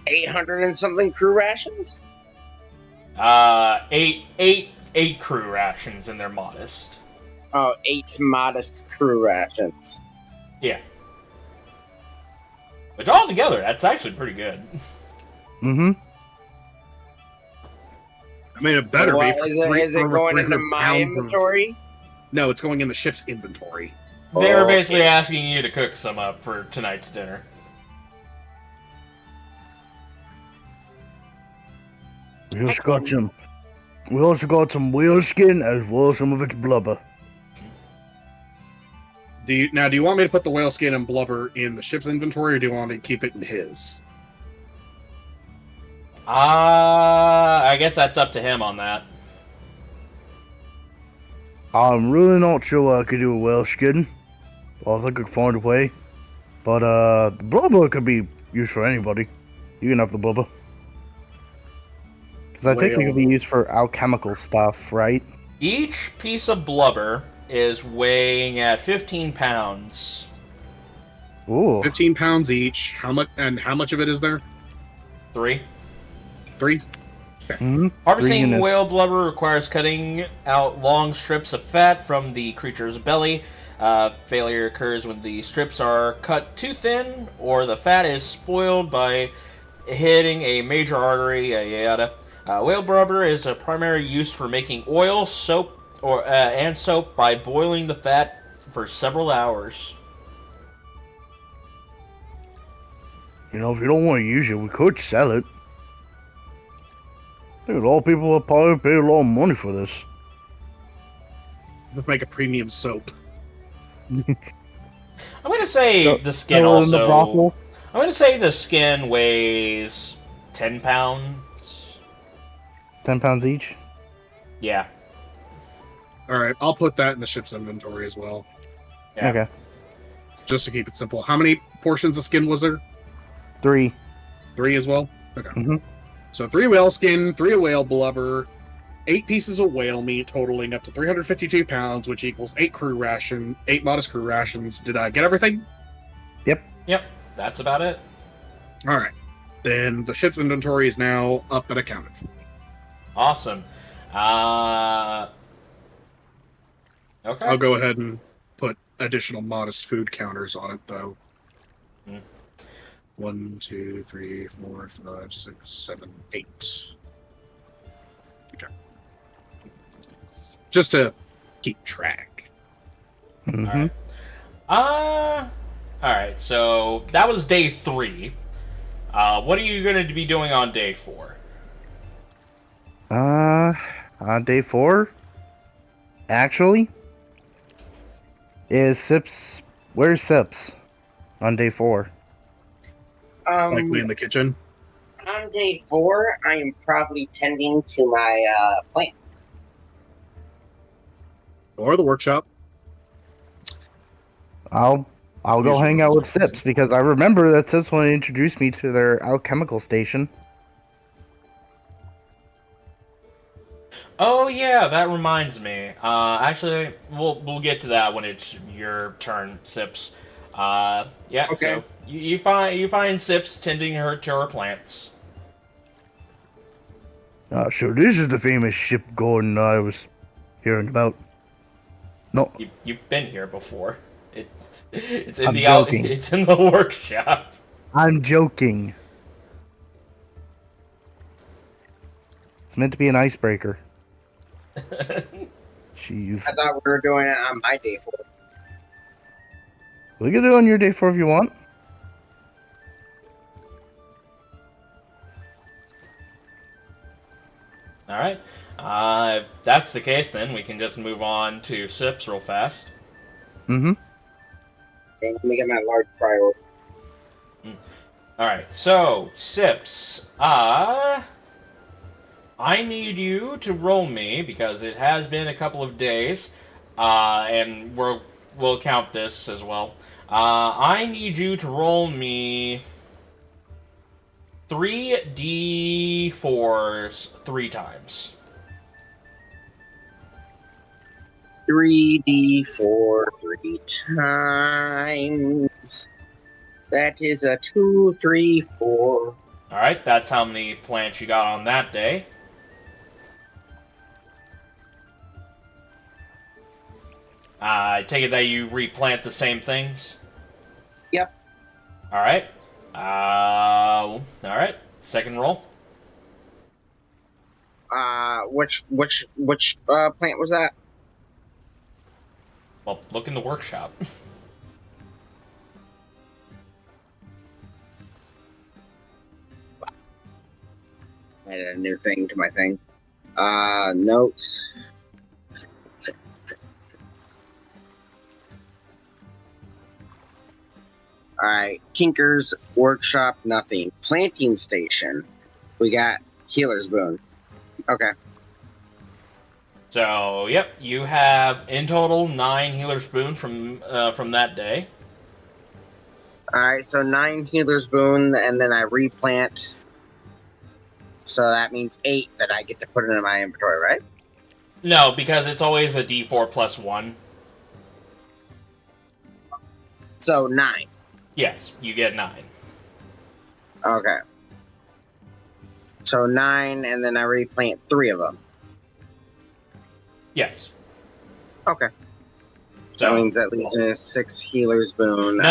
C: 800 and something crew rations?
A: Eight crew rations, and they're modest.
C: Oh, 8 modest crew rations.
A: Yeah. Which altogether, that's actually pretty good.
E: Mm-hmm.
D: I mean, it better
C: Well,
D: be for
C: is it going into
D: 300
C: my
D: pounds of-
C: inventory?
D: No, it's going in the ship's inventory.
A: They were
C: Oh,
A: basically
C: okay.
A: asking you to cook some up for tonight's dinner.
E: We also got some whale skin as well as some of its blubber.
D: Do you want me to put the whale skin and blubber in the ship's inventory, or do you want to keep it in his?
A: I guess that's up to him on that.
E: I'm really not sure what I could do with whale skin. I think I could find a way. But the blubber could be used for anybody. You can have the blubber. Because I think it could be used for alchemical stuff, right?
A: Each piece of blubber is weighing at 15 pounds.
E: Ooh.
D: 15 pounds each. How much of it is there?
A: 3.
D: 3?
E: Mm-hmm.
A: Harvesting whale blubber requires cutting out long strips of fat from the creature's belly. Failure occurs when the strips are cut too thin, or the fat is spoiled by hitting a major artery, yada yada. Whale blubber is a primary use for making oil, soap, and soap by boiling the fat for several hours.
E: You know, if you don't want to use it, we could sell it. I think a lot of people will probably pay a lot of money for this.
D: Let's make a premium soap.
A: I'm gonna say the skin
E: In the
A: also.
E: brothel.
A: I'm gonna say the skin weighs 10 pounds.
E: 10 pounds each.
A: Yeah.
D: Alright, I'll put that in the ship's inventory as well.
A: Yeah.
E: Okay.
D: Just to keep it simple. How many portions of skin was there?
E: 3.
D: 3 as well? Okay.
E: Mm-hmm.
D: So 3 whale skin, 3 whale blubber, 8 pieces of whale meat totaling up to 352 pounds, which equals 8 modest crew rations. Did I get everything?
A: Yep. That's about it.
D: Alright. Then the ship's inventory is now up and accounted for.
A: Awesome. Okay.
D: I'll go ahead and put additional modest food counters on it, though. 1, 2, 3, 4, 5, 6, 7, 8. Okay. Just to keep track.
E: Mm-hmm.
A: Alright, so that was day 3. What are you going to be doing on day 4?
E: On day 4, actually, is Sips. Where's Sips on day 4?
D: Likely in the kitchen.
C: On day 4, I am probably tending to my plants.
D: Or the workshop.
E: I'll go
D: Usually
E: hang out with
D: resources.
E: Sips because I remember that Sips want to introduce me to their alchemical station.
A: Oh yeah, that reminds me. Actually, we'll get to that when it's your turn, Sips. Yeah.
C: Okay.
A: So you find Sips tending to her plants.
E: So this is the famous ship Gordon I was hearing about. No,
A: You've been here before. It's in
E: I'm
A: the
E: joking.
A: it's in the workshop.
E: I'm joking. It's meant to be an icebreaker. Jeez.
C: I thought we were doing it on my day 4.
E: We can do it on your day 4 if you want.
A: All right. If that's the case, then we can just move on to Sips real fast.
E: Mm-hmm.
C: Okay, let me get my large priority.
A: All right. So Sips, I need you to roll me because it has been a couple of days, and we'll count this as well. I need you to roll me 3d4s 3 times.
C: 3d4 3 times. That is a 2, 3, 4.
A: All right, that's how many plants you got on that day. I take it that you replant the same things.
C: Yep.
A: All right. All right. Second roll.
C: Which plant was that?
A: Well, look in the workshop.
C: I added a new thing to my thing. Notes. Alright, Tinker's Workshop, nothing. Planting Station, we got Healer's Boon. Okay.
A: So, yep, you have in total 9 healer's boon from that day.
C: Alright, so 9 Healer's Boon, and then I replant. So that means 8 that I get to put into my inventory, right?
A: No, because it's always a D4 plus 1.
C: So 9.
A: Yes, you get 9.
C: Okay. So 9, and then I replant 3 of them.
A: Yes.
C: Okay. So that means that leaves me a 6 healer's boon.
A: No.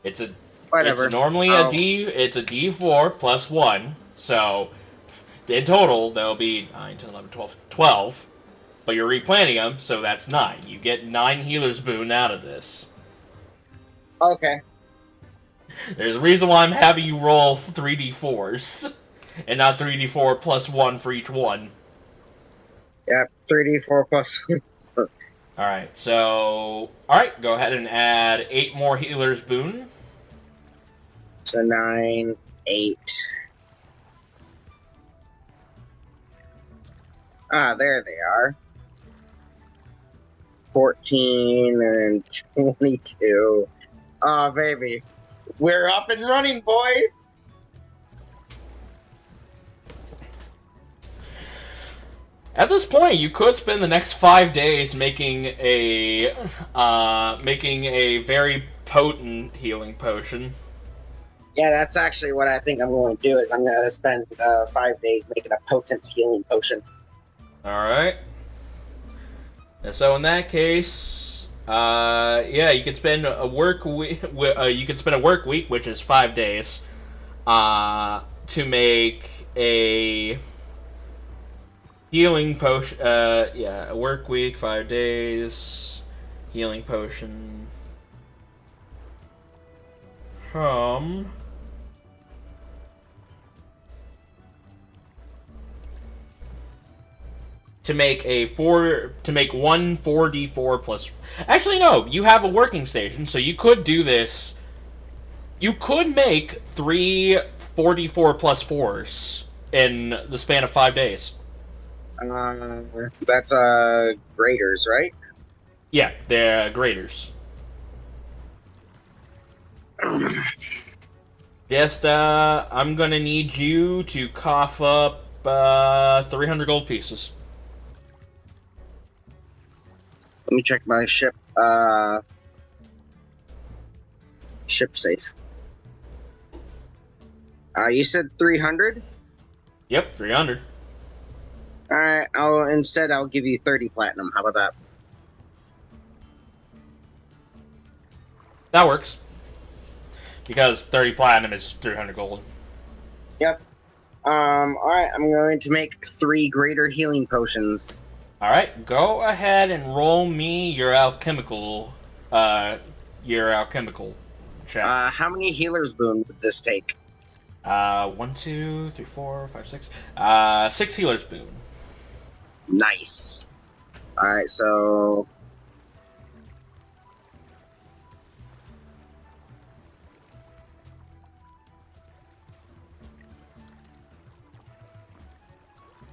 A: It's
C: Whatever.
A: It's normally it's a D4 plus 1. So in total there'll be 9, 10, 11, 12, 12. But you're replanting them, so that's 9. You get 9 healer's boon out of this.
C: Okay.
A: There's a reason why I'm having you roll 3d4s and not 3d4 plus 1 for each one.
C: Yep, 3d4 plus.
A: Alright, so... Alright, go ahead and add 8 more healer's boon.
C: So 9, 8. Ah, there they are. 14 and 22. Oh, baby. We're up and running, boys!
A: At this point, you could spend the next 5 days making a very potent healing potion.
C: Yeah, that's actually what I think I'm going to do, is I'm going to spend 5 days making a potent healing potion.
A: Alright. So in that case, yeah, you could spend a work week, which is 5 days, to make a healing potion. Yeah, a work week, 5 days, healing potion. To make one 4d4 plus... Actually, no. You have a working station, so you could do this. You could make 3 4d4 plus 4s in the span of 5 days.
C: That's graders, right?
A: Yeah, they're graders. Just, I'm gonna need you to cough up 300 gold pieces.
C: Let me check my ship safe. You said 300?
A: Yep, 300.
C: Alright, I'll give you 30 platinum. How about that?
A: That works. Because 30 platinum is 300 gold.
C: Yep. Alright, I'm going to make 3 greater healing potions.
A: Alright, go ahead and roll me your alchemical check.
C: How many healer's boon would this take?
A: 1, 2, 3, 4, 5, 6. 6 healer's boon.
C: Nice. Alright, so...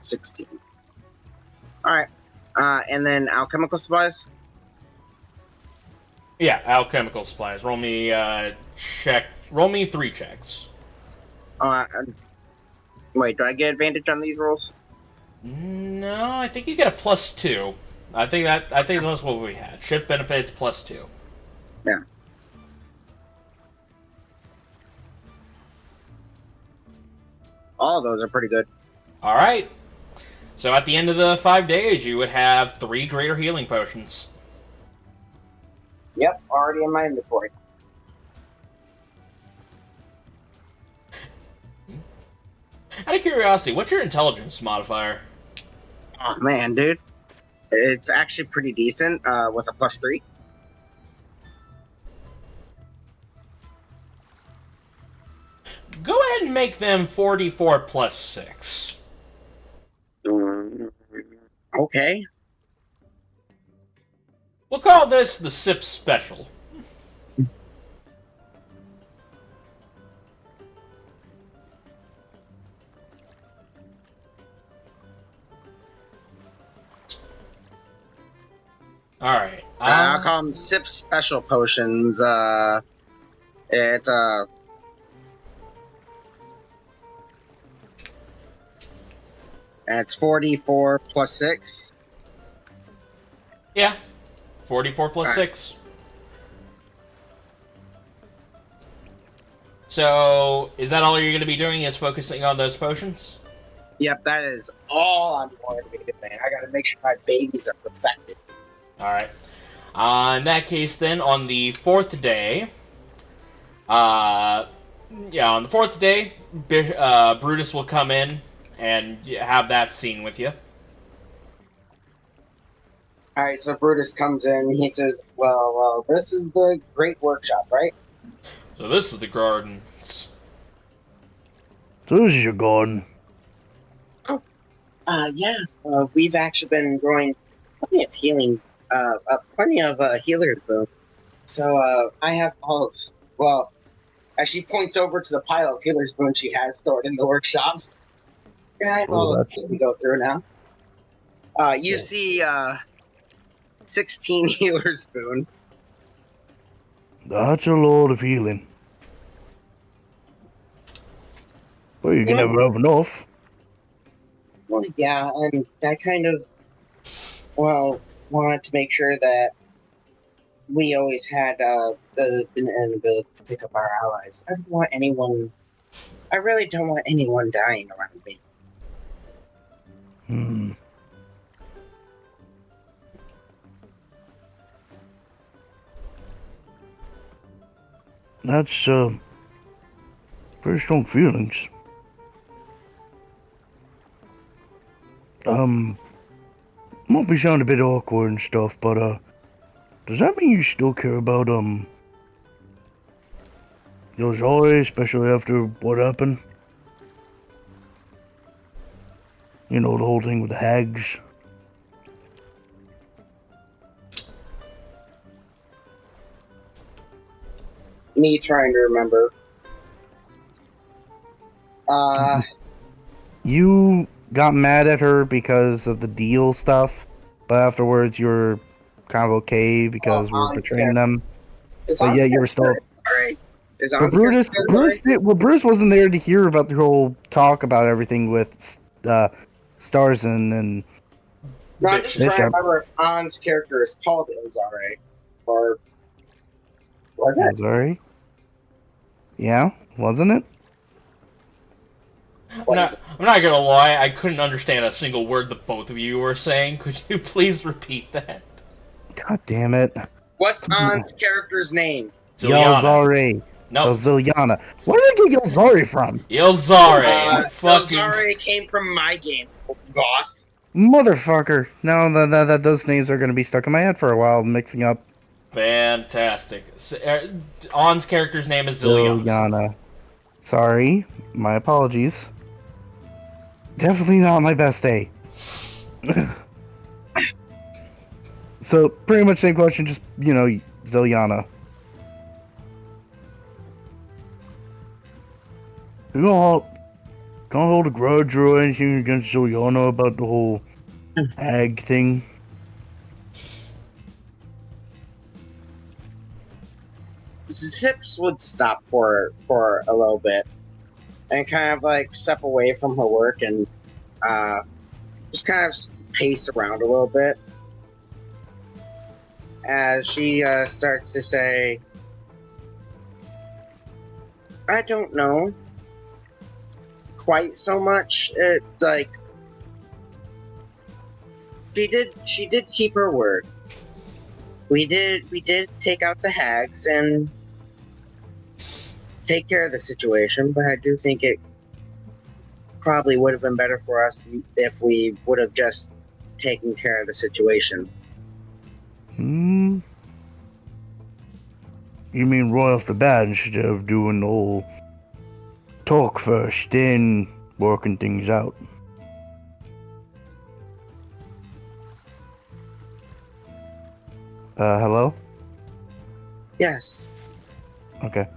C: $16. Alright. And then alchemical supplies?
A: Yeah, alchemical supplies. Roll me Roll me 3 checks.
C: Wait, do I get advantage on these rolls?
A: No, I think you get a +2. I think that's what we had. Ship benefits +2.
C: Yeah. All of those are pretty good.
A: All right. So at the end of the 5 days, you would have 3 greater healing potions.
C: Yep, already in my inventory.
A: Out of curiosity, what's your intelligence modifier?
C: Oh man, dude. It's actually pretty decent, with a +3.
A: Go ahead and make them 44 plus 6.
C: Okay.
A: We'll call this the SIP Special. Alright.
C: I'll call them SIP Special Potions. It's 44 plus 6.
A: Yeah. 44 plus 6. So, is that all you're going to be doing? Is focusing on those potions?
C: Yep, that is all I'm going to be doing. I gotta make sure my babies are perfected.
A: All right. In that case, then on the fourth day, on the fourth day, Brutus will come in and have that scene with you.
C: Alright, so Brutus comes in. He says, well, this is the great workshop, right?
A: So this is the gardens.
E: So this is your garden.
C: Yeah. We've actually been growing plenty of healer's boon. So, I have all of, well, as she points over to the pile of healer's boon she has stored in the workshop. I have all of this to go through now. You see, 16 healer's boon.
E: That's a lot of healing. Well, you can never have enough.
C: Well, yeah, and I kind of, wanted to make sure that we always had the ability to pick up our allies. I really don't want anyone dying around me.
E: That's, very strong feelings. Might be sound a bit awkward and stuff, but, does that mean you still care about, your Zoe, especially after what happened? You know, the whole thing with the hags.
C: Me trying to remember.
E: You got mad at her because of the deal stuff, but afterwards you were kind of okay because we were betraying them. But yeah, you were still. But Brutus wasn't there to hear about the whole talk about everything with Starzin and.
C: No, I'm just trying to remember if An's character is called Ilzare. Or was it?
E: Ilzare? Yeah, wasn't it?
A: I'm not gonna lie, I couldn't understand a single word that both of you were saying. Could you please repeat that?
E: God damn it.
C: What's An's character's name?
E: Ilzare.
A: No.
E: Zilyana. Where did I get Ilzare from?
A: Ilzare.
C: Ilzare came from my game, boss.
E: Motherfucker. No, that those names are going to be stuck in my head for a while, mixing up.
A: Fantastic. On's character's name is Zilyana.
E: Sorry. My apologies. Definitely not my best day. So, pretty much same question, just, Zilyana. You can't hold a grudge or anything against Zilyana about the whole hag thing.
C: Zips would stop for a little bit and kind of like step away from her work and just kind of pace around a little bit as she starts to say, I don't know quite so much. She did keep her word. We did take out the hags and take care of the situation, but I do think it probably would have been better for us if we would have just taken care of the situation.
E: You mean right off the bat instead of doing the whole talk first, then working things out? Hello?
C: Yes.
E: Okay.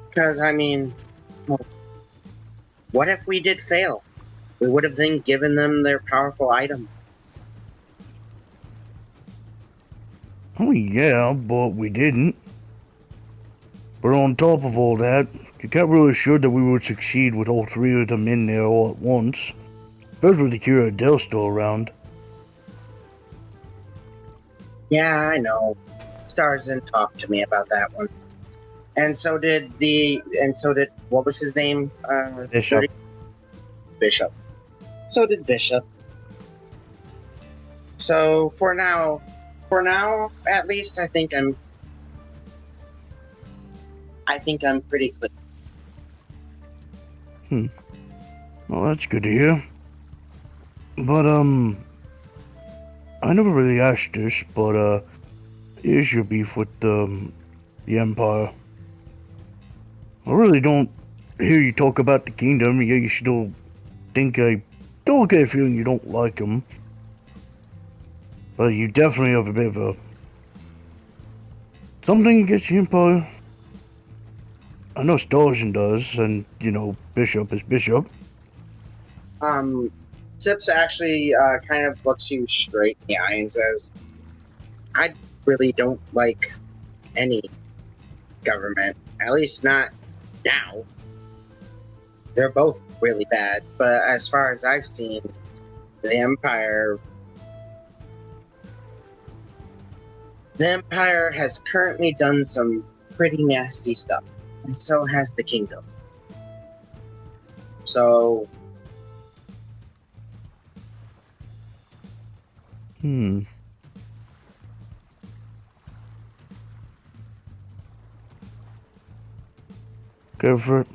C: Because, what if we did fail? We would have then given them their powerful item.
E: Oh yeah, but we didn't. But on top of all that, you can't really assure that we would succeed with all three of them in there all at once. Especially with the Cattail still around.
C: Yeah, I know. Starzin talked to me about that one. And so did what was his name?
E: Bishop.
C: Bishop. So did Bishop. So for now, at least I think I'm pretty clear.
E: Well, that's good to hear. But, I never really asked this, but, here's your beef with, the Empire. I really don't hear you talk about the kingdom, yet you still think I don't get a feeling you don't like them. But you definitely have a bit of a... something against the Empire. I know Starzin does, and, Bishop is Bishop.
C: Sips actually kind of looks you straight in the eye and says, I really don't like any government, at least not now. They're both really bad, but as far as I've seen, the Empire has currently done some pretty nasty stuff, and so has the kingdom. So
E: Go for it.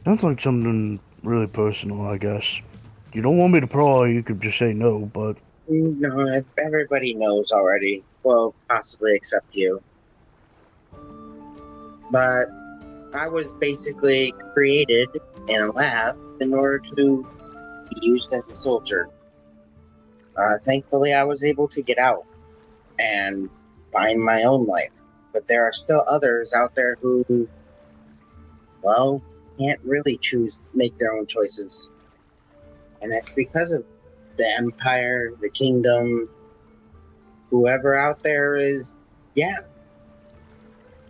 E: Sounds like something really personal, I guess. You don't want me to pry, you could just say no, but...
C: No, everybody knows already. Well, possibly except you. But I was basically created in a lab in order to be used as a soldier. Thankfully, I was able to get out and find my own life. But there are still others out there who, well, can't really make their own choices. And that's because of the Empire, the Kingdom, whoever out there is, yeah.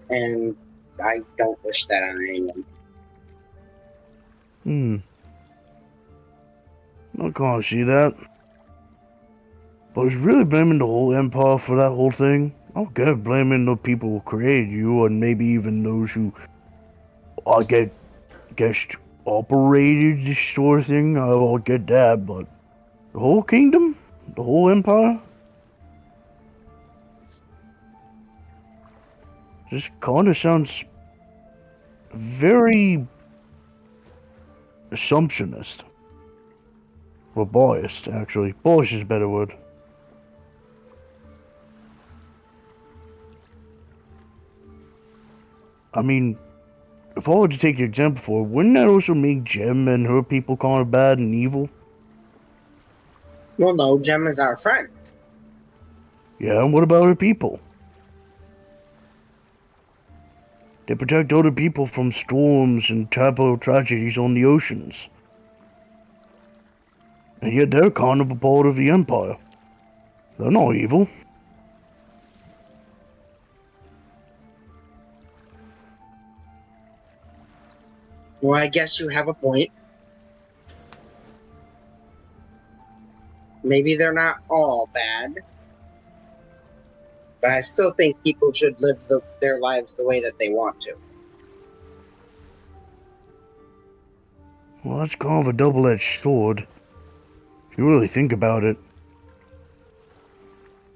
C: And I don't wish that on anyone.
E: I can't see that. But I was really blaming the whole Empire for that whole thing. I don't get blaming the people who created you, and maybe even those who, I guess, operated this sort of thing. I'll get that, but the whole kingdom? The whole Empire? This kinda sounds very assumptionist. Or biased, actually. Biased is a better word. I mean, if I were to take your example for it, wouldn't that also make Gem and her people kind of bad and evil?
C: Well, no, Gem is our friend.
E: Yeah, and what about her people? They protect other people from storms and terrible tragedies on the oceans. And yet they're kind of a part of the Empire. They're not evil.
C: Well, I guess you have a point. Maybe they're not all bad. But I still think people should live their lives the way that they want to.
E: Well, that's kind of a double-edged sword. If you really think about it.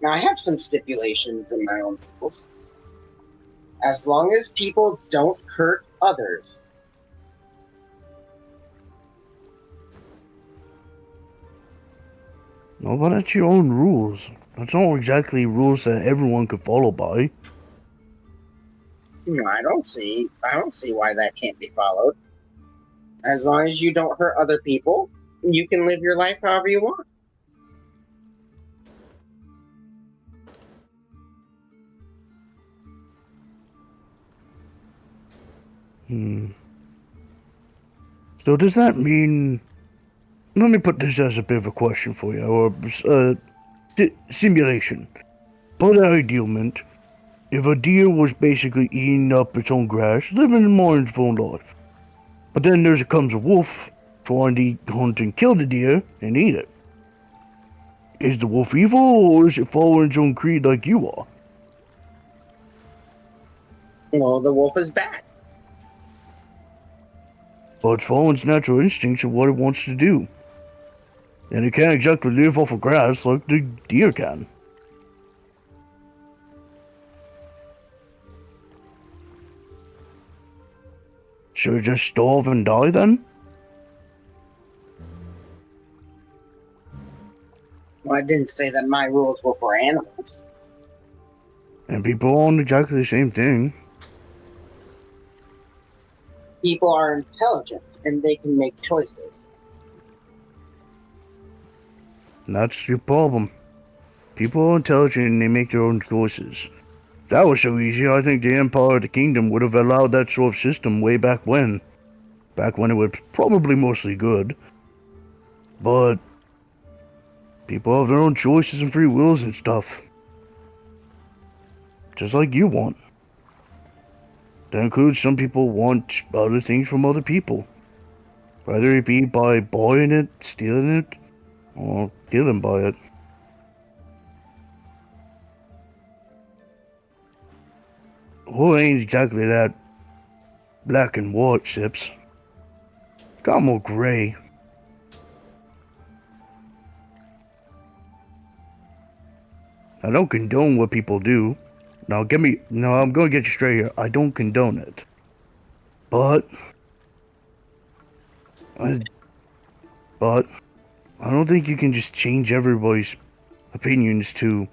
C: Now, I have some stipulations in my own rules. As long as people don't hurt others.
E: No, but that's your own rules. That's not exactly rules that everyone could follow by.
C: No, I don't see why that can't be followed. As long as you don't hurt other people, you can live your life however you want.
E: So does that mean... Let me put this as a bit of a question for you, or simulation. By that ideal meant, if a deer was basically eating up its own grass, living in its own life. But then comes a wolf, trying to hunt and kill the deer and eat it. Is the wolf evil, or is it following its own creed like you are?
C: Well, the wolf is bad.
E: But it's following its natural instincts of what it wants to do. And it can't exactly live off of grass like the deer can. Should we just starve and die then?
C: Well, I didn't say that my rules were for animals.
E: And people aren't exactly the same thing.
C: People are intelligent and they can make choices.
E: And that's your problem. People are intelligent and they make their own choices. If that was so easy, I think the Empire of the Kingdom would have allowed that sort of system way back when. Back when it was probably mostly good. But people have their own choices and free wills and stuff. Just like you want. That includes some people want other things from other people. Whether it be by buying it, stealing it, or killing by it. Well, it ain't exactly that black and white, Sips. Got more gray. I don't condone what people do. No, I'm gonna get you straight here. I don't condone it. But I don't think you can just change everybody's opinions to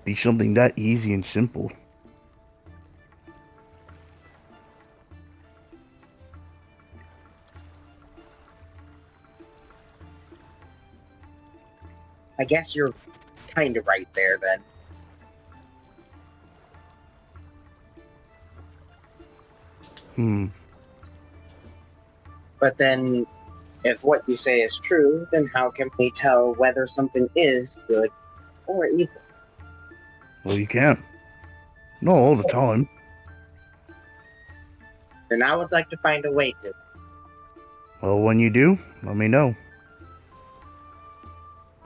E: be something that easy and simple.
C: I guess you're kind of right there then. But then, if what you say is true, then how can we tell whether something is good or evil?
E: Well, you can't. Not all the time.
C: Then I would like to find a way to.
E: Well, when you do, let me know.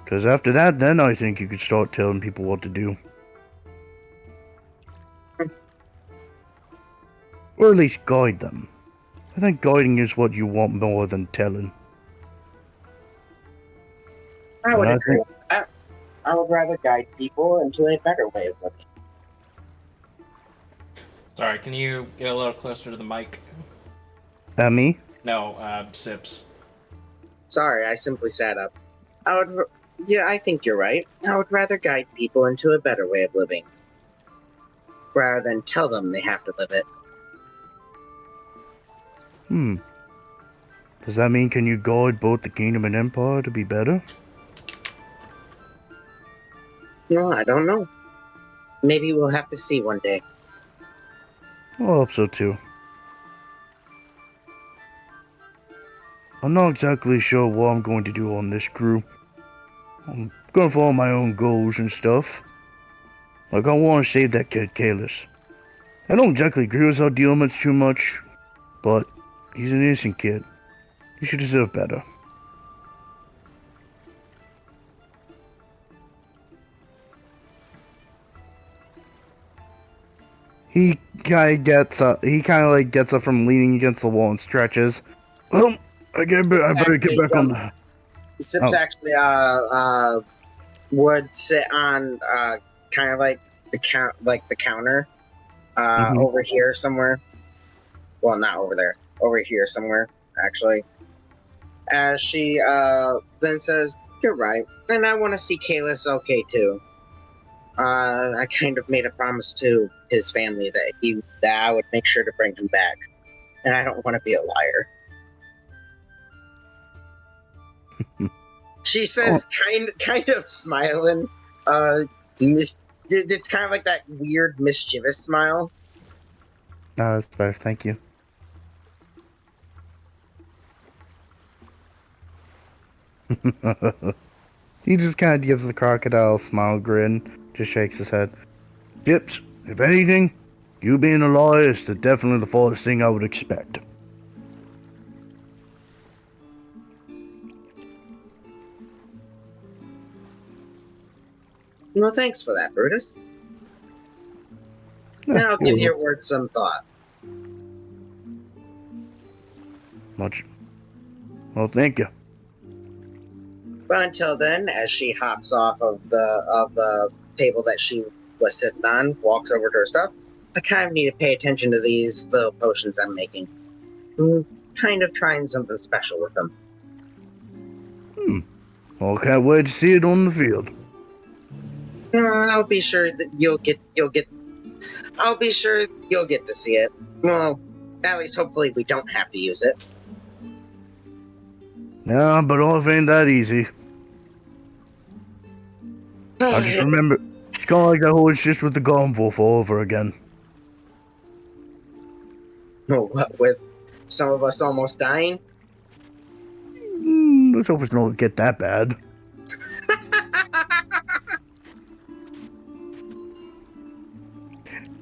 E: Because after that, then I think you could start telling people what to do. Or at least guide them. I think guiding is what you want more than telling.
C: I would
E: And I
C: agree.
E: think-
C: I would rather guide people into a better way of living.
A: Sorry, can you get a little closer to the mic?
E: Me?
A: No, Sips.
C: Sorry, I simply sat up. Yeah, I think you're right. I would rather guide people into a better way of living, rather than tell them they have to live it.
E: Does that mean can you guide both the kingdom and empire to be better?
C: No, I don't know. Maybe we'll have to see one day.
E: I hope so too. I'm not exactly sure what I'm going to do on this crew. I'm gonna follow my own goals and stuff. Like, I want to save that kid, Kalis. I don't exactly agree with our dealings too much, but he's an innocent kid. He should deserve better. He kind of gets up. He kind of like gets up from leaning against the wall and stretches. Well, I better get back on the.
C: Sips actually would sit on kind of like the counter over here somewhere. Well, not over there. Over here somewhere, actually. As she then says, "You're right, and I want to see Kalis okay too. I kind of made a promise to his family that I would make sure to bring him back, and I don't want to be a liar." She says, kind of smiling. It's kind of like that weird mischievous smile.
E: No, that's fair. Thank you. He just kind of gives the crocodile smile grin, just shakes his head. Chips, if anything, you being a liar is definitely the farthest thing I would expect.
C: Well, thanks for that, Brutus. Now I'll give your words some thought.
E: Much. Well, thank you.
C: But until then, as she hops off of the table that she was sitting on, walks over to her stuff, I kind of need to pay attention to these little potions I'm making. Kind of trying something special with them.
E: Well, can't wait to see it on the field.
C: I'll be sure that you'll get. I'll be sure you'll get to see it. Well, at least hopefully we don't have to use it.
E: Yeah, but all ain't that easy. I just remember, it's kind of like that whole shit with the Golem all over again.
C: What with some of us almost dying?
E: Let's hope it don't get that bad.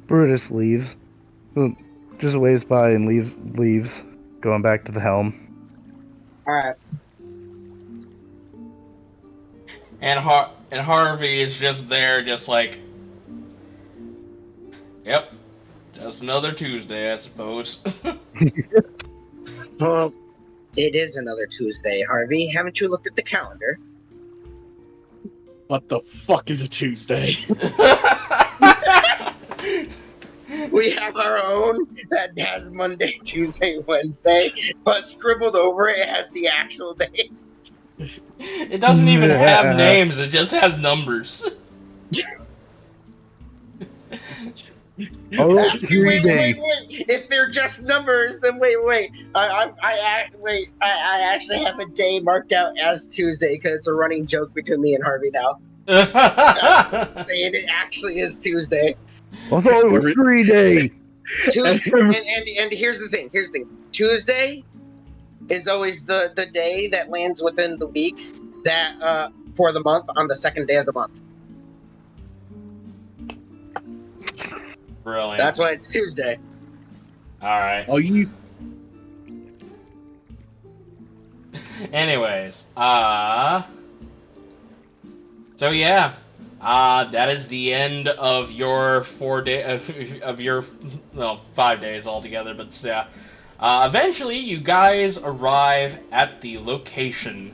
E: Brutus leaves. Just waves by and leaves, going back to the helm.
C: Alright.
A: And Harvey is just there, just like, yep, just another Tuesday, I suppose.
C: Well, it is another Tuesday, Harvey. Haven't you looked at the calendar?
D: What the fuck is a Tuesday?
C: We have our own that has Monday, Tuesday, Wednesday, but scribbled over it has the actual days.
A: It doesn't even have names, it just has numbers.
E: Oh,
C: Actually, wait. If they're just numbers, then wait. I actually have a day marked out as Tuesday because it's a running joke between me and Harvey now. And it actually is Tuesday.
E: I thought it was 3 days.
C: And here's the thing. Tuesday is always the day that lands within the week that for the month on the second day of the month.
A: Brilliant.
C: That's why it's Tuesday.
A: Alright.
D: Oh, you.
A: Anyways, so yeah, that is the end of your 4 day of your 5 days altogether. But yeah, eventually you guys arrive at the location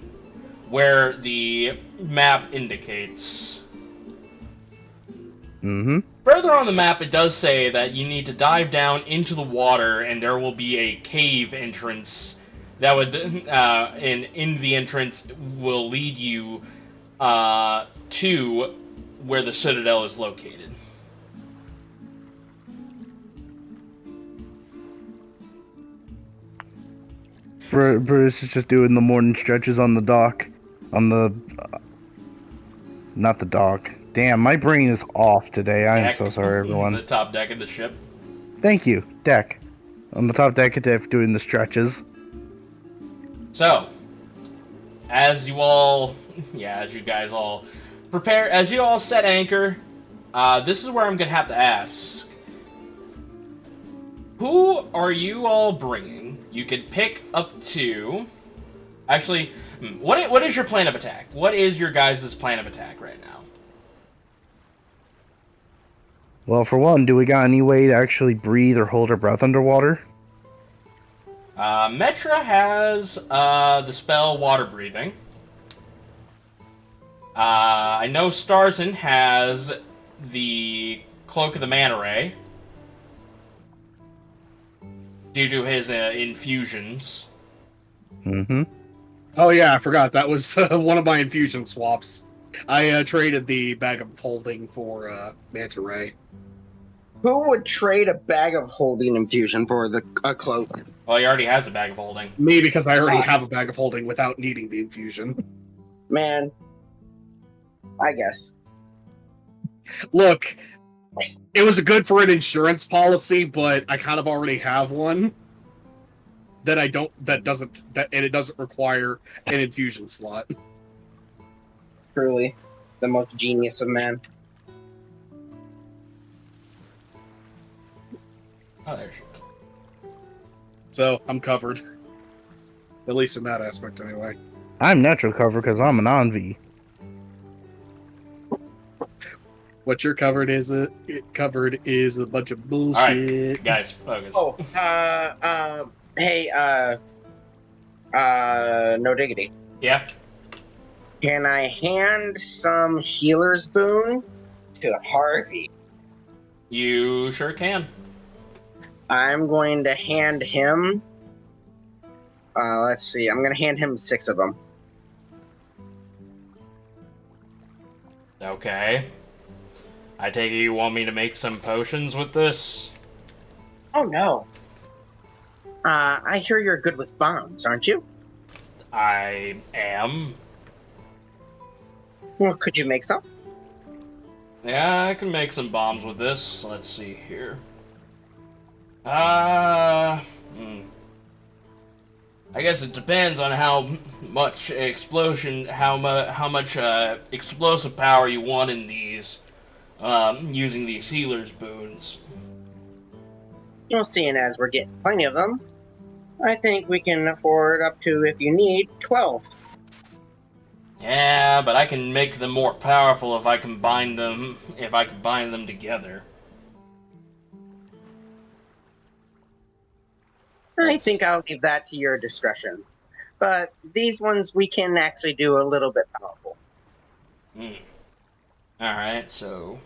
A: where the map indicates.
E: Mm-hmm.
A: Further on the map, it does say that you need to dive down into the water, and there will be a cave entrance that would, and in the entrance will lead you to where the Citadel is located.
E: Brutus is just doing the morning stretches on the dock. Not the dock. Damn, my brain is off today. I am so sorry, everyone.
A: The top deck of the ship.
E: Thank you, deck. On the top deck of deck, doing the stretches.
A: So, as you guys all prepare, as you all set anchor, this is where I'm gonna have to ask. Who are you all bringing? You could pick up to... Actually, what is your plan of attack? What is your guys' plan of attack right now?
E: Well, for one, do we got any way to actually breathe or hold our breath underwater?
A: Metra has the spell Water Breathing. I know Starzin has the Cloak of the Manta Ray due to his infusions.
E: Mm-hmm.
D: Oh yeah, I forgot. That was one of my infusion swaps. I traded the bag of holding for Manta Ray.
C: Who would trade a bag of holding infusion for a cloak?
A: Well, he already has a bag of holding.
D: Me, because I already have a bag of holding without needing the infusion.
C: Man, I guess.
D: Look, it was good for an insurance policy, but I kind of already have one and it doesn't require an infusion slot.
C: Truly, the most genius of man.
A: Oh, there she is.
D: So I'm covered, at least in that aspect, anyway.
E: I'm natural cover because I'm an Envie.
D: What you're covered is a bunch of bullshit.
A: All right, guys, focus.
C: Hey, No diggity.
A: Yeah.
C: Can I hand some healer's boon to Harvey?
A: You sure can.
C: I'm going to hand him. Let's see. I'm going to hand him 6 of them.
A: Okay. I take it you want me to make some potions with this?
C: Oh no. I hear you're good with bombs, aren't you?
A: I am.
C: Well, could you make some?
A: Yeah, I can make some bombs with this. Let's see here. I guess it depends on how much explosive power you want in these, using these healer's boons.
C: Well, seeing as we're getting plenty of them, I think we can afford up to, if you need, 12.
A: Yeah, but I can make them more powerful if I combine them together.
C: I think I'll leave that to your discretion. But these ones we can actually do a little bit powerful.
A: Alright, so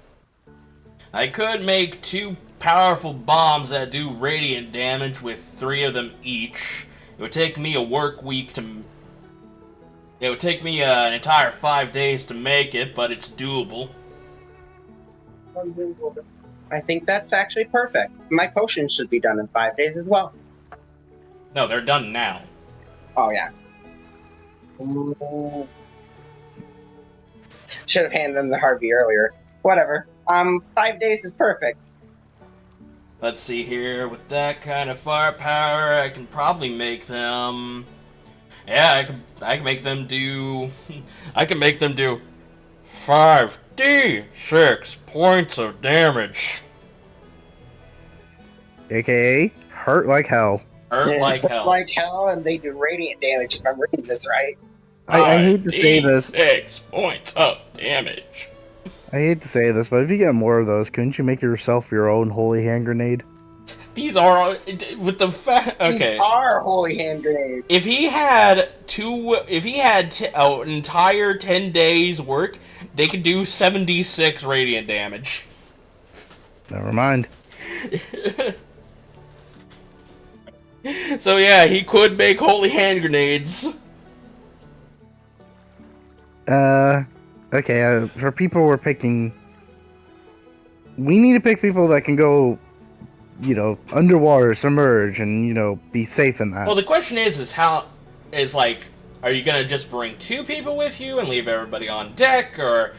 A: I could make 2 powerful bombs that do radiant damage with 3 of them each. It would take me a work week to... It would take me an entire 5 days to make it, but it's doable.
C: I think that's actually perfect. My potions should be done in 5 days as well.
A: No, they're done now.
C: Oh, yeah. Ooh. Should have handed them to Harvey earlier. Whatever. 5 days is perfect.
A: Let's see here. With that kind of firepower, I can probably make them... Yeah, I can make them do... I can make them do 5d6 points of damage.
E: AKA hurt like hell.
A: Hurt like hell.
C: Like hell, and they do radiant damage if I'm reading this right.
E: I hate to say this.
A: 6 points of damage.
E: I hate to say this, but if you get more of those, couldn't you make yourself your own holy hand grenade?
A: These are with the fact. Okay.
C: These are holy hand grenades.
A: If he had an entire 10 days work, they could do 76 radiant damage.
E: Never mind.
A: So yeah, he could make holy hand grenades.
E: Okay, for people we're picking, we need to pick people that can go, underwater, submerge, and, be safe in that.
A: Well, the question is are you gonna just bring 2 people with you and leave everybody on deck, or...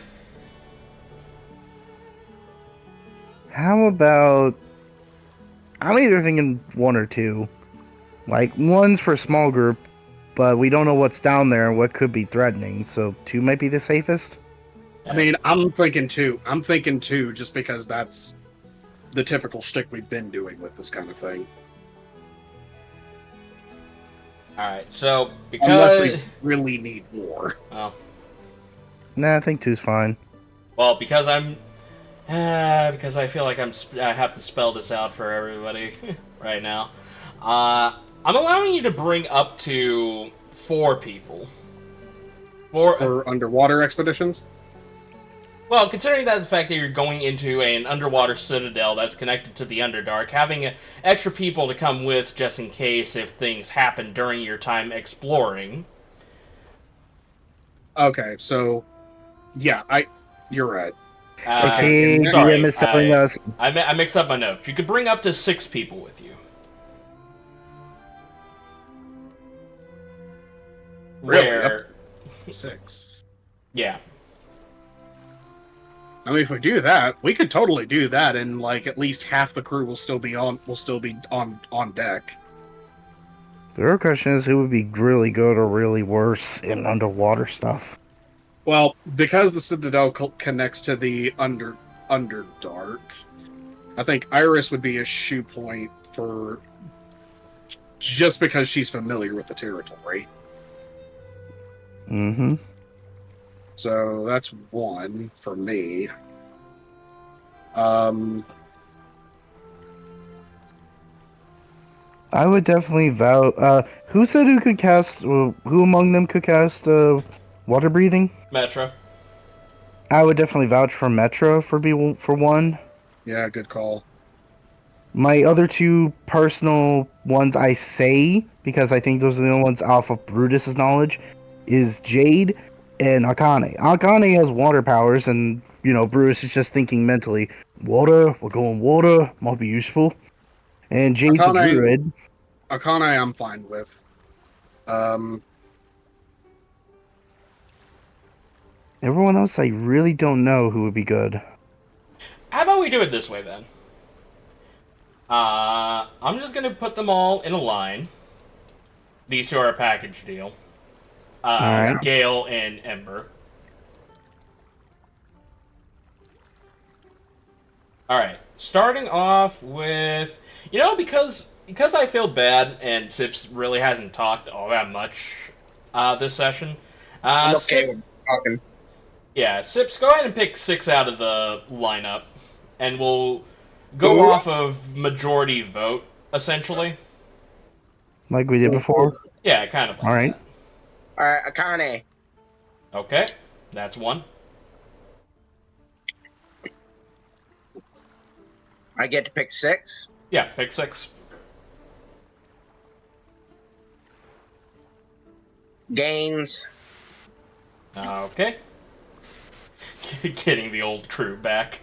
E: How about... I'm either thinking 1 or 2. Like, 1's for a small group, but we don't know what's down there and what could be threatening, so 2 might be the safest.
D: I mean, I'm thinking 2. I'm thinking 2 just because that's the typical shtick we've been doing with this kind of thing.
A: Alright, so,
D: Unless we really need more.
A: Oh.
E: Nah, I think 2's fine.
A: Well, because because I feel like I have to spell this out for everybody right now. I'm allowing you to bring up to 4 people.
D: For underwater expeditions?
A: Well, considering that the fact that you're going into an underwater citadel that's connected to the Underdark, having extra people to come with just in case if things happen during your time exploring.
D: Okay, so yeah, you're right.
E: Okay,
A: sorry,
E: GM is telling us.
A: I mixed up my notes. You could bring up to 6 people with you.
D: Really?
A: Where
D: 6.
A: Yeah.
D: I mean, if we do that, we could totally do that, and like at least half the crew will still be on deck.
E: The real question is who would be really good or really worse in underwater stuff.
D: Well, because the Citadel connects to the Underdark, I think Iris would be a shoe point for just because she's familiar with the territory.
E: Mm-hmm.
D: So that's 1 for me.
E: I would definitely vow. Who said who could cast? Who among them could cast water breathing?
A: Metra.
E: I would definitely vouch for Metra for one.
D: Yeah, good call.
E: My other two personal ones I say, because I think those are the only ones off of Brutus's knowledge, is Jade and Akane. Akane has water powers, and, Brutus is just thinking mentally, water, we're going water, might be useful. And Jade's a druid.
D: Akane I'm fine with.
E: Everyone else I really don't know who would be good.
A: How about we do it this way, then? I'm just gonna put them all in a line. These two are a package deal.
E: Alright.
A: Gale and Ember. Alright, starting off with... because I feel bad and Sips really hasn't talked all that much this session.
C: I'm okay with talking.
A: Yeah, Sips, go ahead and pick 6 out of the lineup, and we'll go off of majority vote, essentially.
E: Like we did before?
A: Yeah, kind of like
E: Alright.
C: Alright, Akane.
A: Okay, that's 1.
C: I get to pick 6.
A: Yeah, pick 6.
C: Gains.
A: Okay. Getting the old crew back.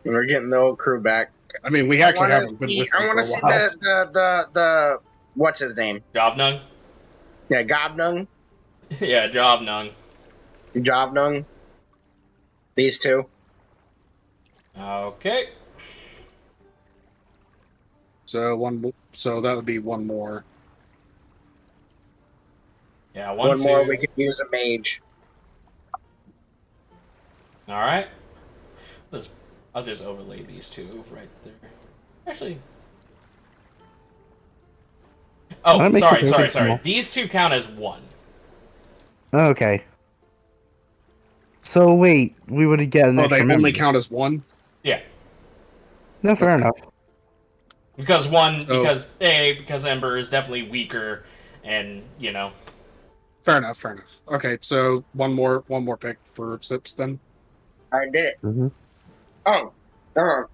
C: We're getting the old crew back.
D: I mean, we actually haven't been with
C: I
D: them
C: want
D: for
C: to
D: a
C: see
D: while.
C: the what's his name?
A: Jobnung?
C: Yeah, Gobnung.
A: Yeah, Jobnung.
C: Jobnung. These two.
A: Okay.
D: So that would be one more.
A: Yeah,
C: One
A: two.
C: more, we could use a mage.
A: Alright. I'll just overlay these two right there. Actually... Oh,
E: That makes it
A: sorry.
E: small.
A: These two count as 1.
E: Okay. So wait, we would get an
D: Oh,
E: extra
D: they
E: member.
D: only count as 1?
A: Yeah.
E: No, fair enough.
A: Because because Ember is definitely weaker, and,
D: Fair enough. Okay, so one more pick for Sips then.
C: I did it.
E: Mm-hmm.
C: Oh, darn.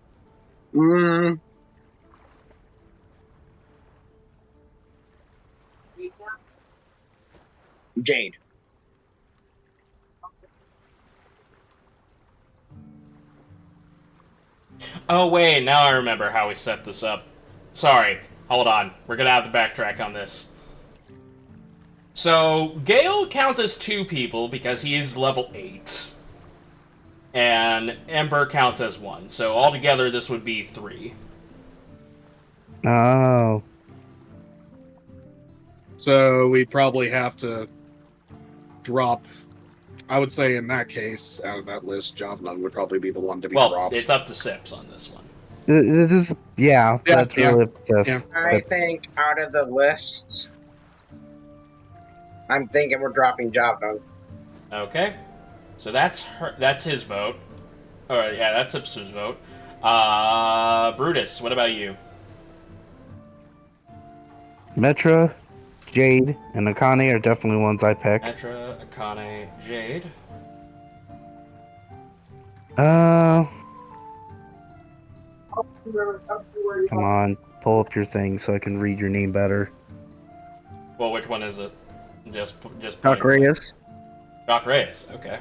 C: Jade.
A: Oh, wait, now I remember how we set this up. Sorry, hold on. We're gonna have to backtrack on this. So, Gale counts as 2 people because he is level 8. And Ember counts as 1. So, altogether, this would be 3.
E: Oh.
D: So we'd probably have to drop. I would say in that case, out of that list, Jovnung would probably be the one to be
A: Well,
D: dropped.
A: it's up to Sips on this one.
E: That's really just.
D: Yeah.
C: I think out of the list, I'm thinking we're dropping Jobnung.
A: Okay. So that's his vote. Alright, yeah, that's Sips' vote. Brutus, what about you?
E: Metra, Jade, and Akane are definitely ones I pick.
A: Metra, Akane, Jade.
E: Come on, pull up your thing so I can read your name better.
A: Well, which one is it? Just
E: Doc Reyes.
A: Doc Reyes, okay.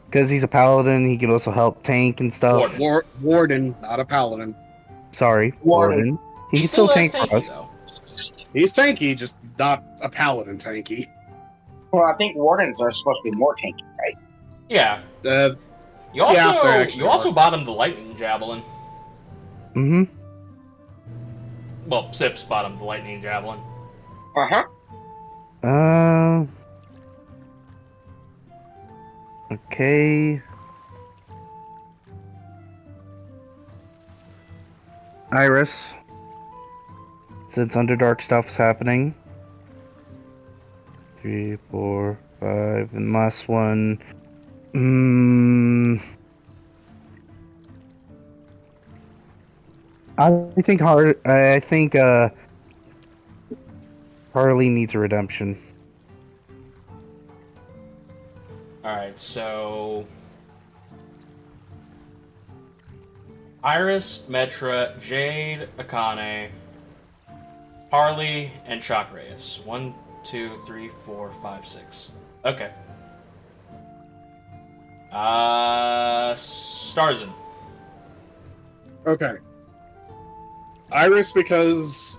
E: Because he's a paladin, he can also help tank and stuff.
D: Warden, not a paladin.
E: Sorry,
C: Warden.
E: Warden. He can still
A: has
E: tank for
A: tanky,
E: us.
A: though.
D: He's tanky, just not a paladin tanky.
C: Well, I think Wardens are supposed to be more tanky, right?
A: Yeah.
D: Uh,
A: You also
D: Yeah, they actually
A: you also
D: are.
A: bottomed the lightning javelin.
E: Mm-hmm.
A: Well, Sips bottomed the lightning javelin.
C: Uh-huh.
E: Okay. Iris. Since Underdark stuff's happening. 3, 4, 5, and last one. I think Harley needs a redemption.
A: Alright, so... Iris, Metra, Jade, Akane, Harley, and Chakreus. 1, 2, 3, 4, 5, 6. Okay. Starzin.
D: Okay. Iris because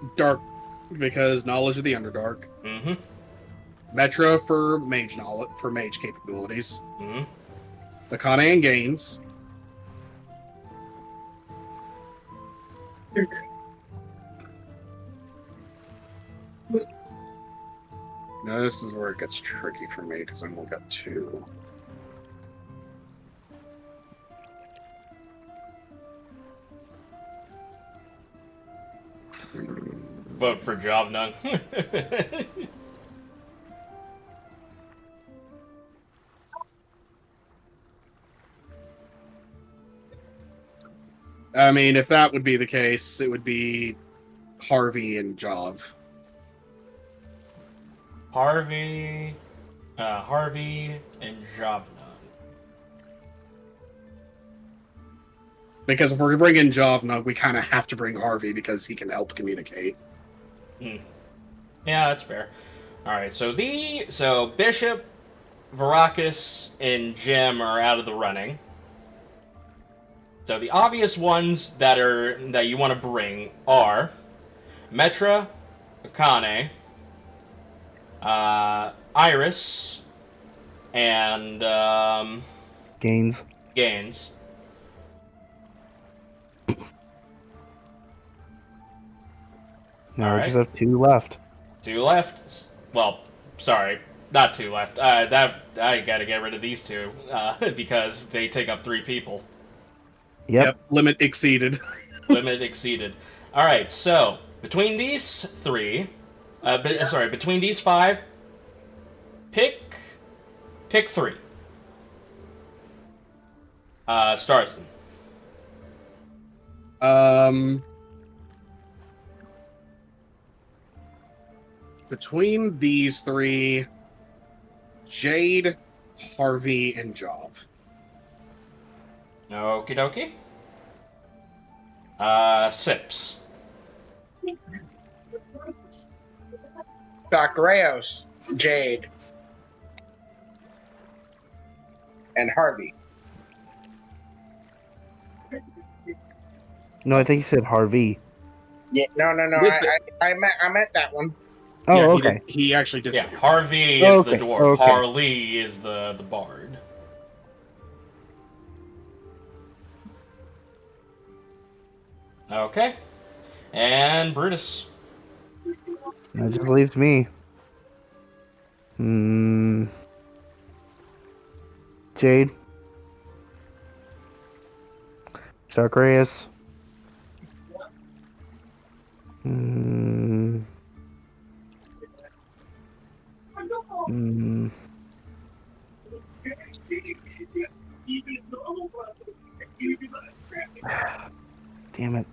D: knowledge of the Underdark.
A: Mm-hmm.
D: Metra for mage knowledge, for mage capabilities.
A: Mm-hmm.
D: Akane and Gaines. Now this is where it gets tricky for me because I've only got 2.
A: Vote for Javnung.
D: I mean, if that would be the case, it would be Harvey and Jav.
A: Harvey and Javnung.
D: Because if we're bringing Javnug, we kind of have to bring Harvey because he can help communicate.
A: Yeah, that's fair. Alright, so Bishop, Verakus, and Jim are out of the running. So the obvious ones that you want to bring are Metra, Akane, Iris, and
E: Gaines. Now we just have 2 left.
A: 2 left. Well, sorry, not 2 left. I gotta get rid of these 2 because they take up 3 people.
E: Yep.
D: Limit exceeded.
A: Limit exceeded. All right, so between these 3, between these 5, pick 3. Starzin.
D: Between these 3, Jade, Harvey, and Jav.
A: Okie dokie. Sips.
C: Chakreus, Jade, and Harvey.
E: No, I think he said Harvey.
C: Yeah, no. I meant that one.
E: Oh,
D: Yeah,
E: okay.
D: He actually did.
A: Yeah,
D: say
A: Harvey is the
E: Okay,
A: dwarf.
E: okay.
A: Harley is the bard. Okay. And Brutus.
E: That just leaves me. Jade. Chakreus. Damn it.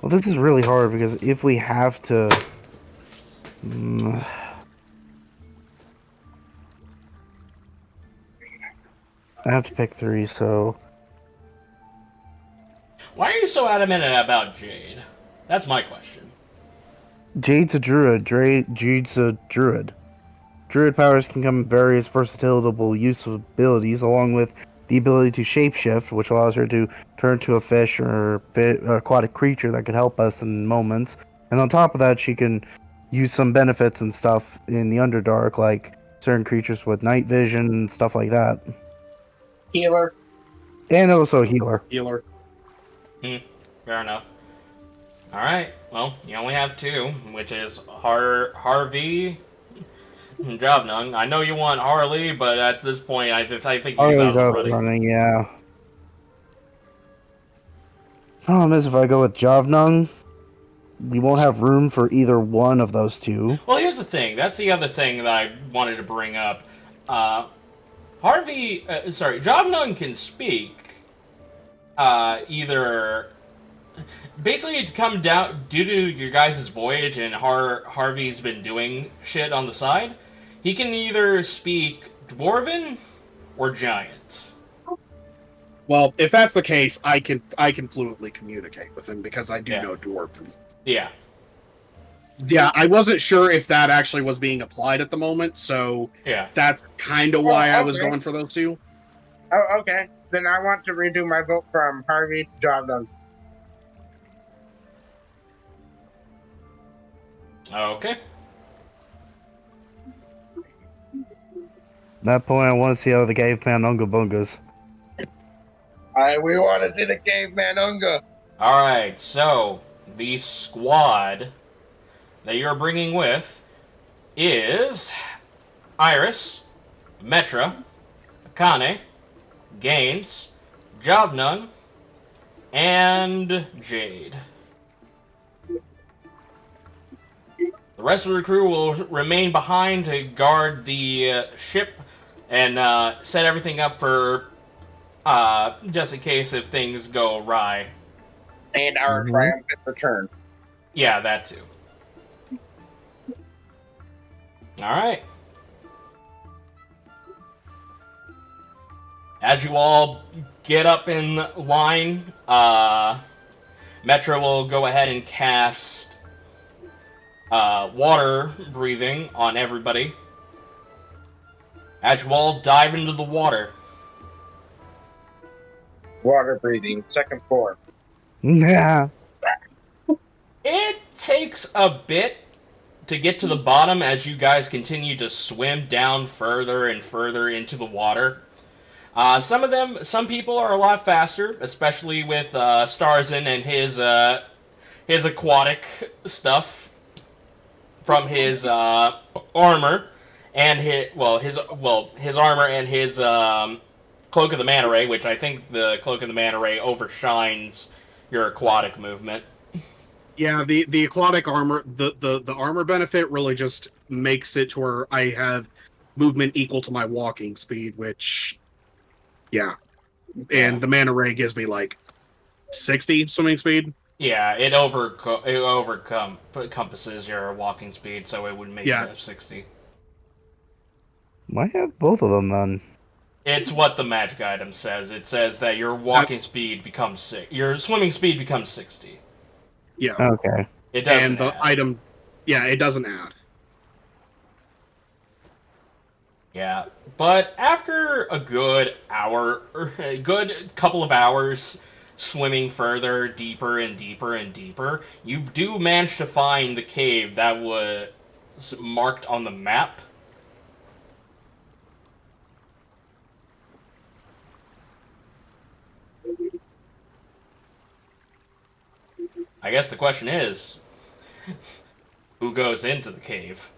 E: Well, this is really hard because if we have to... I have to pick 3, so...
A: Why are you so adamant about Jade? That's my question.
E: Jade's a druid. Jade's a druid. Druid powers can come in various versatile use of abilities, along with the ability to shapeshift, which allows her to turn to a fish or aquatic creature that could help us in moments. And on top of that, she can use some benefits and stuff in the Underdark, like certain creatures with night vision and stuff like that.
C: Healer.
E: And also healer.
D: Healer.
A: Fair enough. Alright, well, you only have 2, which is Harvey and Javnung. I know you want Harley, but at this point, I think he's out of the running.
E: Yeah. Problem is, if I go with Javnung, we won't have room for either one of those 2.
A: Well, here's the thing. That's the other thing that I wanted to bring up. Javnung can speak either... basically, it's come down due to your guys' voyage and Harvey's been doing shit on the side. He can either speak Dwarven or Giant.
D: Well, if that's the case, I can fluently communicate with him because I do
A: Yeah.
D: know Dwarven.
A: Yeah.
D: Yeah, I wasn't sure if that actually was being applied at the moment, so
A: Yeah.
D: that's kind of why I was
C: okay.
D: going for those two.
C: Oh, okay. Then I want to redo my vote from Harvey to job done.
A: Okay.
E: At that point, I want to see how the caveman Unga Bungas.
C: We want to see the caveman Unga.
A: Alright, so the squad that you're bringing with is Iris, Metra, Akane, Gaines, Jovnung, and Jade. The rest of the crew will remain behind to guard the ship and set everything up for just in case if things go awry.
C: And our triumphant return.
A: Yeah, that too. Alright. As you all get up in line, Metra will go ahead and cast water breathing on everybody. As you all dive into the water.
C: Water breathing, second form.
E: Yeah.
A: It takes a bit to get to the bottom as you guys continue to swim down further and further into the water. Some people are a lot faster, especially with Starzin and his aquatic stuff from his armor and his armor and his Cloak of the Manta Ray, which I think the Cloak of the Manta Ray overshines your aquatic movement.
D: Yeah, the aquatic armor, the armor benefit really just makes it to where I have movement equal to my walking speed, which, yeah. And the Manta Ray gives me like 60 swimming speed.
A: Yeah, it encompasses your walking speed, so it would make you have 60.
E: Might have both of them then.
A: It's what the magic item says. It says that your walking speed becomes your swimming speed becomes 60.
D: Yeah.
E: Okay.
A: It doesn't
D: And the
A: add.
D: item, yeah, it doesn't add.
A: Yeah, but after a good hour, or a good couple of hours swimming further, deeper and deeper and deeper, you do manage to find the cave that was marked on the map. I guess the question is, who goes into the cave?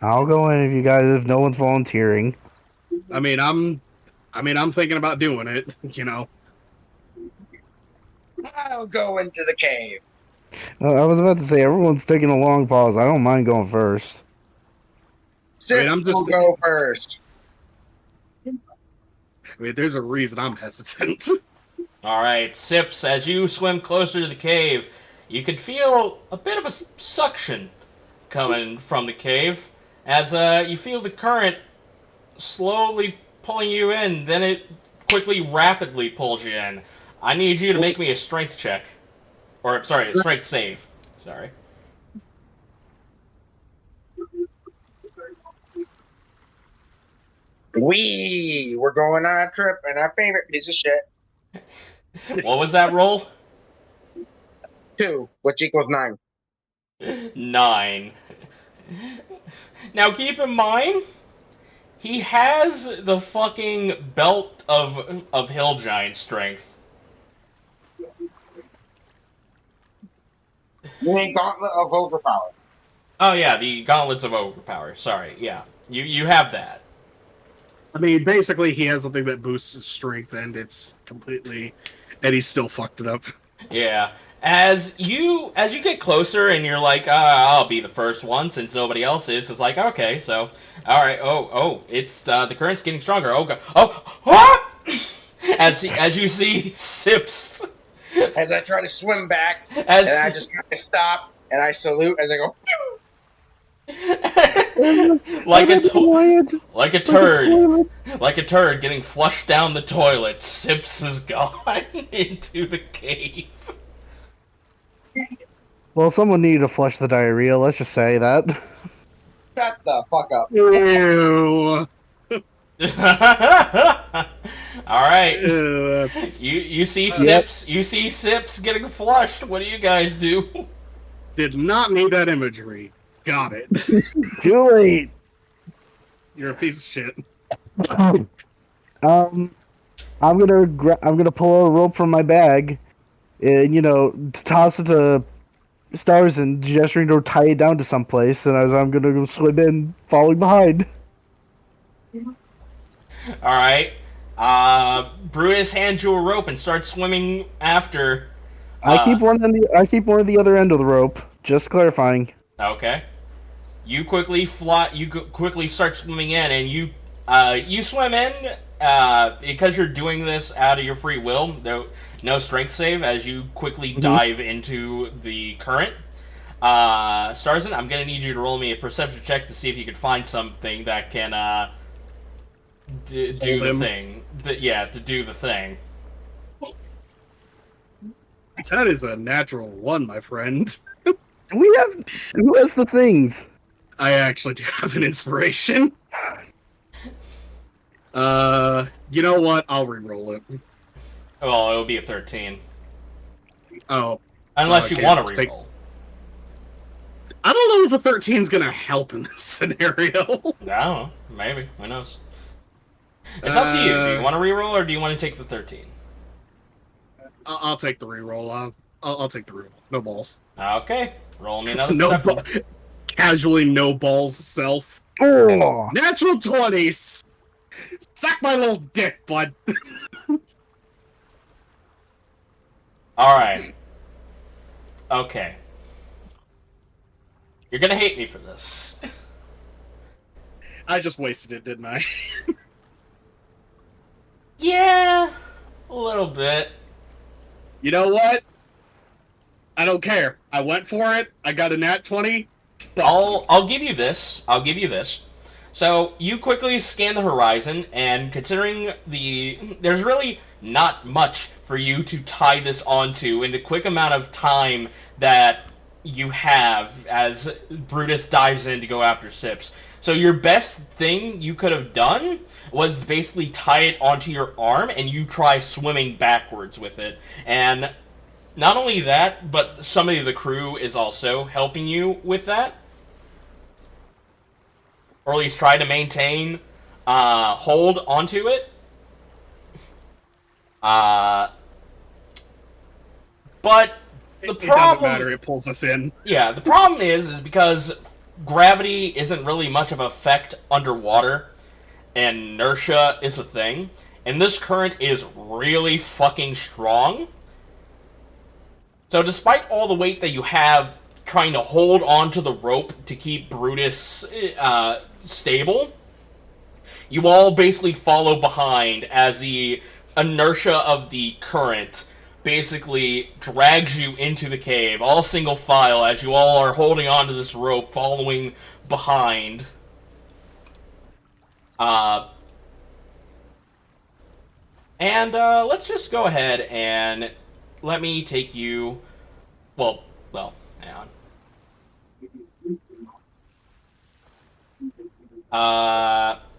E: I'll go in if no one's volunteering.
D: I mean, I'm thinking about doing it, you know.
C: I'll go into the cave.
E: I was about to say, everyone's taking a long pause. I don't mind going first.
C: Sips will go first.
D: I mean, there's a reason I'm hesitant.
A: Alright, Sips, as you swim closer to the cave, you can feel a bit of a suction coming from the cave, as you feel the current slowly pulling you in, then it quickly, rapidly pulls you in. I need you to make me a strength check. Or, sorry, a strength save. Sorry.
C: We're going on a trip and our favorite piece of shit.
A: What was that roll?
C: 2, which equals 9.
A: 9. Now keep in mind, he has the fucking belt of hill giant strength.
C: You mean Gauntlet of Overpower.
A: Oh yeah, the gauntlets of overpower. Sorry, yeah. You have that.
D: I mean, basically, he has something that boosts his strength, and it's completely... And he's still fucked it up.
A: Yeah. As you get closer and you're like, I'll be the first one since nobody else is. It's like, okay, so, all right. Oh, it's the current's getting stronger. Oh, God. Oh. As you see Sips.
C: As I try to swim back,
A: As
C: and I just kind of stop and I salute as I go.
A: like a turd getting flushed down the toilet. Sips has gone into the cave.
E: Well, someone needed to flush the diarrhea. Let's just say that.
C: Shut the fuck up.
D: Ew.
A: All right.
D: That's...
A: You see Sips. You see Sips getting flushed. What do you guys do?
D: Did not need that imagery. Got it.
E: Too late.
D: You're a piece of shit.
E: I'm gonna pull a rope from my bag, and toss it to Starzin, gesturing to tie it down to someplace, and as I'm gonna go swim in, following behind.
A: All right. Brutus hands you a rope and starts swimming after.
E: I keep one on the other end of the rope. Just clarifying.
A: Okay. You quickly fly. You quickly start swimming in, and you swim in because you're doing this out of your free will. No strength save as you quickly dive into the current. Starzin, I'm gonna need you to roll me a perception check to see if you can find something that can do the thing. To do the thing.
D: That is a natural one, my friend.
E: Who has the things?
D: I actually do have an inspiration. You know what? I'll re-roll it.
A: Well, it would be a 13.
D: Oh.
A: Unless you want to
D: take...
A: re-roll.
D: I don't know if a 13 is going to help in this scenario.
A: I don't know. Maybe. Who knows? It's up to you. Do you want to re-roll or do you want to take the 13?
D: I'll take the re-roll. I'll take the re-roll. No balls.
A: Okay. Roll me another
D: No
A: perception.
D: Casually no balls self.
E: Oh.
D: Natural 20s! Suck my little dick, bud.
A: Alright. Okay. You're gonna hate me for this.
D: I just wasted it, didn't I?
A: Yeah, a little bit.
D: You know what? I don't care. I went for it. I got a nat 20.
A: I'll give you this. So you quickly scan the horizon, and considering there's really not much for you to tie this onto in the quick amount of time that you have as Brutus dives in to go after Sips. So your best thing you could have done was basically tie it onto your arm, and you try swimming backwards with it. And not only that, but somebody of the crew is also helping you with that. Or at least try to maintain hold onto it. But the problem... It
D: doesn't matter, it pulls us in.
A: Yeah, the problem is because gravity isn't really much of an effect underwater, and inertia is a thing, and this current is really fucking strong. So despite all the weight that you have trying to hold onto the rope to keep Brutus stable, you all basically follow behind as the inertia of the current basically drags you into the cave, all single file, as you all are holding onto this rope, following behind. Let's just go ahead and let me take you... Well, hang on.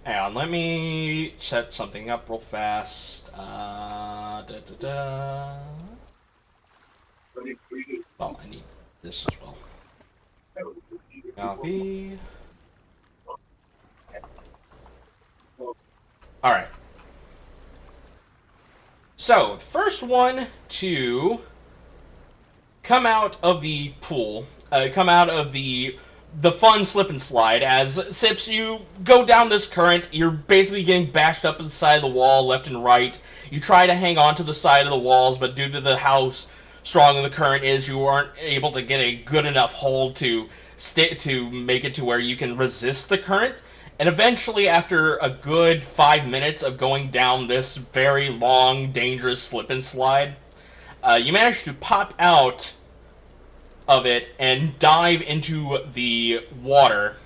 A: Hang on, let me set something up real fast. Well, I need this as well. Copy. Alright. So, the first one to come out of the pool, come out of the fun slip and slide, as Sips, you go down this current, you're basically getting bashed up in the side of the wall, left and right. You try to hang on to the side of the walls, but due to the how strong the current is, you aren't able to get a good enough hold to make it to where you can resist the current. And eventually, after a good 5 minutes of going down this very long, dangerous slip and slide, you manage to pop out of it and dive into the water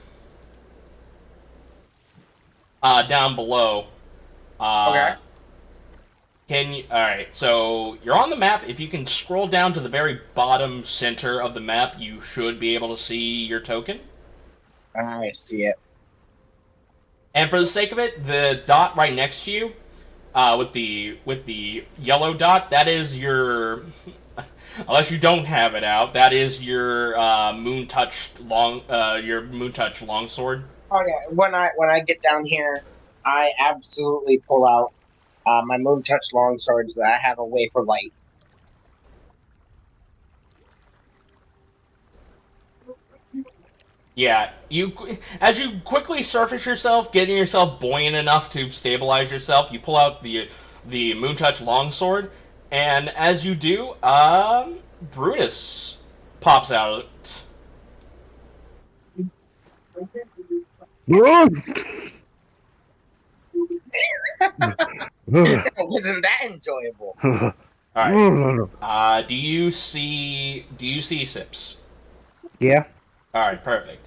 A: down below.
C: Okay.
A: Alright, so you're on the map. If you can scroll down to the very bottom center of the map, you should be able to see your token.
C: I see it.
A: And for the sake of it, the dot right next to you, with the yellow dot, that is your, unless you don't have it out, that is your your moon touch longsword.
C: Oh yeah. When I get down here, I absolutely pull out my moon touch longswords that I have away for light.
A: Yeah, as you quickly surface yourself, getting yourself buoyant enough to stabilize yourself, you pull out the moon touch longsword, and as you do, Brutus pops out.
C: Wasn't that enjoyable?
A: All right. Do you see Sips?
E: Yeah.
A: All right, perfect.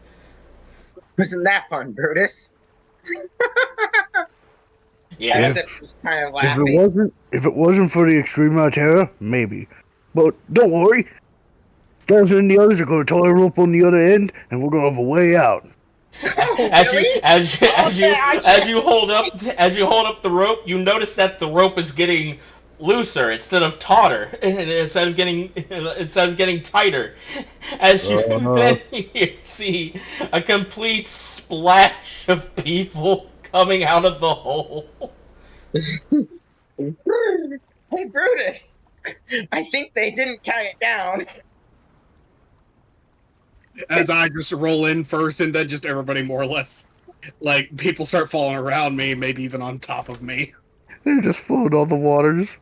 C: Wasn't that fun, Brutus?
A: Yeah.
C: Sip was kind of
E: If
C: laughing.
E: it wasn't for the extreme amount of terror, maybe. But don't worry. Starzin and the others are going to tie a rope on the other end, and we're going to have a way out.
C: Oh,
A: As
C: really?
A: you hold up the rope, you notice that the rope is getting looser instead of tauter, instead of getting tighter. As you then see a complete splash of people coming out of the hole.
C: Hey, Brutus! I think they didn't tie it down.
D: As I just roll in first, and then just everybody more or less, like, people start falling around me, maybe even on top of me.
E: They're just floating on the waters.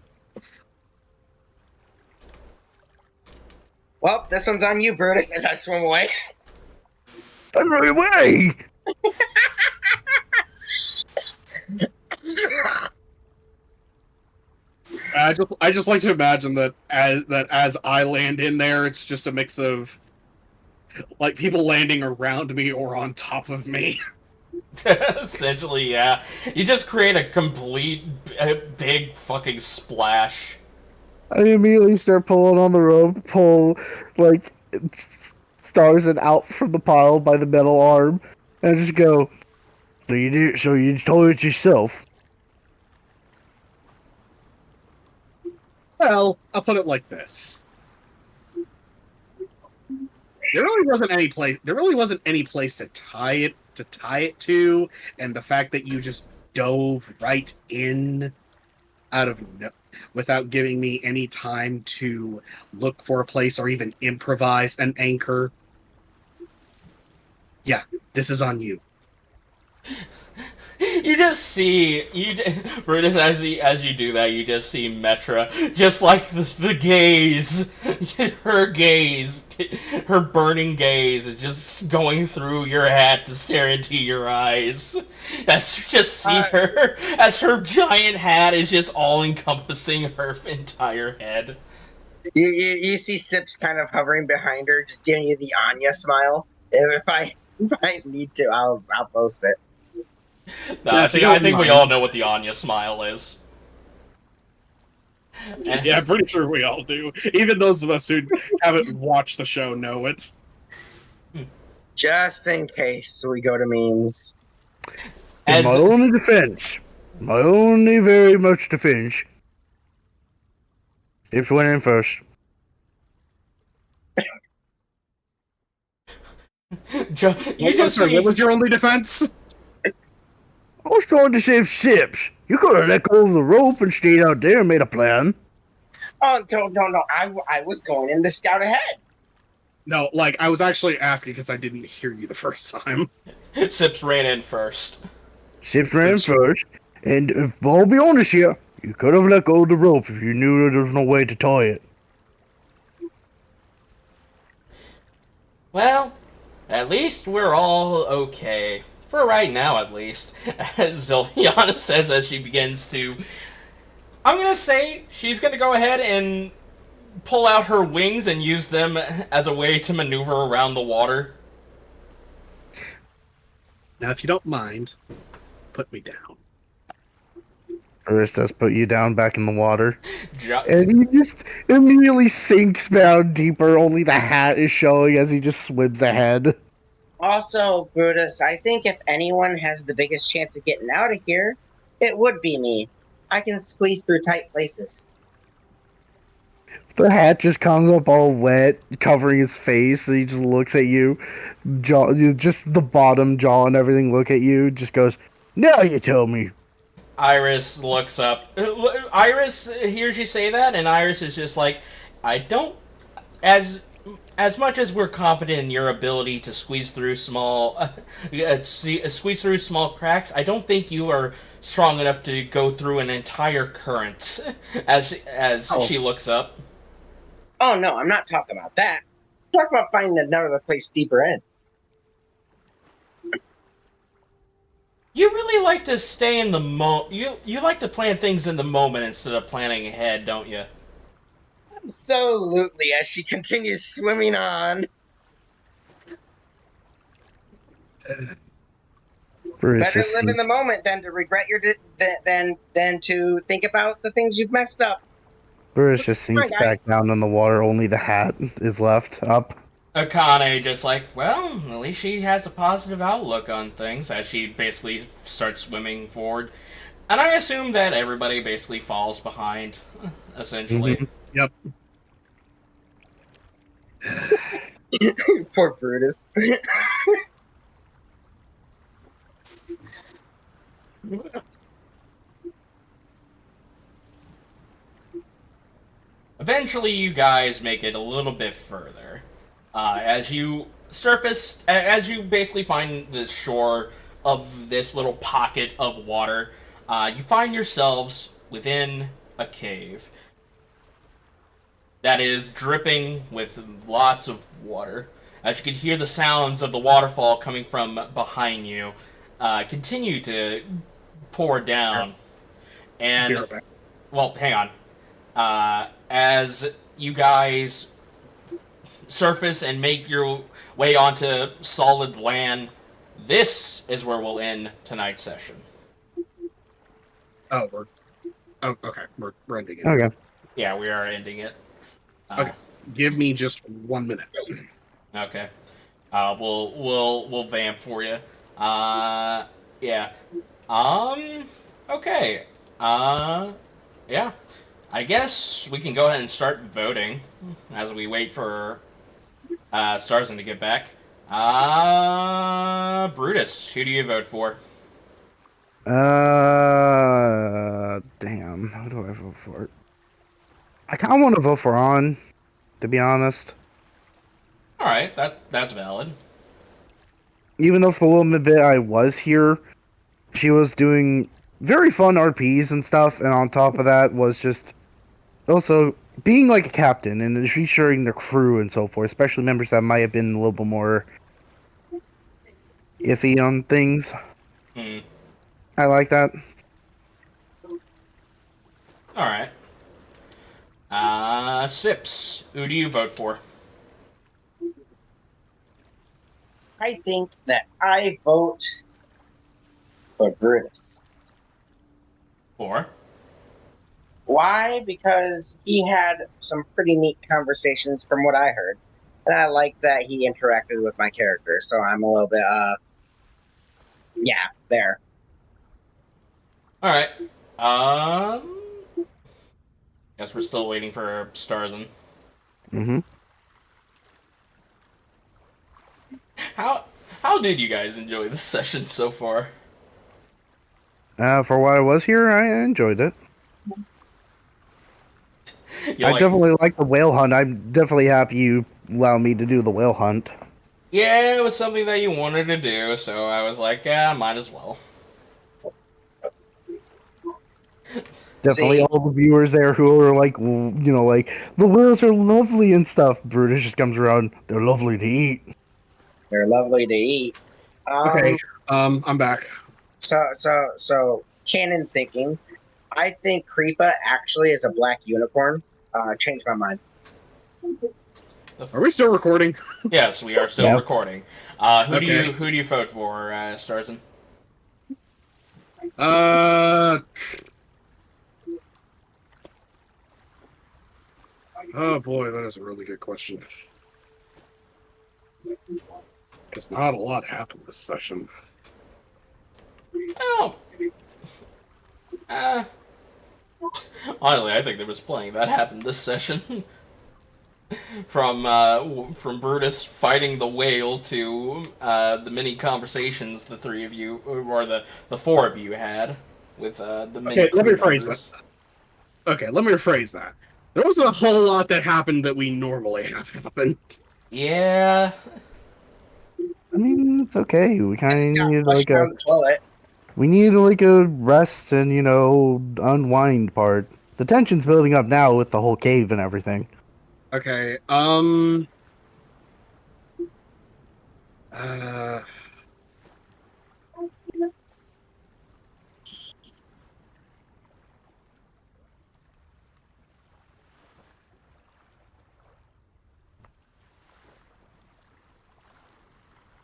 C: Well, this one's on you, Brutus, as I swim away.
E: I'm right away!
D: I just like to imagine that as I land in there, it's just a mix of like people landing around me or on top of me.
A: Essentially, yeah. You just create a complete big fucking splash.
E: I immediately start pulling on the rope, pull, like, Starzin out from the pile by the metal arm, and just go, so you told it yourself.
D: Well, I'll put it like this. There really wasn't any place to tie it to, and the fact that you just dove right in out of without giving me any time to look for a place or even improvise an anchor. Yeah, this is on you.
A: You just see Brutus, as you do that, you just see Metra, just like the gaze, her burning gaze is just going through your head to stare into your eyes. As you just see her, as her giant hat is just all encompassing her entire head.
C: You see Sips kind of hovering behind her, just giving you the Anya smile. If I need to, I'll post it.
A: No, I think we all know what the Anya smile is.
D: Yeah, I'm pretty sure we all do. Even those of us who haven't watched the show know it.
C: Just in case we go to memes.
E: In my only defense, my only very much defense, Sips went in first.
D: What was your only defense?
E: I was trying to save Sips. You could have let go of the rope and stayed out there and made a plan.
C: Oh, no. I was going in to scout ahead.
D: No, like, I was actually asking because I didn't hear you the first time.
A: Sips ran in first.
E: Sips ran first, and I'll be honest here, you could have let go of the rope if you knew there was no way to tie it.
A: Well, at least we're all okay. For right now, at least. As Zilyana says as she begins to... I'm gonna say she's gonna go ahead and pull out her wings and use them as a way to maneuver around the water.
D: Now, if you don't mind, put me down.
E: Brutus does put you down back in the water.
A: Jo-
E: And he just immediately sinks down deeper, only the hat is showing as he just swims ahead.
C: Also, Brutus, I think if anyone has the biggest chance of getting out of here, it would be me. I can squeeze through tight places.
E: The hat just comes up all wet, covering his face, and he just looks at you. Jaw, just the bottom jaw and everything look at you, just goes, "Now you tell me."
A: Iris looks up. Iris hears you say that, and Iris is just like, I don't... As much as we're confident in your ability to squeeze through small cracks, I don't think you are strong enough to go through an entire current. As she looks up.
C: Oh no, I'm not talking about that. I'm talking about finding another place deeper in.
A: You really like to stay in the You like to plan things in the moment instead of planning ahead, don't you?
C: Absolutely, as she continues swimming on.
E: Brutus
C: Better
E: just
C: live in
E: sinks,
C: the moment than to regret your than to think about the things you've messed up.
E: Brutus just
C: Come on,
E: sinks
C: guys.
E: back down in the water, only the hat is left up.
A: Akane just like, well, at least she has a positive outlook on things as she basically starts swimming forward. And I assume that everybody basically falls behind, essentially.
E: Mhm.
D: Yep.
C: Poor Brutus.
A: Eventually, you guys make it a little bit further. As you surface, as you basically find the shore of this little pocket of water, you find yourselves within a cave that is dripping with lots of water. As you can hear the sounds of the waterfall coming from behind you continue to pour down.
D: Be
A: And,
D: right back.
A: well, hang on. As you guys surface and make your way onto solid land, this is where we'll end tonight's session.
D: Oh, okay. We're ending it.
E: Okay.
A: Yeah, we are ending it.
D: Okay. Give me just 1 minute.
A: Okay. We'll vamp for you. Yeah. Okay. Yeah. I guess we can go ahead and start voting as we wait for Starzin to get back. Brutus, who do you vote for?
E: Damn. Who do I vote for? I kind of want to vote for On, to be honest.
A: All right, that's valid.
E: Even though for a little bit I was here, she was doing very fun RPs and stuff, and on top of that was just also being like a captain and reassuring the crew and so forth, especially members that might have been a little bit more iffy on things.
A: Hmm.
E: I like that.
A: All right. Sips, who do you vote for?
C: I think that I vote for Brutus.
A: For?
C: Why? Because he had some pretty neat conversations from what I heard. And I like that he interacted with my character, so I'm a little bit, yeah, there.
A: All right. Guess we're still waiting for Starzin.
E: Mm-hmm.
A: How did you guys enjoy this session so far?
E: For what I was here, I enjoyed it.
A: You
E: I
A: like-
E: definitely like the whale hunt. I'm definitely happy you allow me to do the whale hunt.
A: Yeah, it was something that you wanted to do, so I was like, yeah, might as well.
E: Definitely
C: See?
E: all the viewers there who are like, like, the whales are lovely and stuff. Brutus just comes around, they're lovely to eat.
C: They're lovely to eat.
D: Okay. I'm back.
C: So canon thinking. I think Creepah actually is a black unicorn. Changed my mind.
D: Are we still recording?
A: Yes, we are still
E: Yep.
A: recording. Who do you vote for, Starzin?
D: Oh boy, that is a really good question. Because not a lot happened this session.
A: Oh. Honestly, I think there was plenty that happened this session. From Brutus fighting the whale to the many conversations the three of you, or the four of you had with the many.
D: Okay, let me
A: crew
D: rephrase
A: members.
D: that. Okay, let me rephrase that. There wasn't a whole lot that happened that we normally have happened.
A: Yeah.
E: I mean, it's okay. We kind of need like
C: down the toilet.
E: we need like a rest and unwind part. The tension's building up now with the whole cave and everything.
D: Okay,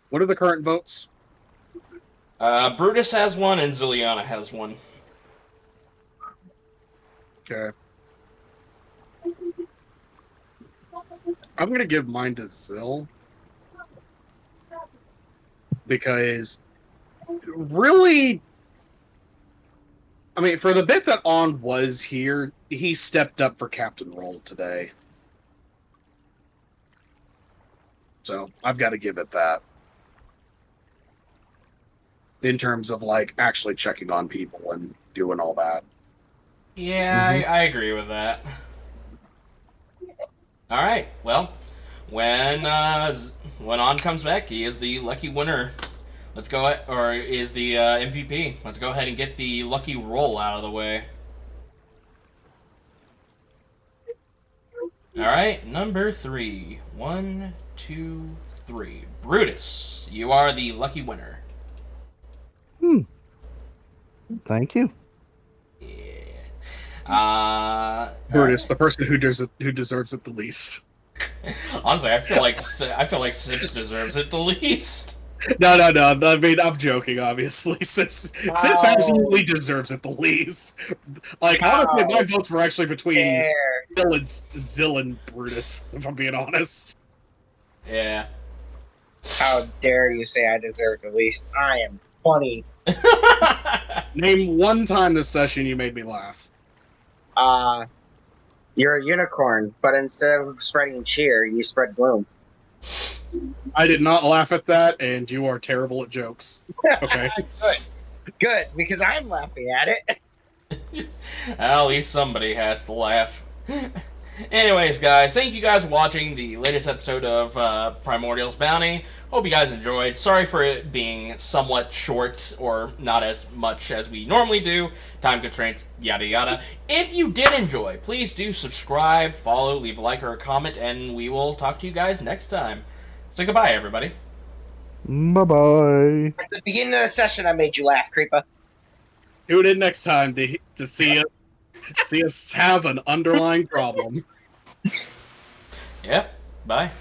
D: what are the current votes?
A: Brutus has one and Zilyana has one.
D: Okay. I'm gonna give mine to Zill. Because really, I mean, for the bit that On was here, he stepped up for captain role today. So I've got to give it that. In terms of like actually checking on people and doing all that.
A: Yeah, I agree with that. All right. Well, when On comes back, he is the lucky winner. Let's go, or is the MVP. Let's go ahead and get the lucky roll out of the way. All right, number 3. 1, 2, 3. Brutus, you are the lucky winner.
E: Thank you.
A: Yeah.
D: Brutus, the person who deserves it the least.
A: Honestly, I feel like Sips deserves it the least.
D: No. I mean, I'm joking. Obviously, Sips absolutely deserves it the least. Like, honestly, my votes were actually between Zill and Brutus. If I'm being honest.
A: Yeah.
C: How dare you say I deserve the least? I am funny.
D: Name one time this session you made me laugh.
C: You're a unicorn, but instead of spreading cheer, you spread gloom.
D: I did not laugh at that, and you are terrible at jokes. Okay.
C: Good, because I'm laughing at it.
A: At least somebody has to laugh. Anyways, guys, thank you guys for watching the latest episode of Primordials Bounty. Hope you guys enjoyed. Sorry for it being somewhat short, or not as much as we normally do. Time constraints, yada yada. If you did enjoy, please do subscribe, follow, leave a like or a comment, and we will talk to you guys next time. So goodbye, everybody.
E: Bye-bye.
C: At the beginning of the session, I made you laugh, Creepah.
D: Tune in next time to see us have an underlying problem.
A: Yep. Bye.